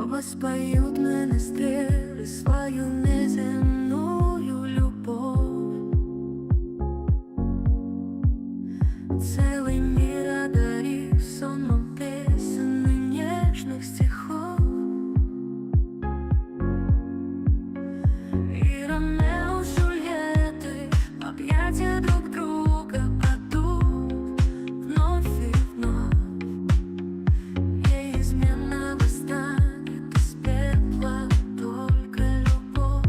Воспоют мене стріли свою неземную любовь. Целый мир одарив сонмом песен и нежных стихов. И Ромео с Джульеттой объятия друг друга падут вновь и вновь. Неизменно восстанет из пепла только любовь.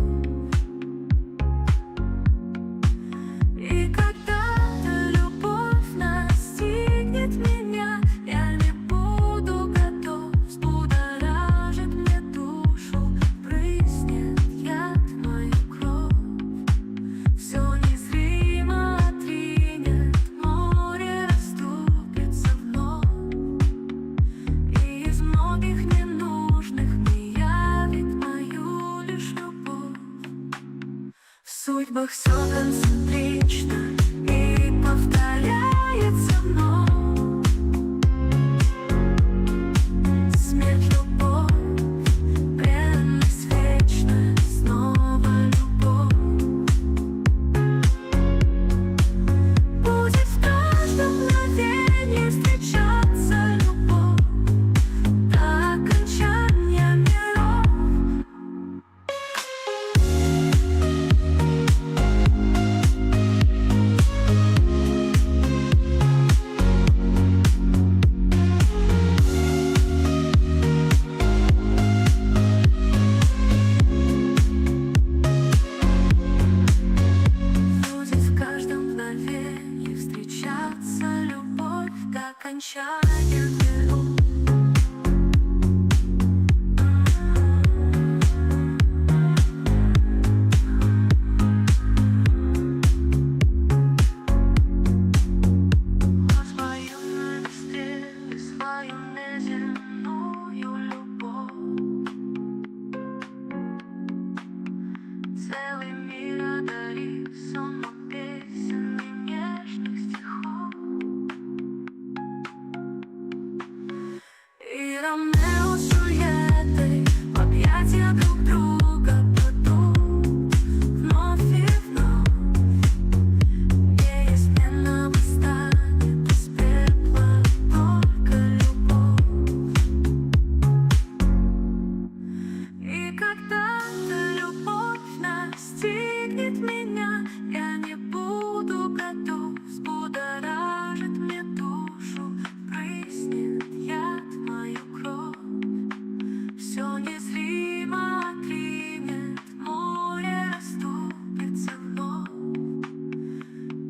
судьбах все концентрично и повторяется вновь. Смерть, любовь, преданность, вечность, снова любовь. Будет в каждом мгновении встречаться любовь до окончания миров. Будет в каждом мгновении встречаться любовь до окончания миров. Свою нести и свою неземную любовь. Целый мир одарив сонмом песен и нежных стихов. И Ромео с Джульеттой в объятия друг друга падут вновь и вновь. Неизменно восстанет из пепла только любовь. И когда-то любовь настигнет меня, я не буду готов, взбудоражит мне душу, прыснет яд мою кровь. Все незримо отринет, море расступится вновь.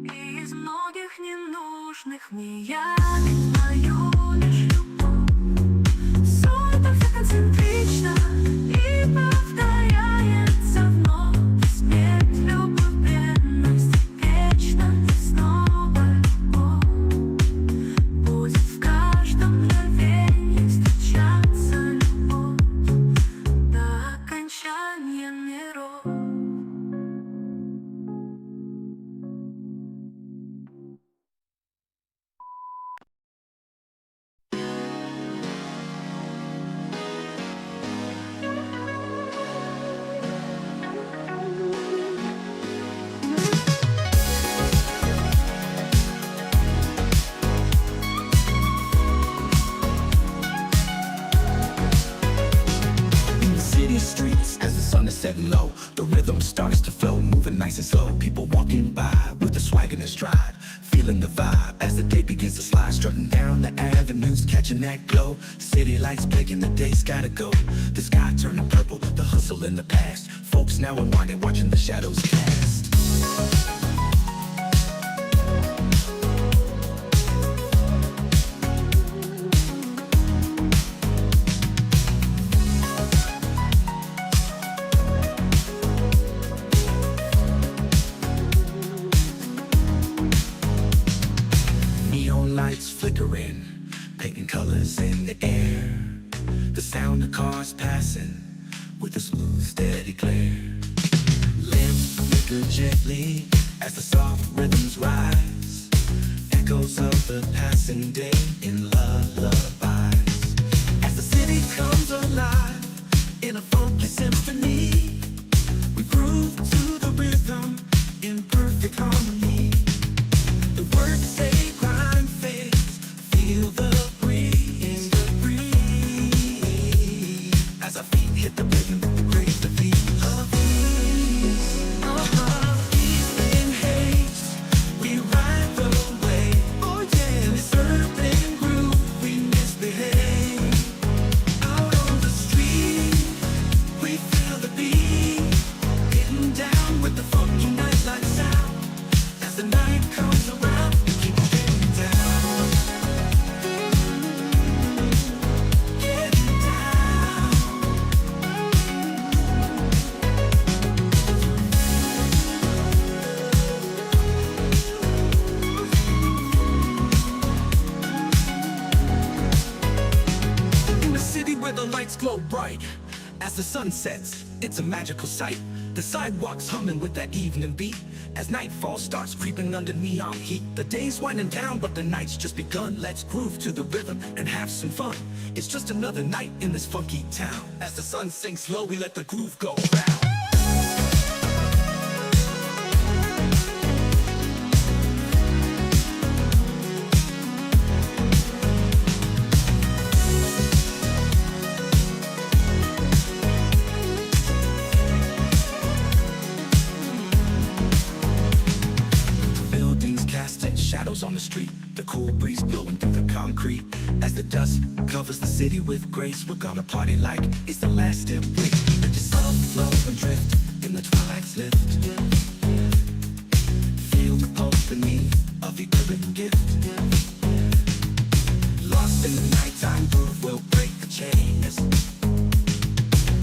И из многих ненужных мне явит мою лишь любовь. Судьба вся концентрична и повторяется вновь. Смерть, любовь, преданность, вечность, снова любовь. Будет в каждом мгновении встречаться любовь до окончания миров. In the city streets, as the sun is setting low, the rhythm starts to flow, moving nice and slow. People walking by with a swag in their stride, feeling the vibe as the day begins to slide. Strutting down the avenues, catching that glow. City lights blinking, the day's gotta go. The sky turning purple, the hustle in the past. Folks now unwinding, watching the shadows cast. Neon lights flickering, painting colors in the air. The sound of cars passing with a smooth, steady glare. Lamps flicker gently as the soft rhythms rise. Echoes of the passing day in lullabies. As the city comes alive in a funky symphony, we groove to the rhythm in perfect harmony. The words say crime fades, feel the breeze, as our feet hit the rhythm, raise the beat of ease. Ease in haste, we ride the wave. Oh yeah, this urban groove, we misbehave. Out on the street, we feel the beat, getting down with the funky nightlife sound. As the night comes around, we keep getting down, getting down. In the city where the lights glow bright, as the sun sets, it's a magical sight. The sidewalks humming with that evening beat as nightfall starts creeping under neon heat. The day's winding down, but the night's just begun. Let's groove to the rhythm and have some fun. It's just another night in this funky town. As the sun sinks low, we let the groove go round. Shadows on the street, the cool breeze blowing through the concrete. As the dust covers the city with grace, we're gonna party like it's the last day of week. And just flow and drift in the twilight's lift. Feel the pulse beneath of each written gift. Lost in the nighttime groove, we'll break the chains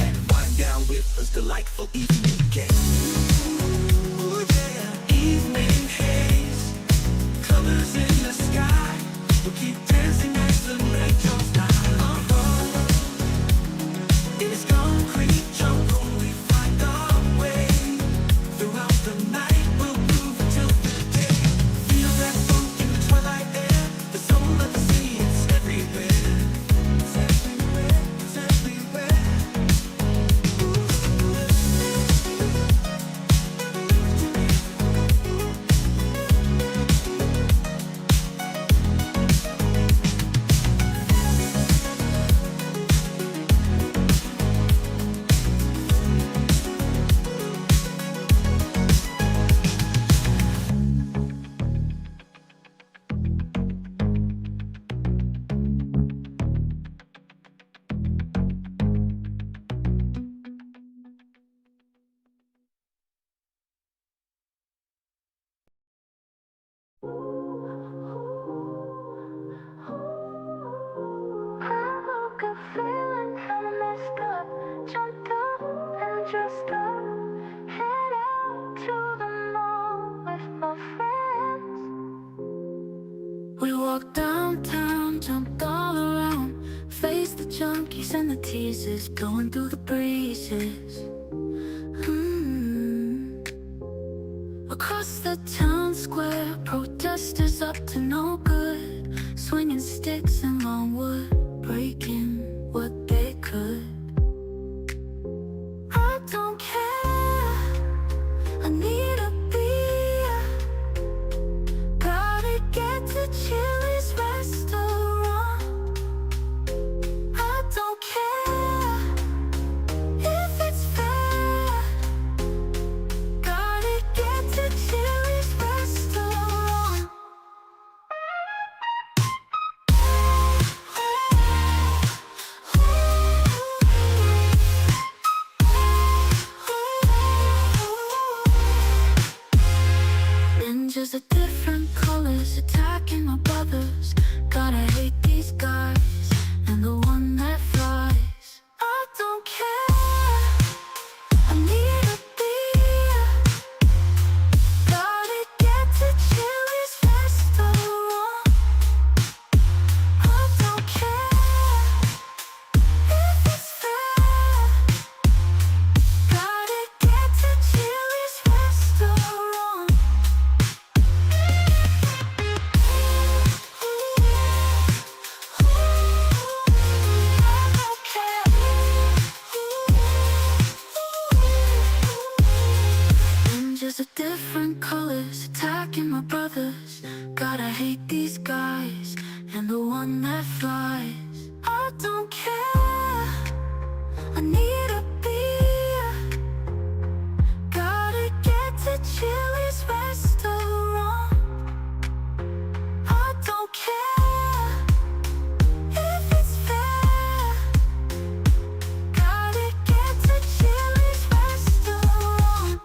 and wind down with this delightful evening game. Ooh yeah, evening haze, colors in the sky. We'll keep dancing as the night goes down. It's concrete jungle, we find our way. Throughout the night, we'll move until the day. Feel that funk in the twilight air. The soul of the sea is everywhere. It's everywhere, it's everywhere. I woke up feeling kinda messed up. Jumped up and dressed up. Head out to the mall with my friends. We walked downtown, jumped all around. Faced the junkies and the teasers, blowing through the breezes. Across the town square, protesters up to no good, swinging sticks and long wood, breaking what they could. I don't care, I need a beer. Gotta get to Chili's restaurant. I don't care if it's fair. Gotta get to Chili's restaurant. Ninjas of different colors attacking my brothers. Gotta hate these guys and the one that flies. I don't care, I need a beer. Gotta get to Chili's restaurant. I don't care if it's fair. Gotta get to Chili's restaurant. Ninjas of different colors attacking my brothers. Gotta hate these guys and the one that flies. I don't care, I need a beer. Gotta get to Chili's restaurant. I don't care if it's fair. Gotta get to Chili's restaurant.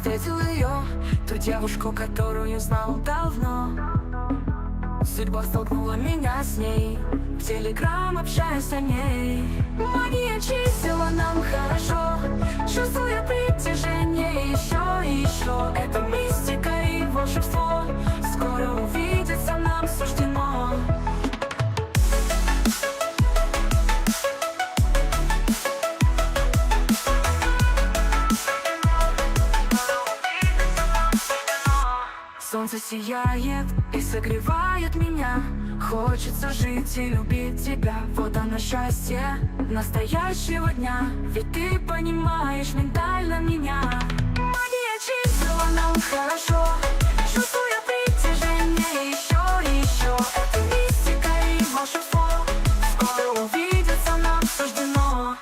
встретил ее, ту девушку, которую знал давно. Судьба столкнула меня с ней, в телеграм общаюсь о ней. Магия чисела нам хорошо, чувствую притяжение еще и еще. Это мистика и волшебство, скоро увидеться нам суждено. Солнце сияет и согревает меня. Хочется жить и любить тебя. Вот оно счастье настоящего дня. Ведь ты понимаешь ментально меня. Магия чисела нам хорошо, чувствую притяжение еще и еще. Это мистика и волшебство, скоро увидеться нам суждено.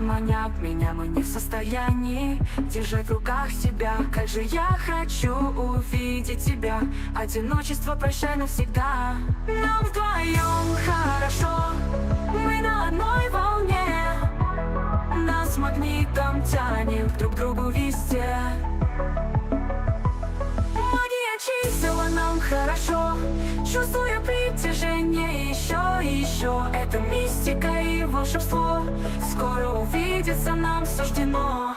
Манят меня, мы не в состоянии держать в руках себя. Как же я хочу увидеть тебя. Одиночество прощай навсегда. Нам вдвоем хорошо, мы на одной волне. Нас магнитом тянет друг к другу везде. Магия чисела нам хорошо, чувствую притяжение еще и еще. Это мистика и волшебство, скоро увидеться нам суждено.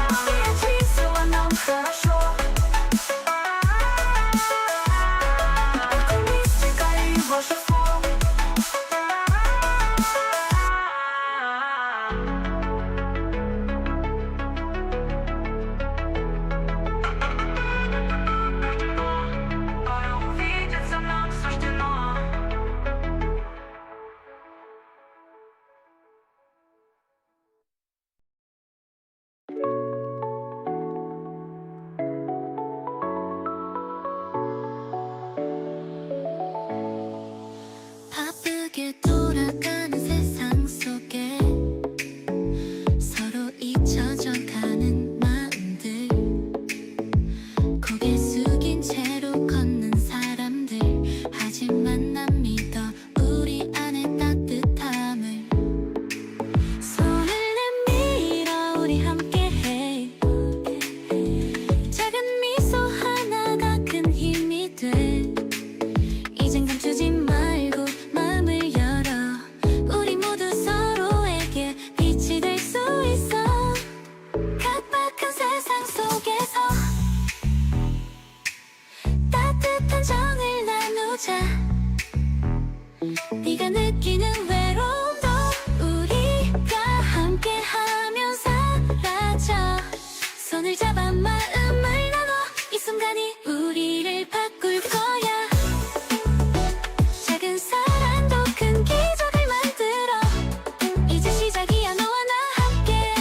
Магия чисела нам хорошо, это мистика и волшебство. 바쁘게 돌아가는 세상 속에 서로 잊혀져 가는 마음들, 고개 숙인 채로 걷는 사람들. 하지만 난 믿어 우리 안에 따뜻함을. 손을 내밀어 우리 함께해. 작은 미소 하나가 큰 힘이 돼. 이젠 감추지 말고 마음을 열어. 우리 모두 서로에게 빛이 될 수 있어. 각박한 세상 속에서 따뜻한 정을 나누자. 네가 느끼는 외로움도 우리가 함께하면 사라져. 손을 잡아 마음을 나눠. 이 순간이 우리를 바꿀 거야. 작은 사랑도 큰 기적을 만들어. 이제 시작이야 너와 나 함께.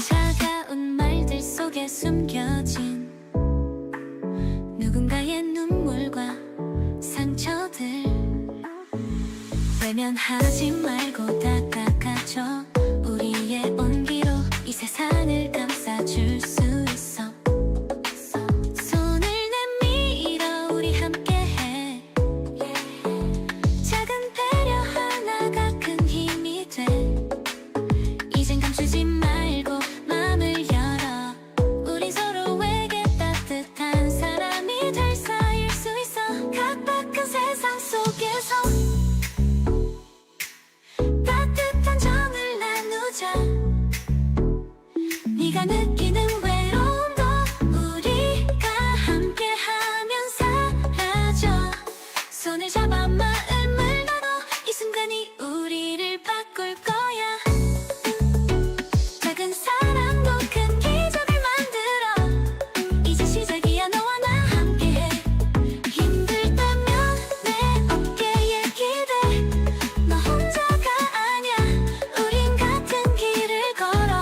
차가운 말들 속에 숨겨진 누군가의 눈물과 상처들. 외면하지 말고 다가가줘. 우리의 온기로 이 세상을 감싸줄 수 있어. 손을 내밀어 우리 함께해. 작은 배려 하나가 큰 힘이 돼. 이젠 감추지 말고 마음을 열어. 우린 서로에게 따뜻한 사람이 될 사이일 수 있어. 각박한 세상 속에서 따뜻한 정을 나누자. 네가 느끼는 외로움도 우리가 함께하면 사라져. 손을 잡아 마음을 나눠. 이 순간이 우리를 바꿀 거야. 작은 사랑도 큰 기적을 만들어. 이제 시작이야 너와 나 함께해. 힘들다면 내 어깨에 기대. 너 혼자가 아니야. 우린 같은 길을 걸어.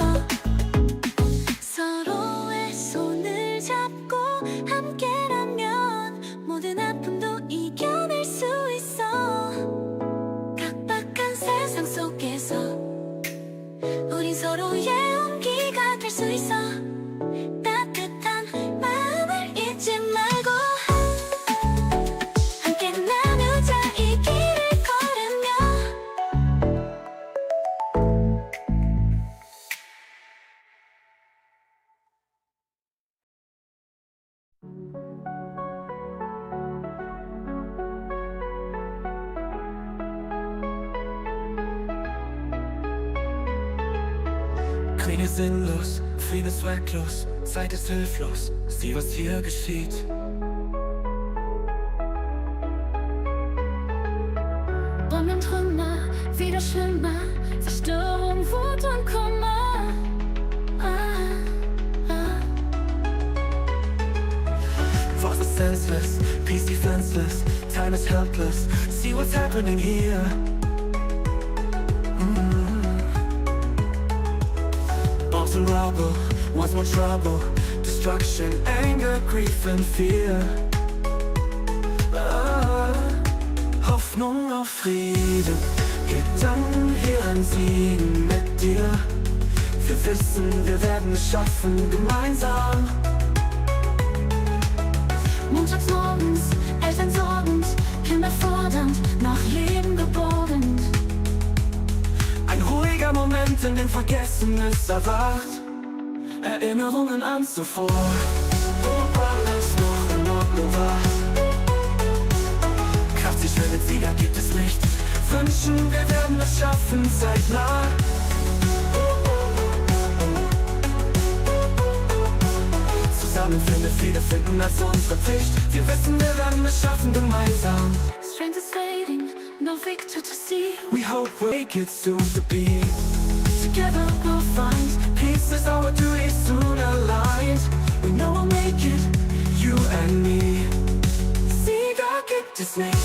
펼 수 있어 따뜻한 마음을 잊지 말고 함께 나누자 이 길을 걸으며 Krieg ist sinnlos, Frieden ist zwecklos, Zeit ist hilflos, sieh was hier geschieht. Bomben, Trümmer, wieder schlimmer, Zerstörung, Wut und Kummer. Wars is senseless, peace defenseless, time is helpless, see what's happening here. Bombs and rubble, once more trouble, destruction, anger, grief and fear. Hoffnung auf Frieden, Gedanken hier an Siegen mit dir. Wir wissen, wir werden es schaffen, gemeinsam. Montags morgens, Eltern sorgend, Kinder fordernd, nach Leben geborgen. Ein ruhiger Moment, in dem Vergessen ist erwacht. Erinnerungen an zuvor, wo alles noch in Ordnung war. Kraft sich wendet wieder, gibt es nicht. Wünschen, wir werden es schaffen, zeitnah. Zusammen Friede finden als unsere Pflicht. Wir wissen, wir werden es schaffen, gemeinsam. Strength is fading, no victor to see. We hope we'll make it soon to be. Together we'll find Peace is our duty, soon aligned. We know we'll make it, you and me. Sieger gibt es nicht.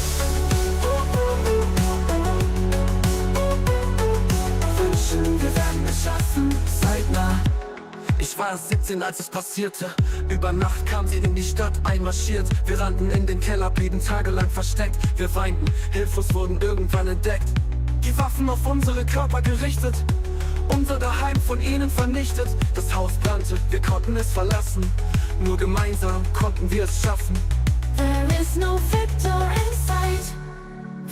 Wünschen, wir werden es schaffen, zeitnah. Ich war 17, als es passierte. Über Nacht kam sie in die Stadt einmarschiert. Wir rannten in den Keller, blieben tagelang versteckt. Wir weinten, hilflos wurden irgendwann entdeckt. Die Waffen auf unsere Körper gerichtet, unser Daheim von ihnen vernichtet. Das Haus brannte, wir konnten es verlassen. Nur gemeinsam konnten wir es schaffen. there is no victor in sight.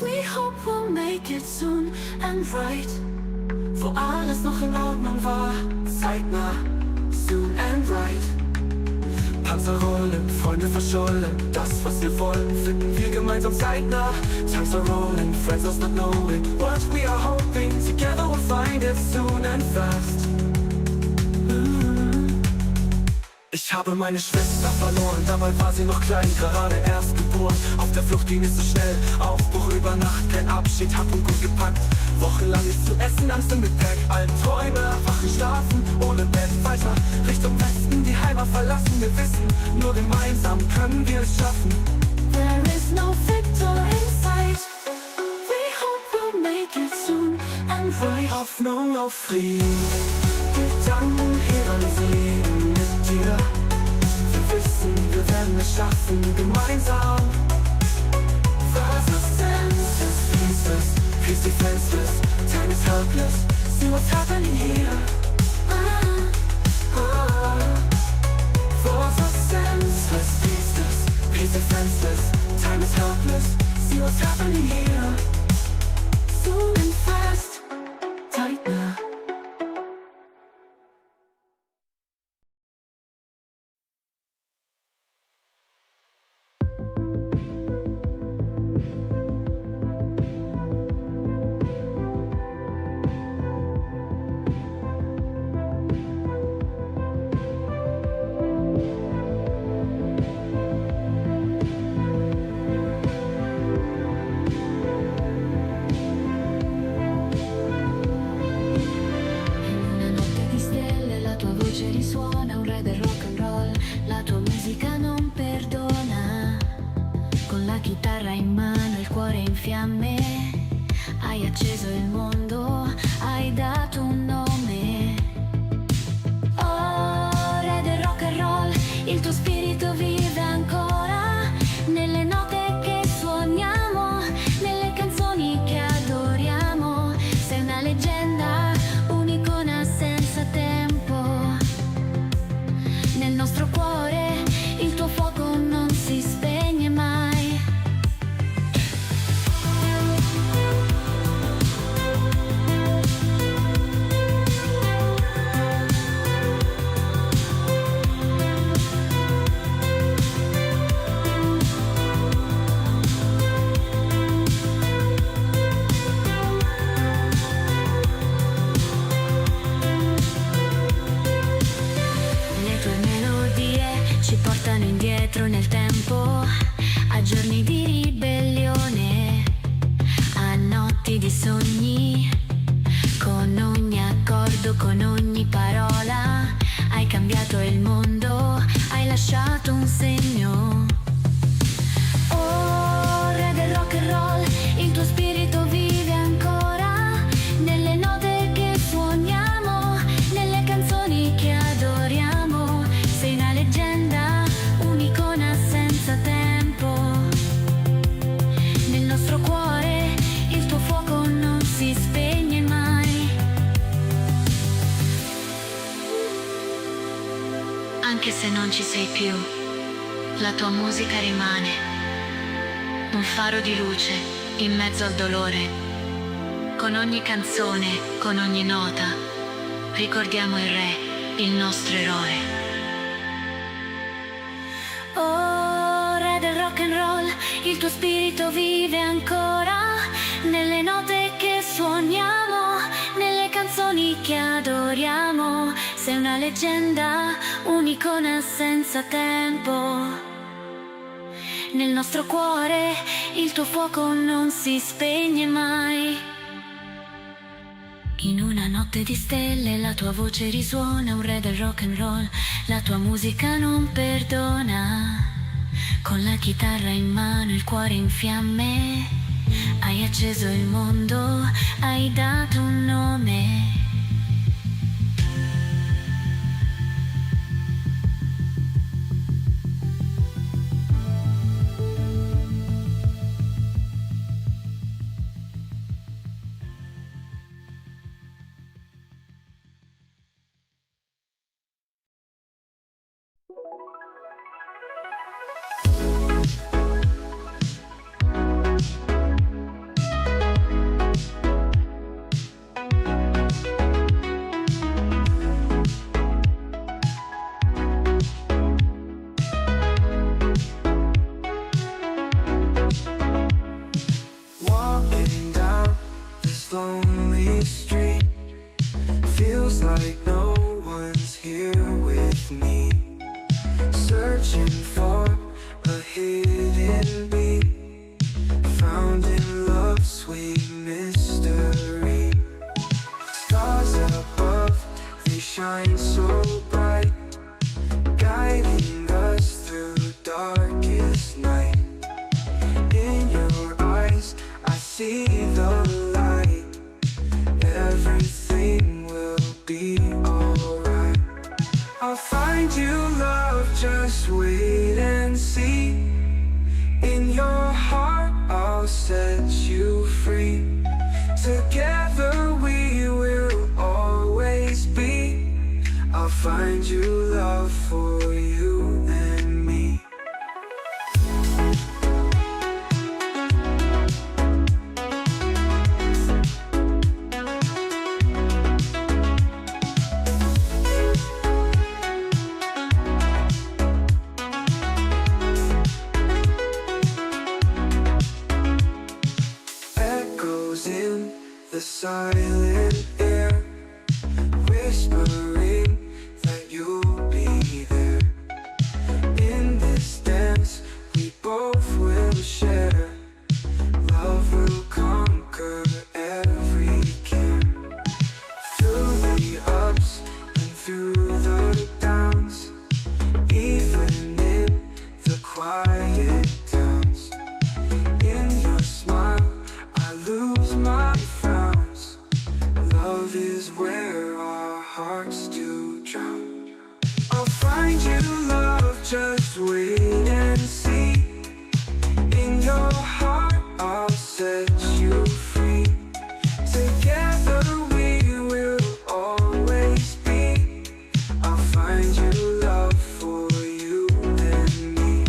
We hope we'll make it soon and right. Wo alles noch in Ordnung war, zeitnah, soon and right. Panzer rollen, Freunde verschollen, das was wir wollen, finden wir gemeinsam zeitnah. Tanks are rolling, friends us not knowing what we are hoping. Together we'll find it soon and fast. Ich habe meine Schwester verloren, dabei war sie noch klein, gerade erst geboren. Auf der Flucht ging es so schnell, Aufbruch über Nacht, kein Abschied, hab und gut gepackt. Wochenlang nichts zu essen, Angst im Gepäck, Albträume, erwachen, schlafen, ohne Bett, weiter Richtung Westen, die Heimat verlassen. Wir wissen, nur gemeinsam können wir es schaffen. There is no victor in sight. We hope we'll make it soon and right. Hoffnung auf Frieden, Gedanken hier an Siegen mit dir. Wir wissen, wir werden es schaffen, gemeinsam. Resistance is peaceless, peace defenseless, time is helpless, see what's happening here. Resistance is peaceless, peace defenseless, time is helpless, see what's happening here. Soon and fast. Tight now. Risuona un re del rock and roll, la tua musica non perdona. Con la chitarra in mano, il cuore in fiamme, hai acceso il mondo, hai dato un nome. Oh, re del rock and roll, il tuo spirito vive ancora nelle note che suoniamo, nelle canzoni che adoriamo. Sei una leggenda, un'icona senza tempo. Anche se non ci sei più, la tua musica rimane, un faro di luce in mezzo al dolore. Con ogni canzone, con ogni nota, ricordiamo il re, il nostro eroe. Oh, re del rock and roll, il tuo spirito vive ancora nelle note che suoniamo, nelle canzoni che adoriamo. Sei una leggenda, un'icona senza tempo. Nel nostro cuore il tuo fuoco non si spegne mai. In una notte di stelle la tua voce risuona, un re del rock and roll, la tua musica non perdona. Con la chitarra in mano, il cuore in fiamme, hai acceso il mondo, hai dato un nome. Walking down this lonely street, feels like no one's here with me. Searching for a hidden beat, found in love's sweet mystery. Stars above, they shine so bright, guiding us through darkest night. In your eyes, I see the light. Everything will be alright. I'll find you, love, just wait and see. In your heart, I'll set you free. Together we will always be. I'll find you, love, for you and me. Echoes in the silent air, whispering that you'll be there. In this dance we both will share. Love will conquer every care. Through the ups and through the downs, even in the quiet towns. In your smile I lose my frowns. Love is where our hearts do drown. I'll find you, love, just wait and see. In your heart I'll set you free. Together we will always be. I'll find you, love, for you and me.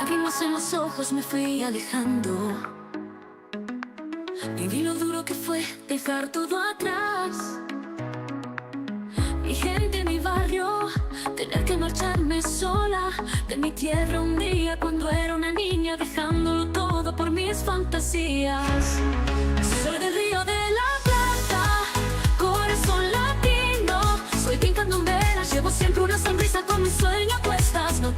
Lágrimas en los ojos me fui alejando. Viví lo duro que fue dejar todo atrás. Mi gente, mi barrio, tener que marcharme sola de mi tierra un día cuando era una niña, dejándolo todo por mis fantasías. Soy del Río de la Plata, corazón latino. Soy pintando en velas, llevo siempre una sonrisa con mi sueño a cuestas. No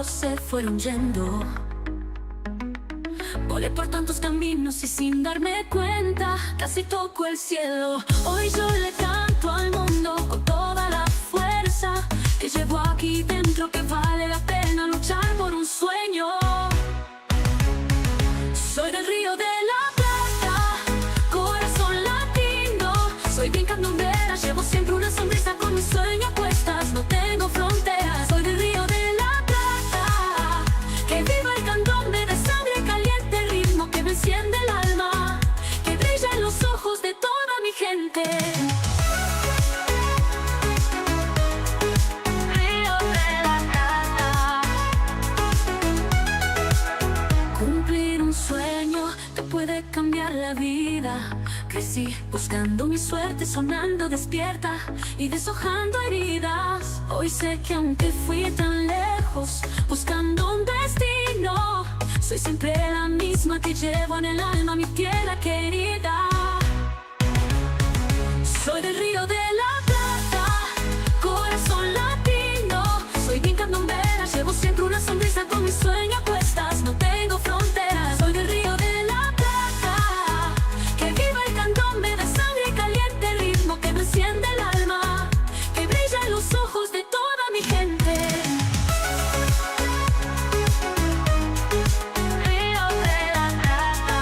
todos se fueron yendo. Volé por tantos caminos y sin darme cuenta casi toco el cielo. Hoy yo le canto al mundo con toda la fuerza que llevo aquí dentro, que vale la pena luchar por un sueño. Soy del Río de la Plata, corazón latino. Soy bien candombera, llevo siempre una sonrisa con mis sueños a cuestas. No tengo fronteras, soy del Río de la Plata. Que viva el candombe de sangre caliente, ritmo que me enciende el alma, que brilla en los ojos de toda mi gente. Río de la Plata. Cumplir un sueño te puede cambiar la vida. Crecí buscando mi suerte, sonando despierta y deshojando heridas. Hoy sé que aunque fui tan lejos, buscando un destino, soy siempre la misma que llevo en el alma mi tierra querida. Soy del Río de la Plata, corazón latino. Soy bien candombera, llevo siempre una sonrisa con mis sueños a cuestas. No tengo fronteras, soy del Río de la Plata. Que viva el candombe de sangre caliente, ritmo que me enciende el alma, que brilla en los ojos de toda mi gente. Río de la Plata.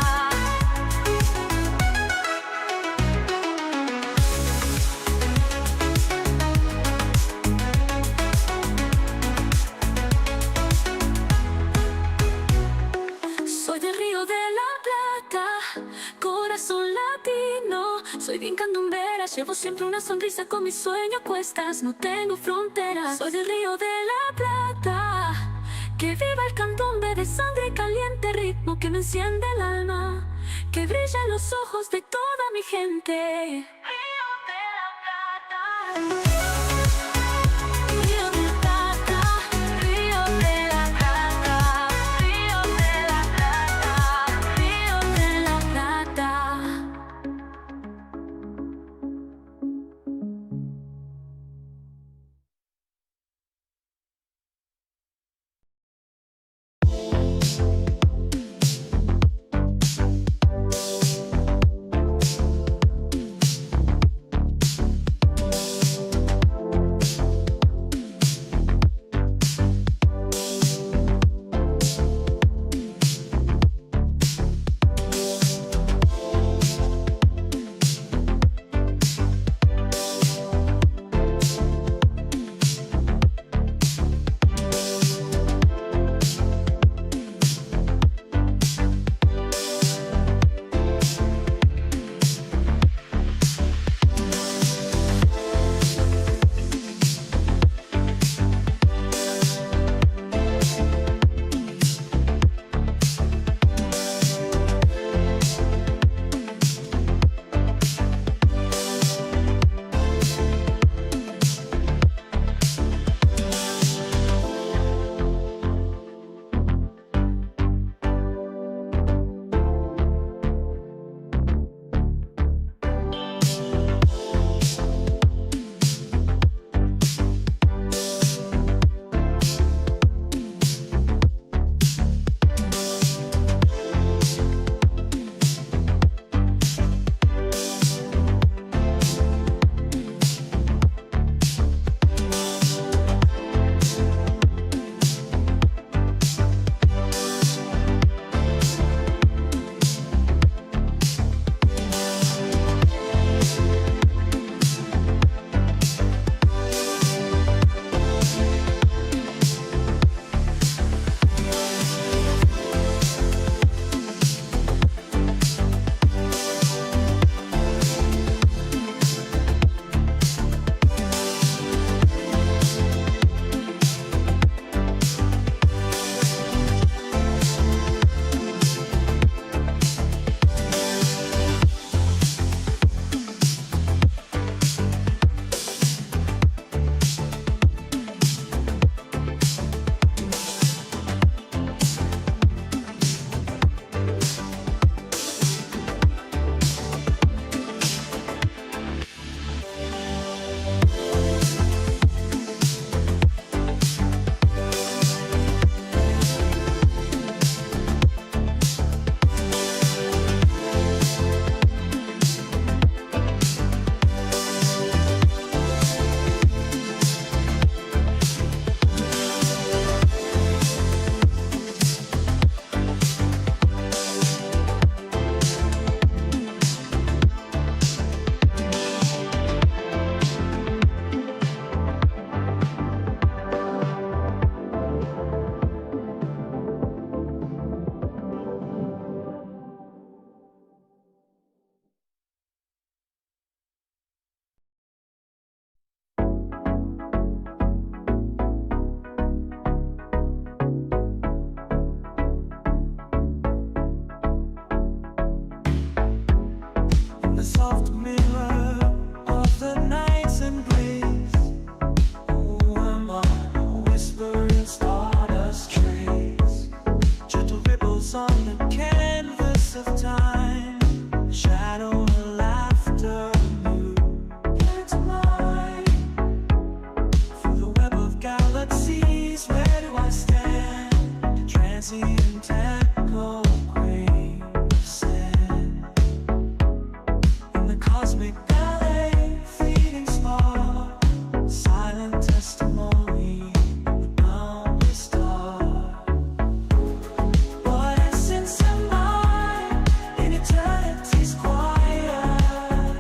Soy del Río de la Plata, corazón latino. Soy bien candombera, llevo siempre una sonrisa con mis sueños a cuestas. No tengo fronteras, soy del Río de la Plata. Que viva el candombe de sangre caliente, ritmo que me enciende el alma, que brilla en los ojos de toda mi gente. Río de la Plata. Río de la Plata, Río de la Plata, Río de la Plata, Río de la Plata. a soft mirror of the night's embrace. Who am I? Whispering stardust trace, gentle ripples on the canvas of time, shadow and laughter you into mine. Through the web of galaxies, where do I stand? Transient echo, grain of sand. In the cosmic ballet, fleeting spark, silent testimony, the boundless star. What essence am I in eternity's quiet?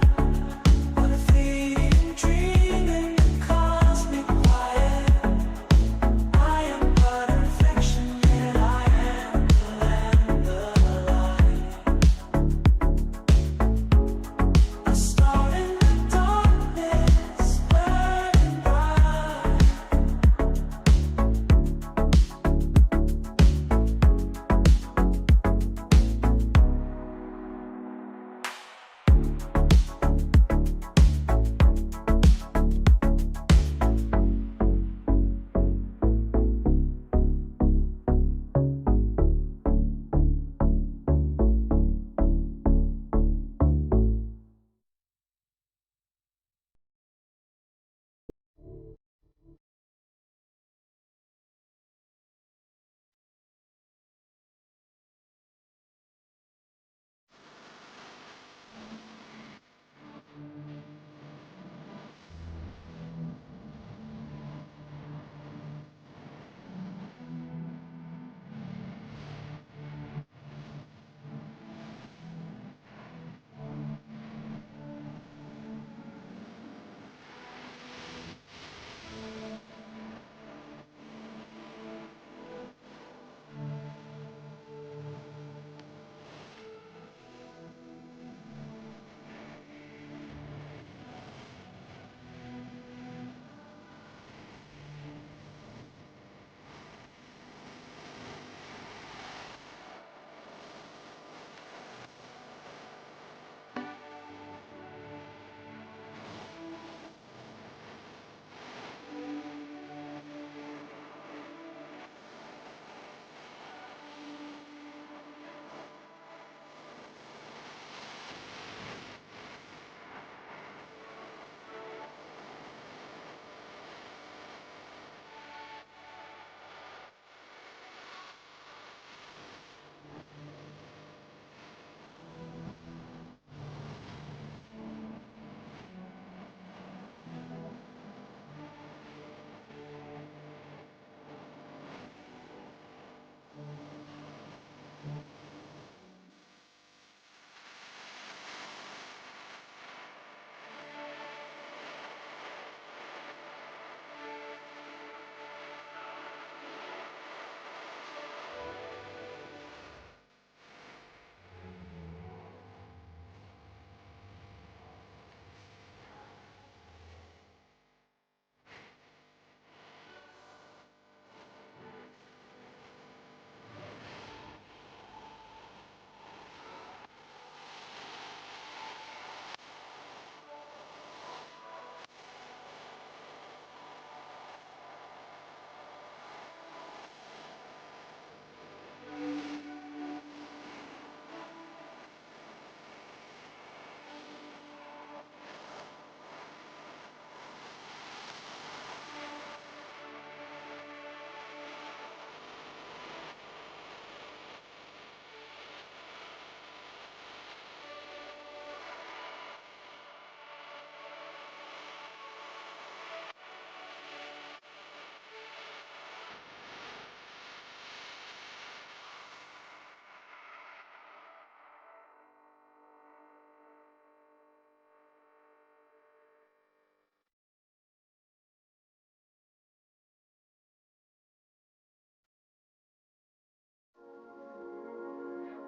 What a fleeting dream in the cosmic quiet. I am but a reflection, yet I am the land of light. A star in the darkness, burning bright.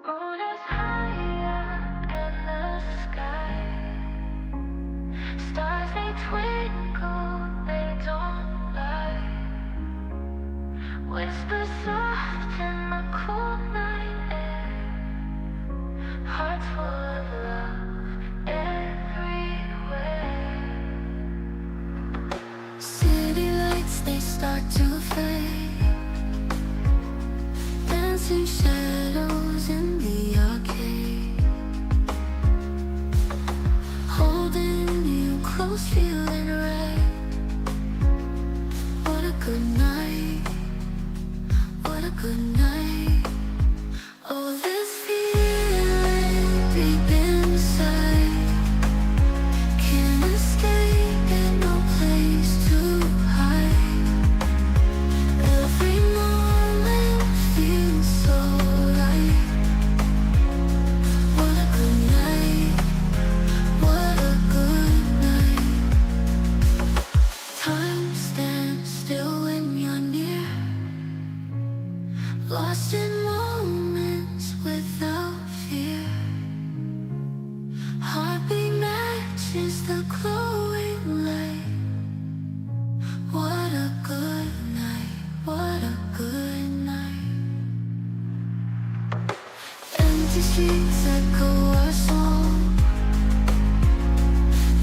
Moon is higher in the sky. Stars they twinkle, they don't lie. Whisper soft in the cold night air. Hearts full of love. was feeling right. What a good night. What a good night. Oh, this feeling deep inside, can't escape, got no place to hide. Every moment feels so right. What a good night. What a good night. Time stands still when you're near, lost in moments without fear. Heartbeat matches the glowing light. What a good night. What a good night. Empty streets echo our song.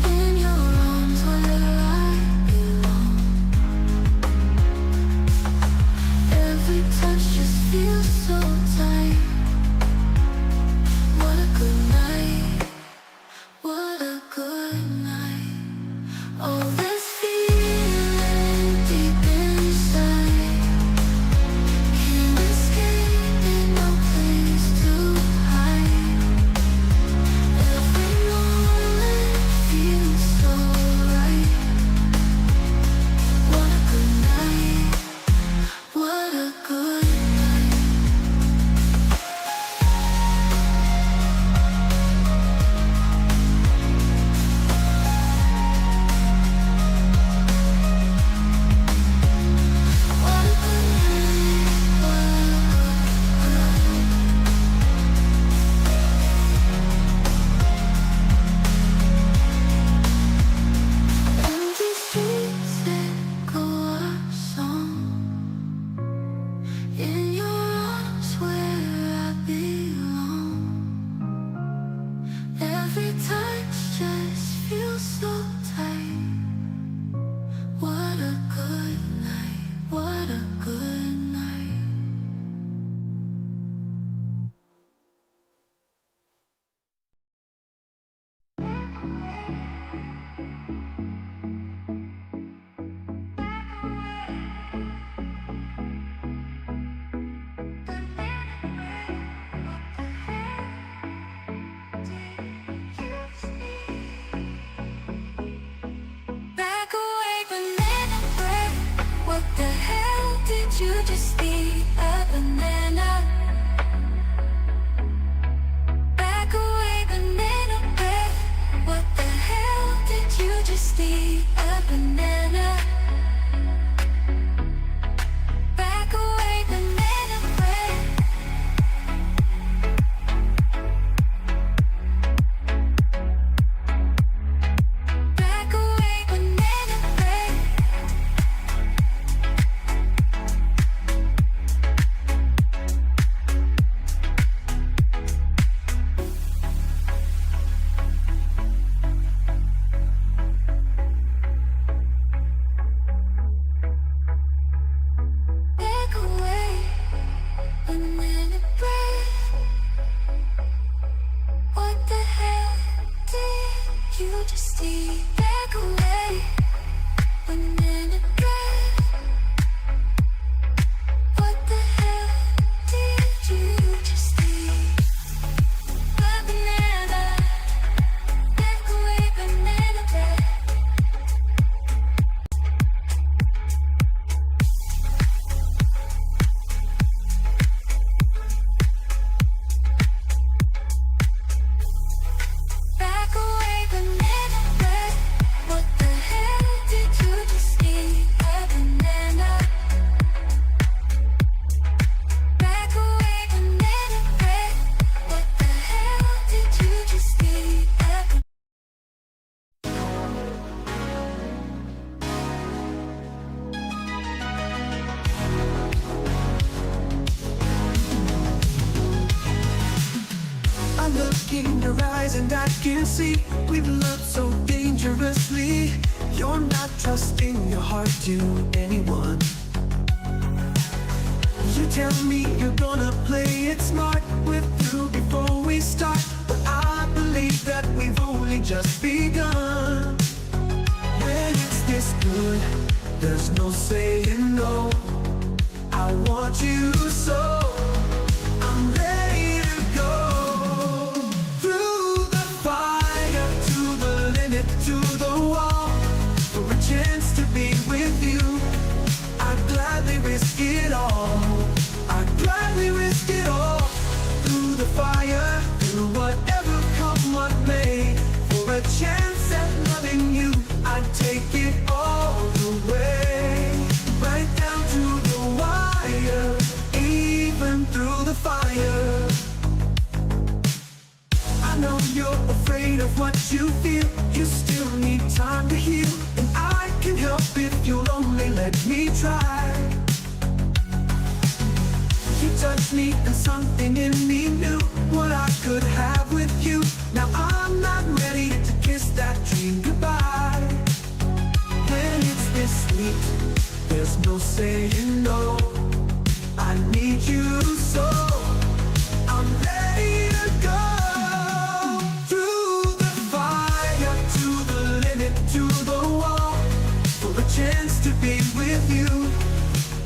In your arms where I belong. Every touch just feels so tight. What a good night. What a good night. Oh, this feeling deep inside, can't escape, got no place to hide. Every moment feels so right. What a good night. What a good night. What a good night. What a good night. Empty streets echo our song. In your arms where I belong. Every touch just feels so tight. What a good night. What a good night. Back away, banana bread. What the hell did you just eat? A banana. Back away, banana bread. What the hell did you just eat? A banana. Back away, banana bread. Back away, banana bread. Back away, banana bread. What the hell did you just eat? Back away, banana bread. What the hell did you just eat? A banana. Back away, banana bread. Back away, banana bread. What the hell did you just eat? A banana. Back away, banana bread. What the hell did you just eat? A banana. I look in your eyes and I can see we've loved so dangerously. You're not trusting your heart to anyone. You tell me you're gonna play it smart. We're through before we start, but I believe that we've only just begun. no saying no. I want you so. I'm ready to go through the fire, to the limit, to the wall, for a chance to be with you. I'd gladly risk it all. I'd gladly risk it all. Through the fire, through whatever come what may, for a chance at loving you. I'd take it all the way, right down to the wire, even through the fire. I know you're afraid of what you feel. You still need time to heal, and I can help if you'll only let me try. You touched me and something in me knew what I could have with you. Now I'm not ready to kiss that dream goodbye. When it's this sweet, there's no saying no. I need you so. I'm ready to go through the fire, to the limit, to the wall, for a chance to be with you.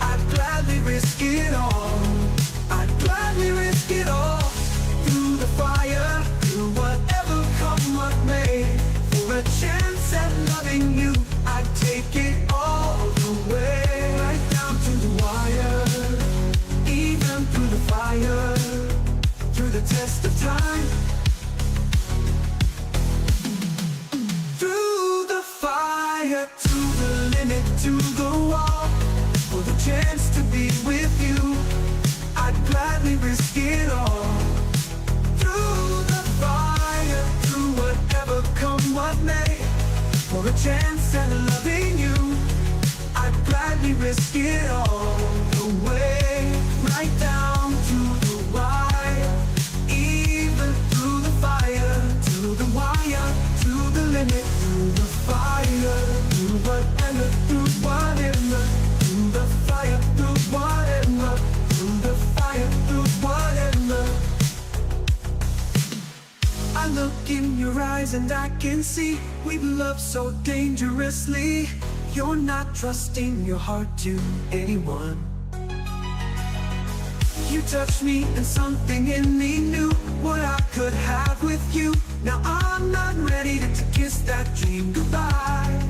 I'd gladly risk it all. I'd gladly risk it all. Through the fire, through whatever come what may, for a chance at loving you. I'd take it all the way, right down to the wire, even through the fire, through the test of time. Through the fire, to the limit, to the wall, for the chance to be with you. I'd gladly risk it all. Through the fire, through whatever come what may, for a chance at loving you. I'd gladly risk it all the way, right down to the wire, even through the fire, to the wire, to the limit, through the fire, through whatever, through whatever, through the fire, through whatever, through the fire, through whatever. I look in your eyes and I can see we've loved so dangerously. You're not trusting your heart to anyone. You touched me and something in me knew what I could have with you. Now I'm not ready to kiss that dream goodbye.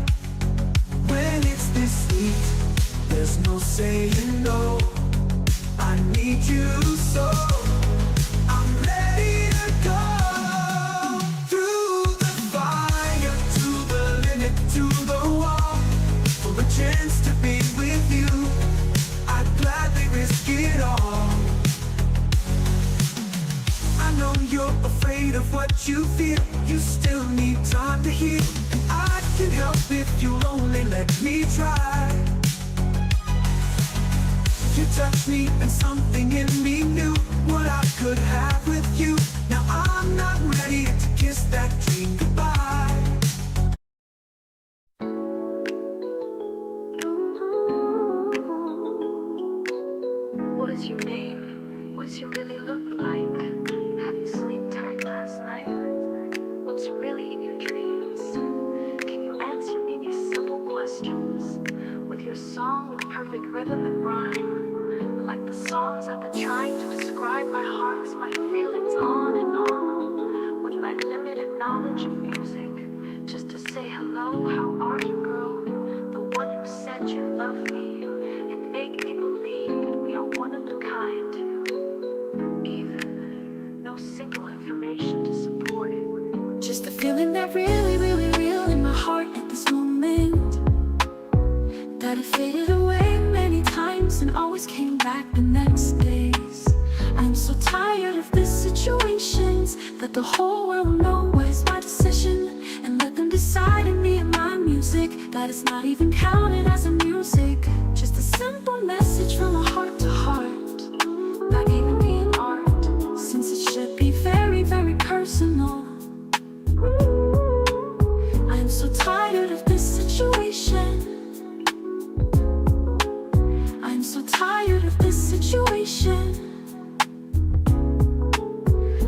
When it's this sweet, there's no saying no. I need you so. I'm ready to go through the fire, to the limit, to the wall, for a chance to be with you. I'd gladly risk it all. I know you're afraid of what you feel. You still need time to heal, and I can help if you'll only let me try. You touched me and something in me knew what I could have with you. Now I'm not ready to kiss that dream goodbye. What is your name? What does you really look like? Have you sleep tight last night? What's really in your dreams? Can you answer me these simple questions with your song with perfect rhythm and rhyme? Like the songs I've been trying to describe my hearts, my feelings on and on, with my limited knowledge of music, just to say hello, how are you, girl? The one who said you love me and make me believe that we are one of a kind. Even no single information to support it. Just a feeling that really, really real in my heart at this moment, that it faded away many times and always came back the next days. I'm so tired of these situations, that the whole world knows what is my decision, and let them decide in me and my music, that it's not even counted as a music. Just a simple message from a heart to heart, not even being art, since it should be very, very personal. I'm so tired of this situation. I'm so tired of this situation.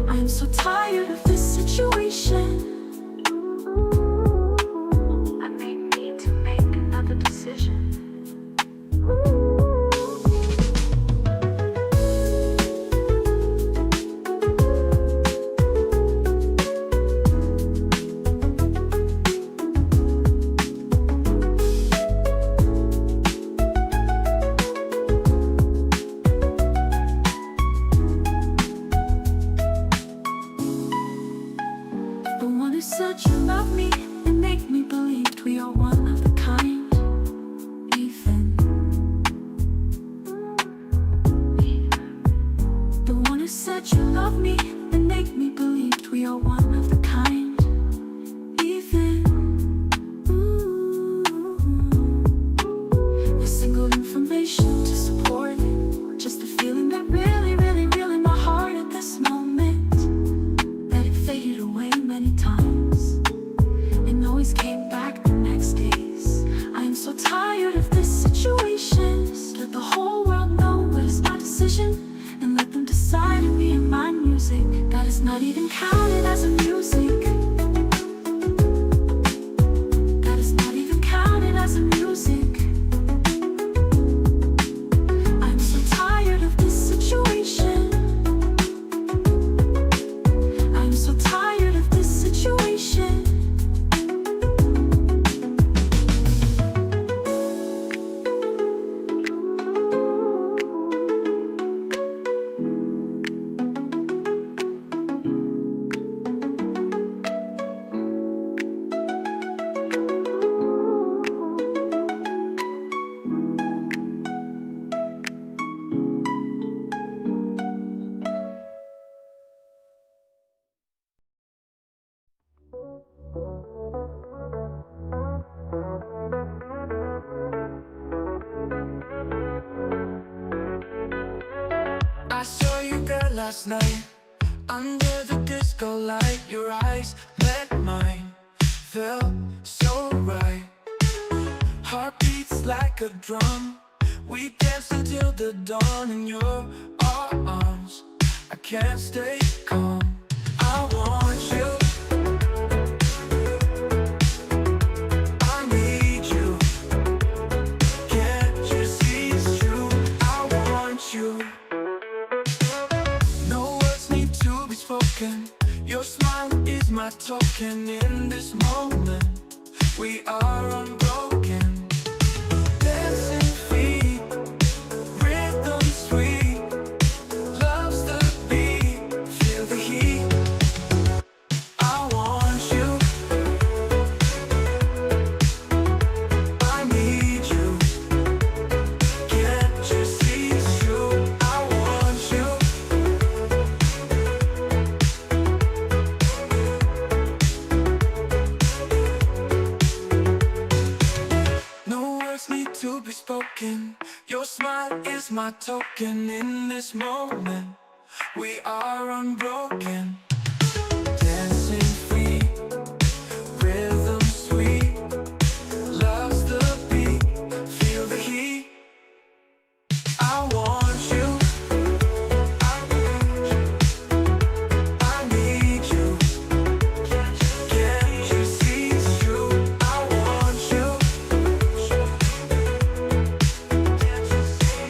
I'm so tired of this situation. I may need to make another decision. love me and make me believe we are one of a kind. Even the one who said you love me and make me believe we are one of a kind. Even a single information to support it, just a feeling that really, really, really my heart at this moment, that it faded away many times and always came back the next days. I am so tired of this situation. Just let the whole world know it is my decision, and let them decide in me and my music that is not even counted as a music. That is not even counted as a music. I'm so tired of this situation. I'm so tired of this situation. I saw you, girl, last night under the disco light. Your eyes met mine, felt so right. Heartbeats like a drum. We danced until the dawn in your arms. I can't stay calm. I want you. I need you. Can't you see it's true? I want you. No words need to be spoken. Your smile is my token. In this moment, we are unbroken. Dancing feet, rhythm sweet, love's the beat, feel the heat. I want you. I need you. Can't you see it's true? I want you. No words need to be spoken. Your smile is my token. In this moment, we are unbroken. Dancing free, rhythm sweet, love's the beat, feel the heat. I want you. I need you. I need you. Can't you see it's true? I want you. Can't you see?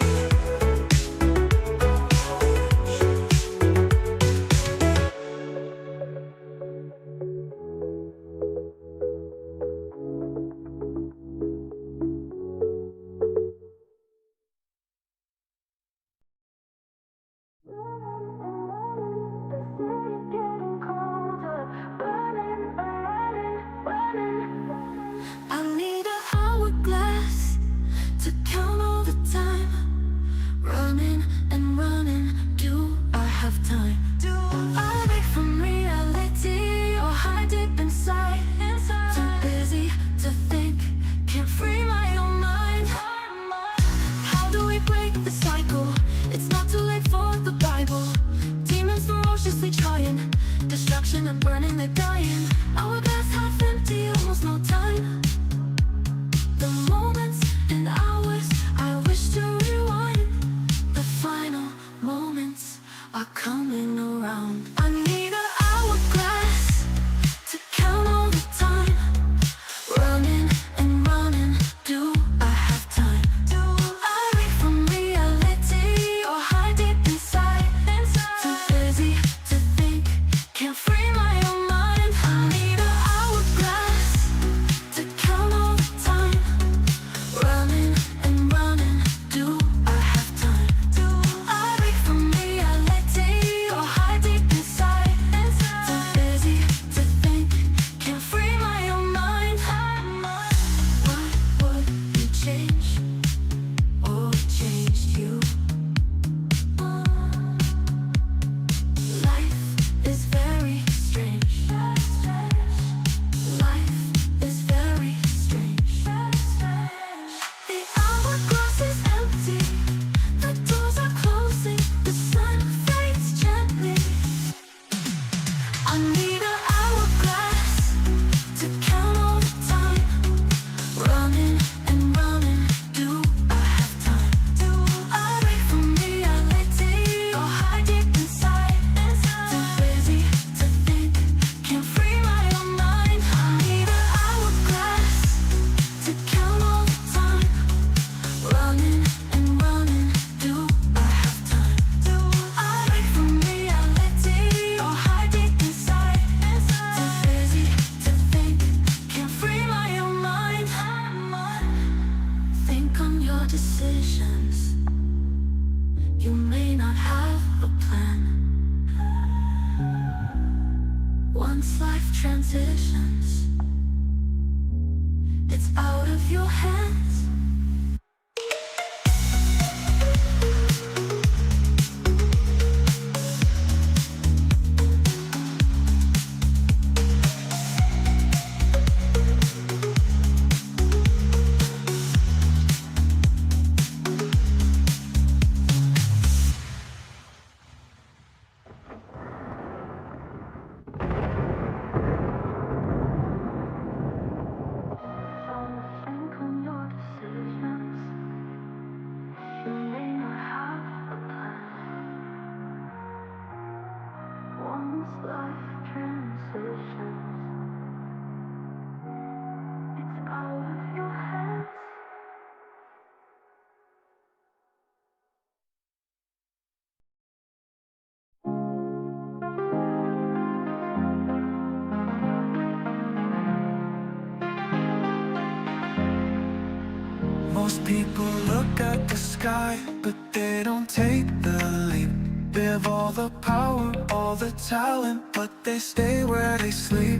Most people look at the sky, but they don't take the leap. They have all the power, all the talent, but they stay where they sleep.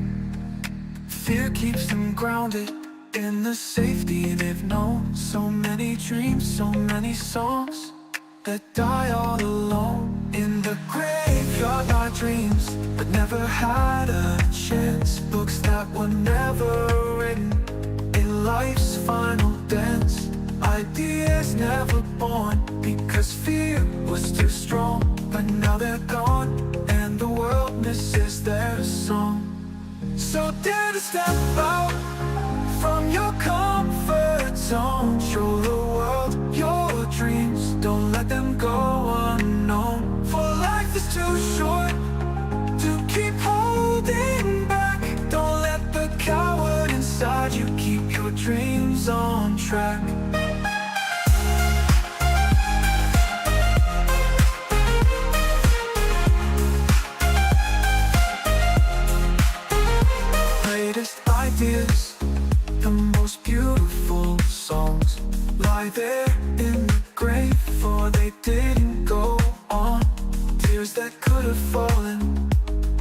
Fear keeps them grounded in the safety they've known. So many dreams, so many songs that die all alone. In the graveyard are dreams, but never had a chance. Books that were never written in life's final dance. Ideas never born because fear was too strong. But now they're gone and the world misses their song. So dare to step out from your comfort zone. Show the world your dreams, don't let them go unknown. For life is too short to keep holding back. Don't let the coward inside you keep your dreams on track. Latest ideas, the most beautiful songs lie there in the grave, for they didn't go on. Tears that could have fallen,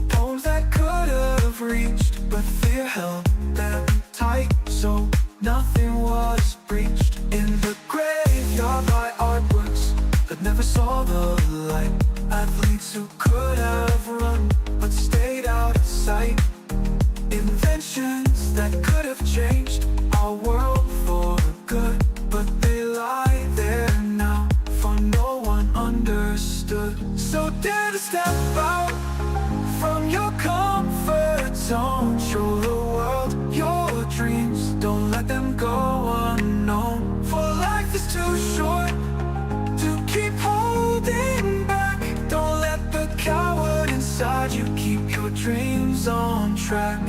poems that could have reached, but fear held them tight, so nothing was breached. In the graveyard lie artworks that never saw the light. Athletes who could have run, but stayed out of sight. Inventions that could have changed our world for good, but they lie there now, for no one understood. So dare to step out from your comfort zone. Show the world your dreams, don't let them go unknown. For life is too short to keep holding back. Don't let the coward inside you keep your dreams on track.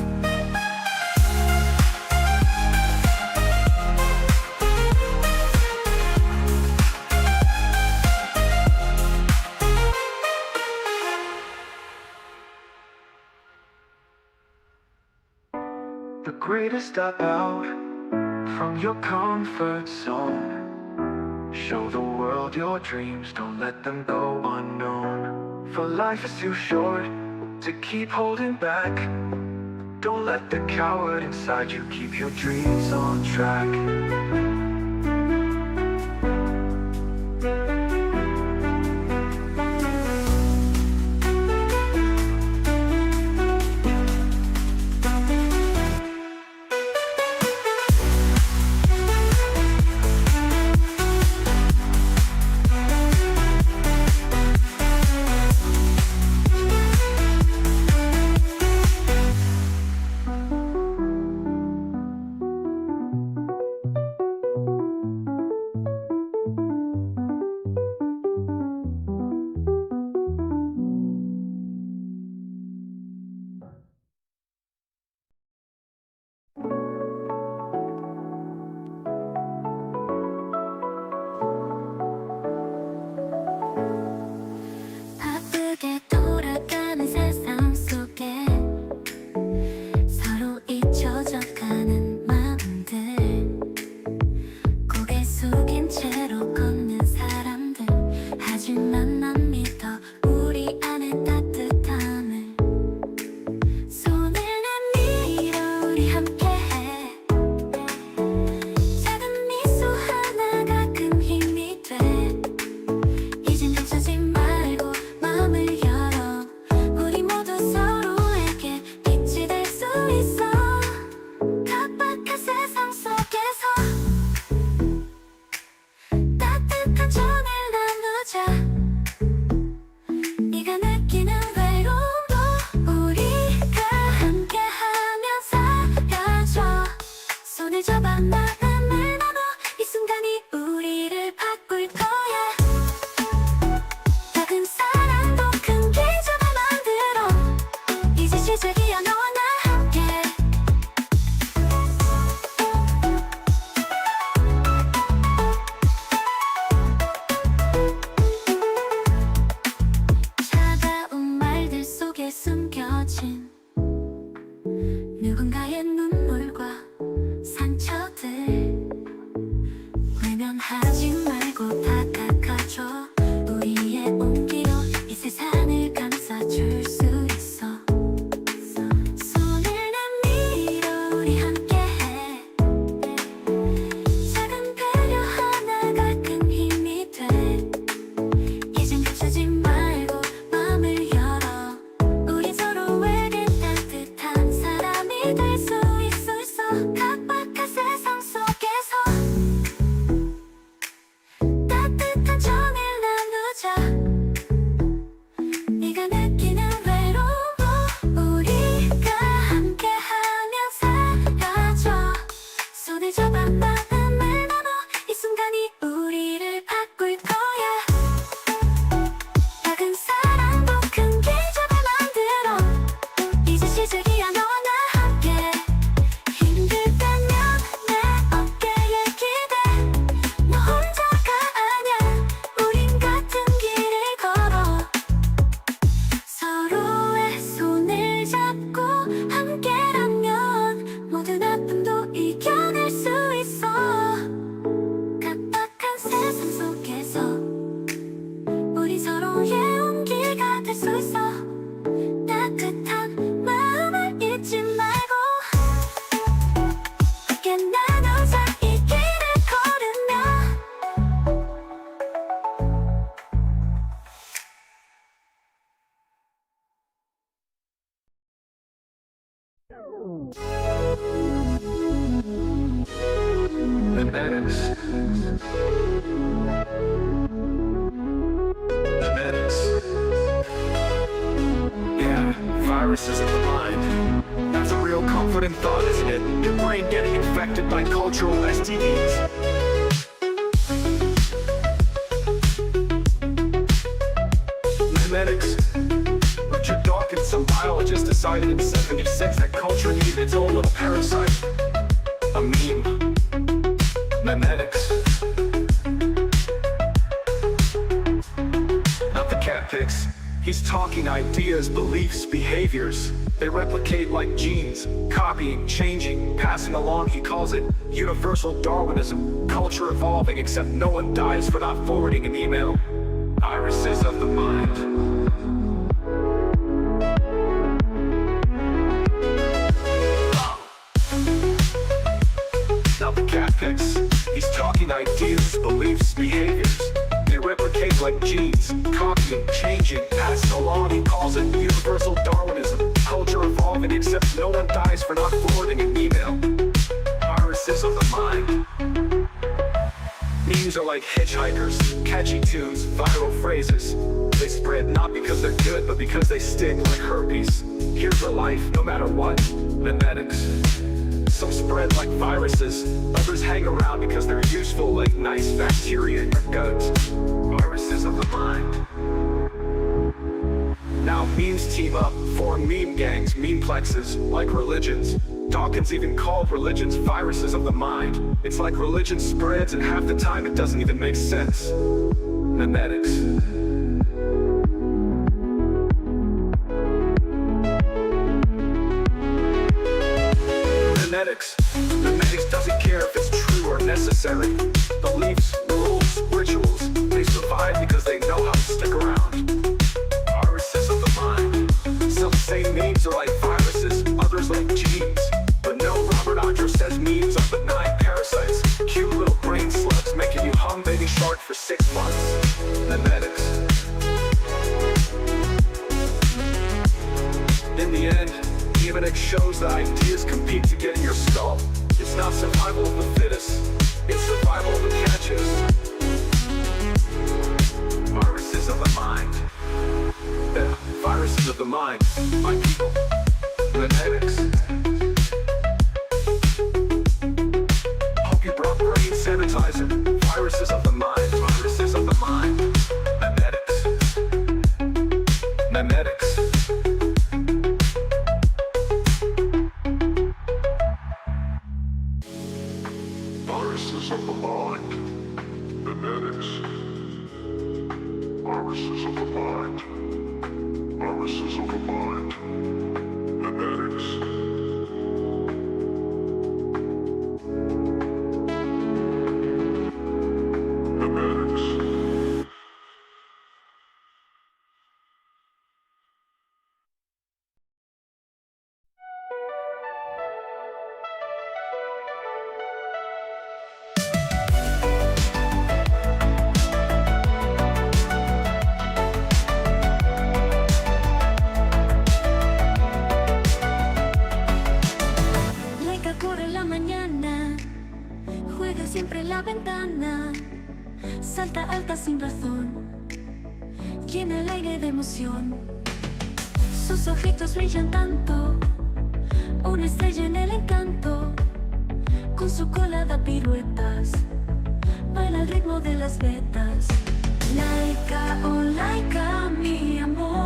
The greatest step out from your comfort zone. Show the world your dreams, don't let them go unknown. For life is too short to keep holding back. Don't let the coward inside you keep your dreams on track. 바쁘게 돌아가는 세상 속에 서로 잊혀져가는 마음들, 고개 숙인 채로 걷는 사람들. 하지만 난 믿어 우리 안에 따뜻함을. 손을 내밀어 우리 함께해. 작은 미소 하나가 큰 힘이 돼. 이젠 감싸지 말고 마음을 열어. 우리 모두 서로에게 빛이 될 수 있어. 각박한 세상 속에서 따뜻한 정을 나누자. 네가 느끼는 외로움도 우리가 함께하면 사라져. 손을 잡아 마음을 나눠. 이 순간이 우리를 바꿀 거야. 작은 사랑도 큰 기적을 만들어. 이제 시작이야 너와 나 함께. 차가운 말들 속에 숨겨진 누군가의 눈물과 상처들. 각박한 세상 속에서 따뜻한 정을 나누자. 네가 느끼는 외로움도 우리가 함께하면 사라져. 손을 잡아 마음을 나눠. 이 순간이 우리를 바꿀 거야. 작은 사랑도 큰 기적을 만들어. 이제 시작이야. 너와 나 함께. 힘들다면 내 어깨에 기대. 너 혼자가 아냐. 우린 같은 길을 걸어. 서로의 손을 잡고 함께라면 모든 아픔도 이겨낼 수 있어. 각박한 세상 속에서 우리 서로의 온기가 될 수 있어. 따뜻한 마음을 잊지 말고 함께 나누자. 이 길을 걸으며. Genetics. Yeah, viruses of the mind. That's a real comforting thought, isn't it? Your brain getting infected by cultural STDs. Genetics. Richard Dawkins, some biologist, decided in '76 that culture needed its own little parasite. A meme. Memetics. Not the cat pics. He's talking ideas, beliefs, behaviors. They replicate like genes, copying, changing, passing along. He calls it universal Darwinism. Culture evolving, except no one dies for not forwarding an email. Viruses of the mind. Not the cat pics. He's talking ideas, beliefs, behaviors. They replicate like genes, copying, changing, passing along. He calls it universal Darwinism. Culture evolving, except no one dies for not forwarding an email. Viruses of the mind. Memes are like hitchhikers, catchy tunes, viral phrases. They spread not because they're good, but because they stick like herpes. Here for life, no matter what. Memetics. Some spread like viruses, others hang around because they're useful like nice bacteria in your gut. Viruses of the mind. Now memes team up, form meme gangs, memeplexes, like religions. Dawkins even called religions viruses of the mind. It's like religion spreads and half the time it doesn't even make sense. Memetics. Memetics doesn't care if it's true or necessary. Beliefs, rules, rituals, they survive because they know how to stick around. Viruses of the mind. Some say memes are like viruses, others like genes. But no, Robert Andrew says memes are benign parasites. Cute little brain slugs making you hum Baby Shark for 6 months. Memetics. In the end, even it shows that ideas compete to get in your skull. It's not survival of the fittest, it's survival of the catches. Viruses of the mind. Yeah, viruses of the mind. My people. Genetics. Hope you brought brain sanitizer. Viruses of the mind. Viruses of the mind. Genetics. Memetics. Viruses of the mind. Genetics. Viruses of the mind. Viruses of the mind. Genetics. salta alta sin razón, llena el aire de emoción. Sus ojitos brillan tanto, una estrella en el encanto. Con su cola da piruetas, baila al ritmo de las vetas. Laika, oh Laika, mi amor.